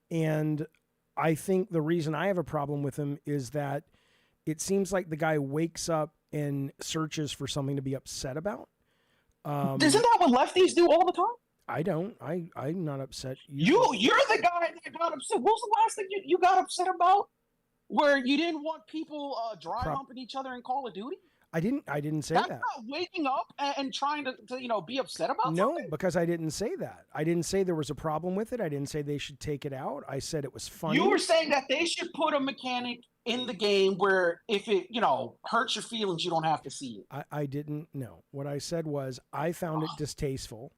A: And I think the reason I have a problem with him is that it seems like the guy wakes up and searches for something to be upset about.
N: Isn't that what lefties do all the time?
A: I don't. I'm not upset.
N: You're the guy that got upset. What was the last thing you got upset about? Where you didn't want people dry humping each other in Call of Duty?
A: I didn't say
N: That's
A: that.
N: not waking up and trying to be upset about
A: No,
N: something?
A: because I didn't say that. I didn't say there was a problem with it. I didn't say they should take it out. I said it was funny.
N: You were saying that they should put a mechanic in the game where if it, hurts your feelings, you don't have to see it.
A: I didn't know. What I said was I found it distasteful.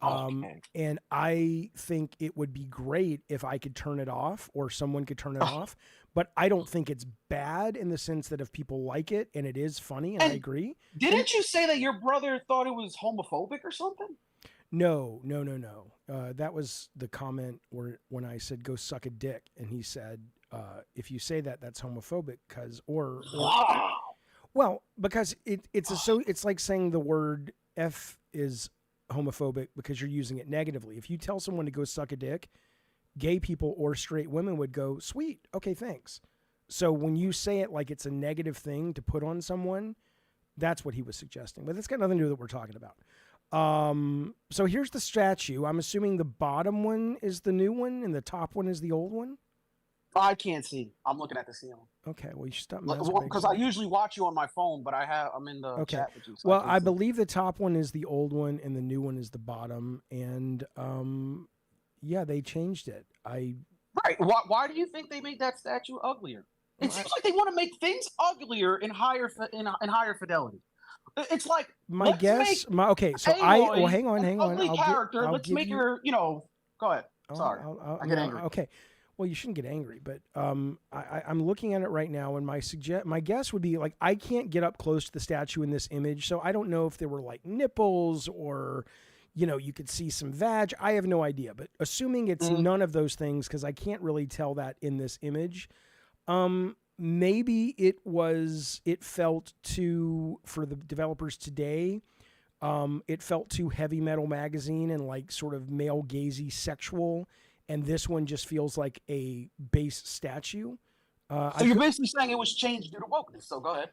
A: And I think it would be great if I could turn it off or someone could turn it off. But I don't think it's bad in the sense that if people like it and it is funny, and I agree.
N: Didn't you say that your brother thought it was homophobic or something?
A: No. That was the comment when I said go suck a dick, and he said if you say that, that's homophobic or
N: wow.
A: Well, because it's like saying the word F is homophobic because you're using it negatively. If you tell someone to go suck a dick, gay people or straight women would go, sweet, okay, thanks. So when you say it like it's a negative thing to put on someone, that's what he was suggesting. But that's got nothing to do with what we're talking about. So here's the statue. I'm assuming the bottom one is the new one and the top one is the old one?
N: I can't see. I'm looking at the ceiling.
A: Okay, well, you should stop
N: because I usually watch you on my phone, but I'm in the chat with you. So
A: well, I believe the top one is the old one and the new one is the bottom. And yeah, they changed it.
N: Right. Why do you think they made that statue uglier? It seems like they want to make things uglier in higher fidelity. It's like
A: my guess. Okay, so hang on.
N: Ugly character. Let's make her. Go ahead. Sorry, I get angry.
A: Okay. Well, you shouldn't get angry, but I'm looking at it right now, and my guess would be like I can't get up close to the statue in this image, so I don't know if there were like nipples or, you could see some vag. I have no idea, but assuming it's none of those things, because I can't really tell that in this image, maybe it felt too, for the developers today, it felt too Heavy Metal Magazine and like sort of male gazy sexual. And this one just feels like a base statue.
N: So you're basically saying it was changed due to wokeness. So go ahead.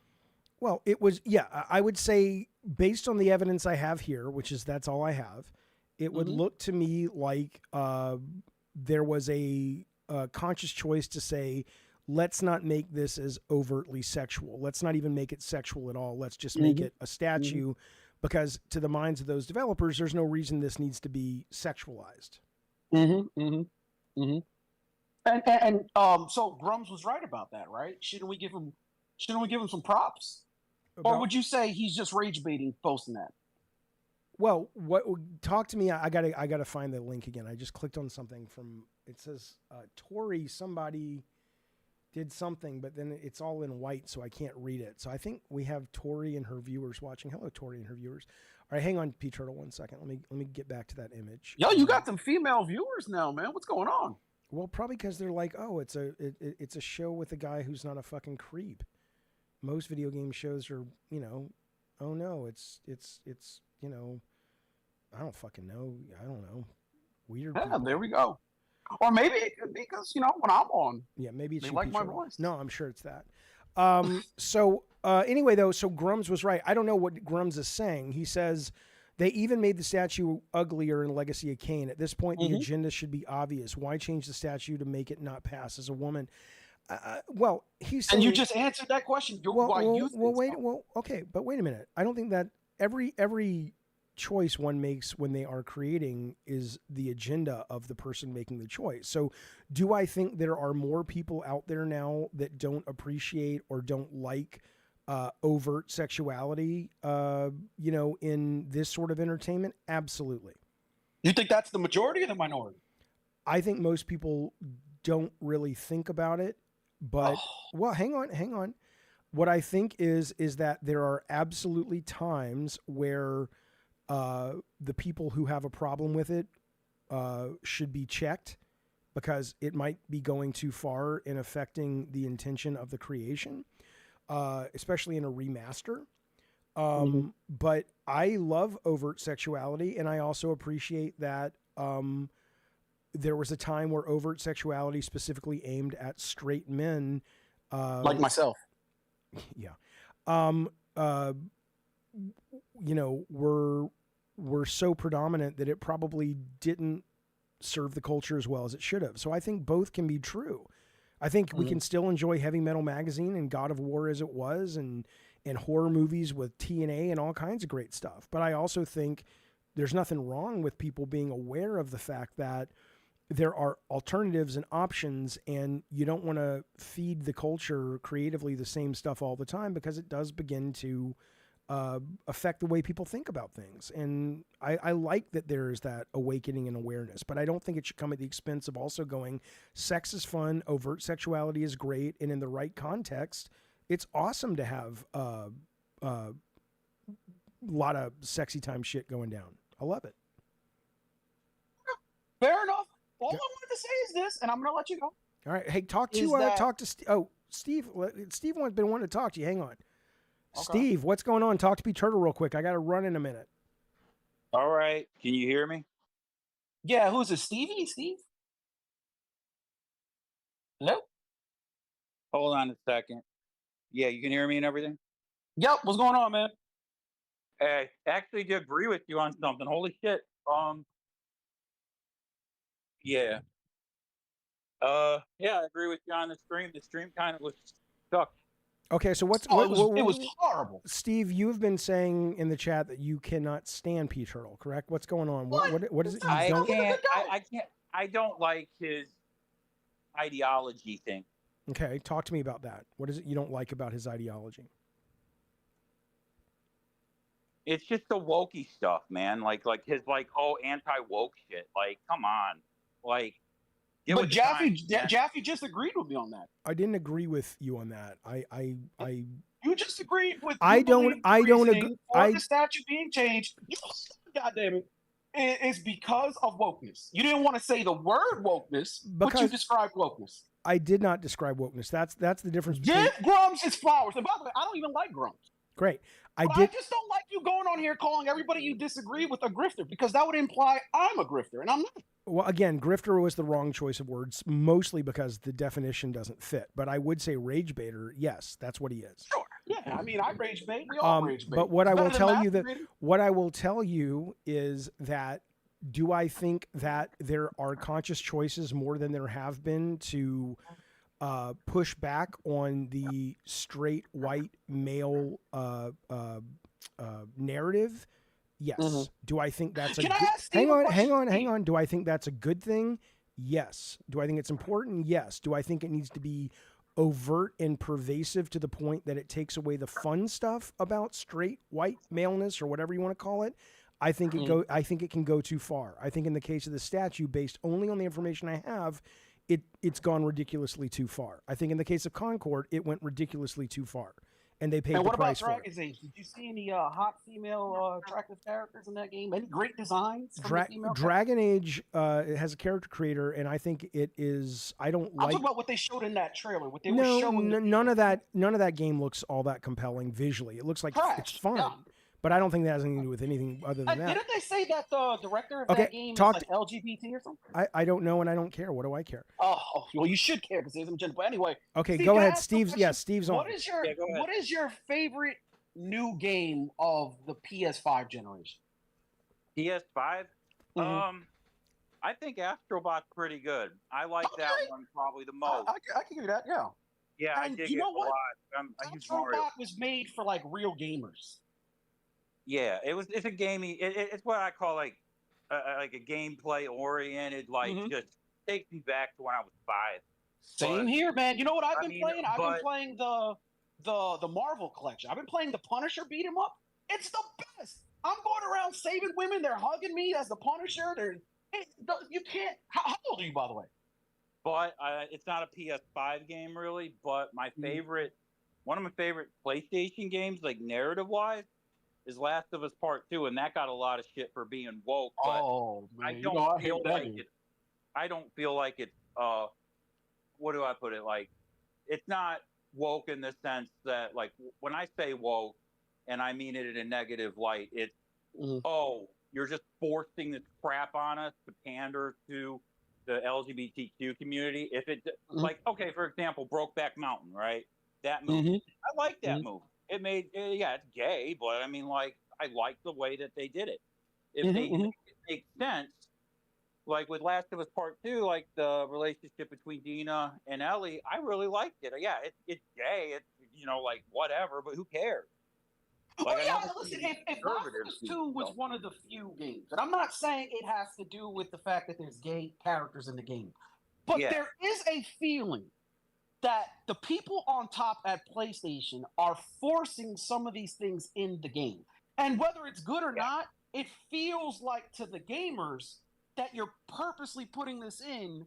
A: Well, it was, yeah. I would say based on the evidence I have here, that's all I have, it would look to me like there was a conscious choice to say, let's not make this as overtly sexual. Let's not even make it sexual at all. Let's just make it a statue because to the minds of those developers, there's no reason this needs to be sexualized.
N: And so Grums was right about that, right? Shouldn't we give him some props? Or would you say he's just rage baiting posting that?
A: Well, talk to me. I gotta find the link again. I just clicked on something from, it says Torres, somebody did something, but then it's all in white, so I can't read it. So I think we have Tori and her viewers watching. Hello, Tori and her viewers. All right, hang on, P Turtle, 1 second. Let me get back to that image.
N: Yo, you got some female viewers now, man. What's going on?
A: Well, probably because they're like, oh, it's a show with a guy who's not a fucking creep. Most video game shows are, oh no, it's I don't fucking know. I don't know. Weird.
N: Yeah,
A: people.
N: There we go. Or maybe it could be because when I'm on.
A: Yeah, maybe it's
N: they like my voice.
A: No, I'm sure it's that. So anyway, though, so Grums was right. I don't know what Grums is saying. He says they even made the statue uglier in Legacy of Kain. At this point, the agenda should be obvious. Why change the statue to make it not pass as a woman? Well, he's saying,
N: and you just answered that question.
A: Okay, but wait a minute. I don't think that every choice one makes when they are creating is the agenda of the person making the choice. So do I think there are more people out there now that don't appreciate or don't like overt sexuality, in this sort of entertainment? Absolutely.
N: You think that's the majority or the minority?
A: I think most people don't really think about it, but well, hang on. What I think is that there are absolutely times where the people who have a problem with it should be checked, because it might be going too far in affecting the intention of the creation, especially in a remaster. But I love overt sexuality, and I also appreciate that there was a time where overt sexuality specifically aimed at straight men.
N: Like myself.
A: Yeah. Were so predominant that it probably didn't serve the culture as well as it should have. So I think both can be true. I think we can still enjoy Heavy Metal Magazine and God of War as it was, and horror movies with TNA and all kinds of great stuff. But I also think there's nothing wrong with people being aware of the fact that there are alternatives and options, and you don't want to feed the culture creatively the same stuff all the time, because it does begin to affect the way people think about things. And I like that there's that awakening and awareness, but I don't think it should come at the expense of also going, sex is fun, overt sexuality is great, and in the right context, it's awesome to have a lot of sexy time shit going down. I love it.
N: Fair enough. All I wanted to say is this, and I'm going to let you go.
A: All right. Hey, talk to Steve. Steve has been wanting to talk to you. Hang on. Okay. Steve, what's going on? Talk to me, Turtle, real quick. I got to run in a minute.
L: All right. Can you hear me?
N: Yeah, who's it? Stevie? Steve? Hello?
L: Hold on a second. Yeah, you can hear me and everything?
N: Yep. What's going on, man?
L: I actually do agree with you on something. Holy shit. Yeah. Yeah, I agree with you on the stream. The stream kind of was stuck.
A: Okay, so it
N: was horrible.
A: Steve, you've been saying in the chat that you cannot stand P Turtle, correct? What's going on? What is it you don't?
L: I don't like his ideology thing.
A: Okay, talk to me about that. What is it you don't like about his ideology?
L: It's just the wokey stuff, man. Like his anti-woke shit. Like, come on. Like,
N: but Jaffe just agreed with me on that.
A: I didn't agree with you on that.
N: You just agreed with.
A: I don't agree.
N: The statute being changed. God damn it! It's because of wokeness. You didn't want to say the word wokeness, but you described wokeness.
A: I did not describe wokeness. That's the difference.
N: Give Grums his flowers. And by the way, I don't even like Grums.
A: Great.
N: I just don't like you going on here calling everybody you disagree with a grifter, because that would imply I'm a grifter, and I'm not.
A: Well, again, grifter was the wrong choice of words, mostly because the definition doesn't fit. But I would say rage baiter, yes, that's what he is.
N: Sure. Yeah, I mean, I rage bait. We all rage bait.
A: But what I will tell you is that, do I think that there are conscious choices more than there have been to push back on the straight white male narrative? Yes. Do I think that's hang on. Do I think that's a good thing? Yes. Do I think it's important? Yes. Do I think it needs to be overt and pervasive to the point that it takes away the fun stuff about straight white maleness, or whatever you want to call it? I think it can go too far. I think in the case of the statue, based only on the information I have, it's gone ridiculously too far. I think in the case of Concord, it went ridiculously too far, and they paid the price for it.
N: And what about Dragon's Age? Did you see any hot female attractive characters in that game? Any great designs?
A: Dragon Age has a character creator, and I think it is. I'm
N: talking about what they showed in that trailer. What they
A: were
N: showing.
A: None of that game looks all that compelling visually. It looks like it's fun. Yeah. But I don't think that has anything to do with anything other than that.
N: Didn't they say that the director of that game is like LGBT or something?
A: I don't know, and I don't care. What do I care?
N: Oh well, you should care because there's some gender. But anyway.
A: Okay, Steve, go ahead. Steve's on.
N: What is your favorite new game of the PS5 generation?
L: PS5? I think Astrobot's pretty good. I like that one probably the most.
N: I can do that, yeah.
L: Yeah,
N: and
L: I dig it a lot. I'm a huge Mario.
N: Astrobot was made for like real gamers.
L: Yeah, it's a gamey. It's what I call like a gameplay oriented. Just takes me back to when I was 5.
N: Same here, man. You know what I've been playing? I've been playing the Marvel collection. I've been playing the Punisher beat 'em up. It's the best. I'm going around saving women. They're hugging me as the Punisher. You can't. How old are you, by the way?
L: But it's not a PS5 game really. But my favorite, one of my favorite PlayStation games, like narrative-wise, is Last of Us Part 2, and that got a lot of shit for being woke. But
N: man,
L: I don't feel like it. I don't feel like it's. What do I put it? Like, it's not woke in the sense that, like, when I say woke, and I mean it in a negative light, it's you're just forcing this crap on us to pander to the LGBTQ community. If it like, okay, for example, Brokeback Mountain, right? That movie, I like that movie. It made it's gay, but I mean, like, I like the way that they did it. If they it makes sense, like with Last of Us Part 2, like the relationship between Dina and Ellie, I really liked it. Yeah, it's gay, it's like whatever, but who cares? Like,
N: listen, if Last of Us 2 was one of the few games, and I'm not saying it has to do with the fact that there's gay characters in the game, but there is a feeling that the people on top at PlayStation are forcing some of these things in the game. And whether it's good or not, it feels like to the gamers that you're purposely putting this in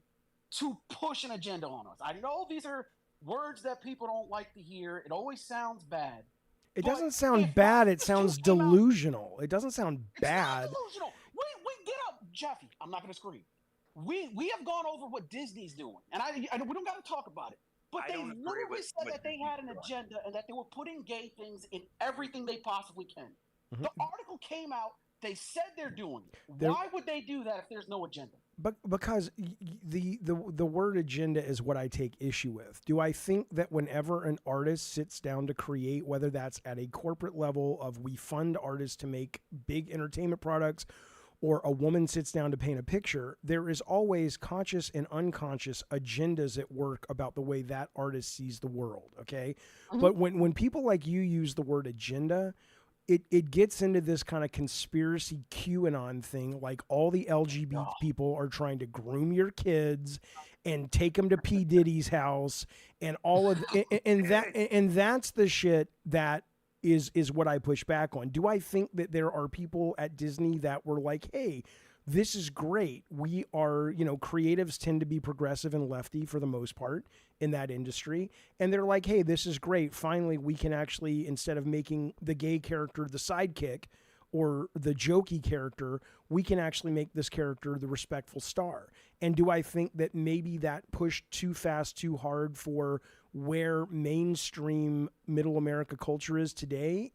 N: to push an agenda on us. I know these are words that people don't like to hear. It always sounds bad.
A: It doesn't sound bad. It sounds delusional. It doesn't sound bad.
N: It's not delusional. We get up, Jaffe. I'm not going to scream. We have gone over what Disney's doing, and we don't got to talk about it. But they literally said that they had an agenda and that they were putting gay things in everything they possibly can. The article came out. They said they're doing it. Why would they do that if there's no agenda?
A: But because the word agenda is what I take issue with. Do I think that whenever an artist sits down to create, whether that's at a corporate level of we fund artists to make big entertainment products, or a woman sits down to paint a picture, there is always conscious and unconscious agendas at work about the way that artist sees the world, okay? But when people like you use the word agenda, it gets into this kind of conspiracy QAnon thing, like all the LGBT people are trying to groom your kids and take them to P. Diddy's house and all of and that's the shit that is what I push back on. Do I think that there are people at Disney that were like, hey, this is great. We are, creatives tend to be progressive and lefty for the most part in that industry. And they're like, hey, this is great. Finally, we can actually, instead of making the gay character the sidekick or the jokey character, we can actually make this character the respectful star. And do I think that maybe that pushed too fast, too hard for where mainstream middle America culture is today?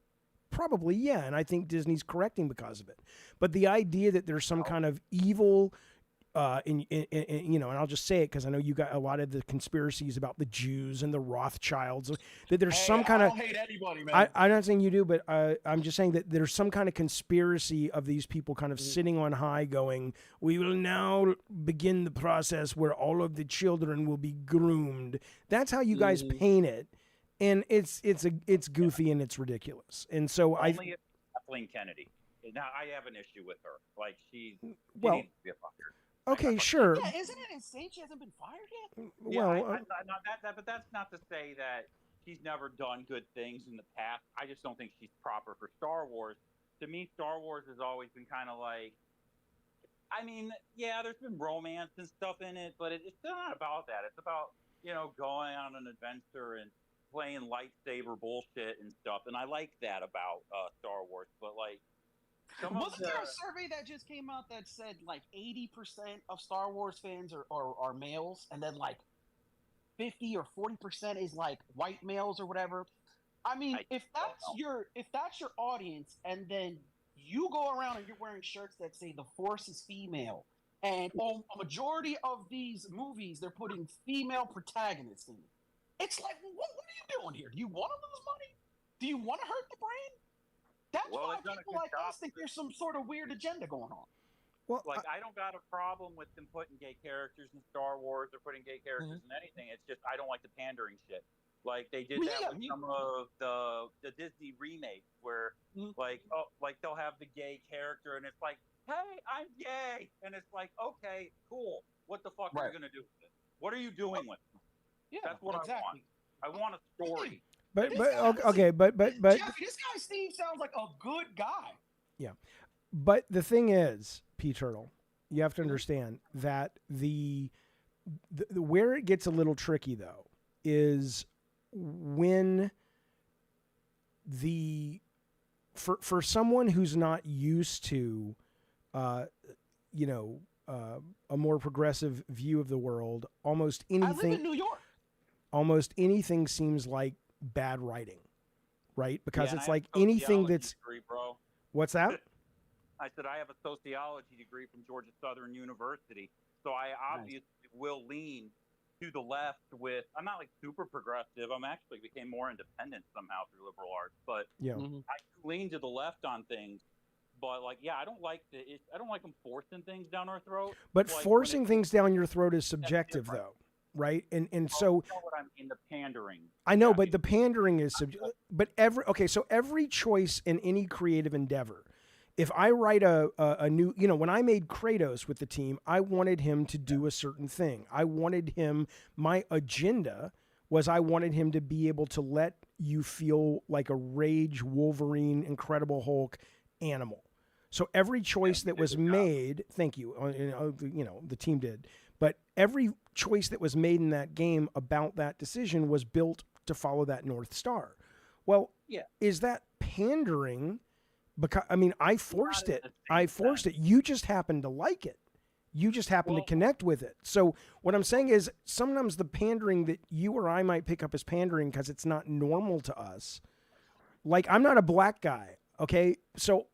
A: Probably, yeah. And I think Disney's correcting because of it. But the idea that there's some kind of evil, and I'll just say it because I know you got a lot of the conspiracies about the Jews and the Rothschilds, that there's some kind of...
N: I don't hate anybody, man.
A: I'm not saying you do, but I'm just saying that there's some kind of conspiracy of these people kind of sitting on high going, we will now begin the process where all of the children will be groomed. That's how you guys paint it. And it's goofy and it's ridiculous. And so
L: Only if Kathleen Kennedy. Now I have an issue with her. Like she needs to be fired.
A: Okay, sure.
N: Yeah, isn't it insane she hasn't been fired yet?
A: Well,
L: but that's not to say that she's never done good things in the past. I just don't think she's proper for Star Wars. To me, Star Wars has always been kind of like, I mean, yeah, there's been romance and stuff in it, but it's not about that. It's about, going on an adventure and playing lightsaber bullshit and stuff. And I like that about Star Wars, but like,
N: wasn't there a survey that just came out that said like 80% of Star Wars fans are males, and then like 50 or 40% is like white males or whatever? I mean, if that's your audience, and then you go around and you're wearing shirts that say the Force is female, and on a majority of these movies they're putting female protagonists in it. It's like, what are you doing here? Do you want to lose money? Do you want to hurt the brand? That's why people like us think there's some sort of weird agenda going on.
A: Well,
L: I don't got a problem with them putting gay characters in Star Wars or putting gay characters in anything. It's just I don't like the pandering shit. Like they did that with some of the Disney remakes where like they'll have the gay character and it's like, hey, I'm gay, and it's like, okay, cool. What the fuck are you gonna do with it? What are you doing with it?
N: Yeah,
L: that's what I want. I want a story.
A: But
N: This
A: but
N: guy-
A: okay, but
N: Jeffy, this guy Steve sounds like a good guy.
A: yeah. But the thing is, P Turtle, you have to understand that the where it gets a little tricky though is when for someone who's not used to a more progressive view of the world, almost anything
N: I live in New York.
A: Almost anything seems like bad writing, right? Because
L: Yeah,
A: it's
L: and I
A: like
L: have a
A: anything
L: sociology
A: that's
L: degree, bro.
A: what's that?
L: I said I have a sociology degree from Georgia Southern University, so I obviously will lean to the left with. I'm not like super progressive. I'm actually became more independent somehow through liberal arts, but
A: Yeah.
L: I do lean to the left on things. But like, yeah, I don't like them forcing things down our throat.
A: But
L: like,
A: forcing things down your throat is subjective, though, right? And so
L: you know what I mean, the pandering.
A: I know, but the pandering is subjective. But so every choice in any creative endeavor, if I write a new, when I made Kratos with the team, I wanted him to do a certain thing. My agenda was I wanted him to be able to let you feel like a Rage Wolverine, Incredible Hulk animal. So every choice that was made, thank you, the team did, but every choice that was made in that game about that decision was built to follow that North Star. Well, is that pandering? Because I forced it. You just happened to like it. You just happen to connect with it. So what I'm saying is sometimes the pandering that you or I might pick up as pandering because it's not normal to us. Like, I'm not a black guy, okay? So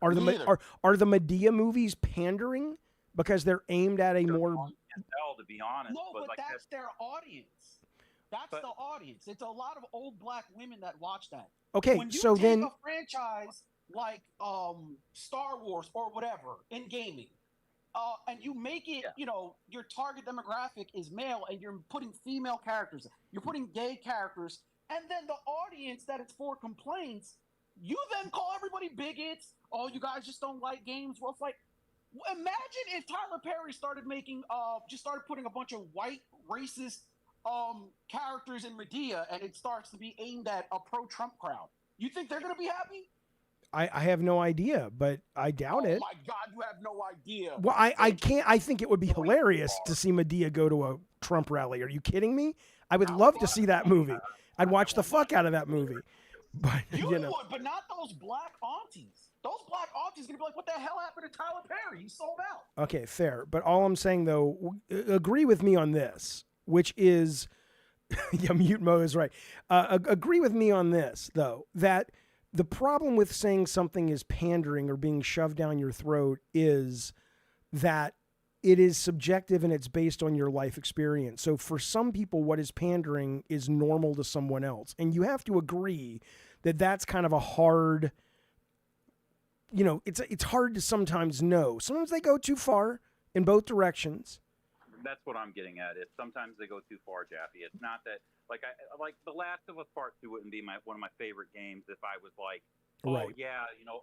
A: are the Medea movies pandering because they're aimed at a more...
L: To be honest,
N: No, but
L: like
N: that's their audience. That's the audience. It's a lot of old black women that watch that.
A: Okay,
N: when you
A: so
N: take
A: then
N: a franchise like Star Wars or whatever in gaming, and you make it, your target demographic is male, and you're putting female characters, you're putting gay characters, and then the audience that it's for complaints, you then call everybody bigots. Oh, you guys just don't like games. Well, it's like, imagine if Tyler Perry started making, just started putting a bunch of white racist characters in Medea, and it starts to be aimed at a pro-Trump crowd. You think they're going to be happy?
A: I have no idea, but I doubt it.
N: Oh my God, you have no idea.
A: Well, I can't. I think it would be hilarious to see Medea go to a Trump rally. Are you kidding me? I would love to see that movie. I'd watch the fuck out of that movie. But
N: you would, but not those black aunties. Those black aunties are gonna be like, "What the hell happened to Tyler Perry? He sold out."
A: Okay, fair. But all I'm saying though, agree with me on this, which is, yeah, Mute Mo is right. Agree with me on this though, that the problem with saying something is pandering or being shoved down your throat is that it is subjective and it's based on your life experience. So for some people, what is pandering is normal to someone else. And you have to agree that that's kind of a hard, it's hard to sometimes know. Sometimes they go too far in both directions.
L: That's what I'm getting at. Is sometimes they go too far, Jaffe. It's not that like The Last of Us Part 2 wouldn't be one of my favorite games if I was like,
A: right.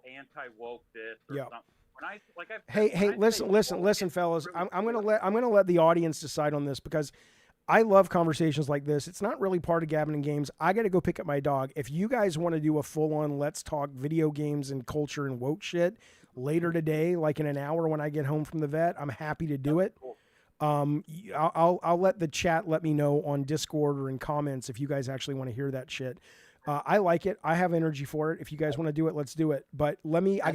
L: anti-woke this or something.
A: Hey, listen, fellas. I'm gonna let the audience decide on this because I love conversations like this. It's not really part of Gabbing and Games. I got to go pick up my dog. If you guys want to do a full-on let's talk video games and culture and woke shit later today, like in an hour when I get home from the vet, I'm happy to do it. I'll let the chat let me know on Discord or in comments if you guys actually want to hear that shit. I like it. I have energy for it. If you guys want to do it, let's do it. But I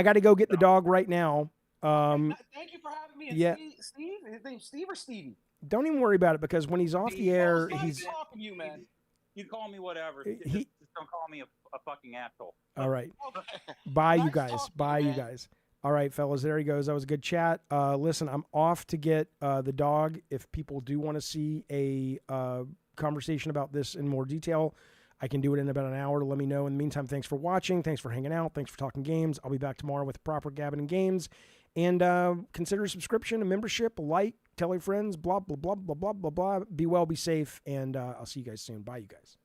A: gotta go get the dog right now.
N: Thank you for having me.
A: Yeah.
N: Steve, his name's Steve or Stevie?
A: Don't even worry about it because when he's off the air, he's
N: talking to you, man.
L: You call me whatever. Just don't call me a fucking asshole.
A: All right. Bye, you guys. Bye, you guys. All right, fellas, there he goes. That was a good chat. Listen, I'm off to get the dog. If people do want to see a conversation about this in more detail, I can do it in about an hour. Let me know. In the meantime, thanks for watching. Thanks for hanging out. Thanks for talking games. I'll be back tomorrow with proper Gabbing and Games. And consider a subscription, a membership, a like, tell your friends, blah, blah, blah, blah, blah, blah, blah. Be well, be safe, and I'll see you guys soon. Bye, you guys.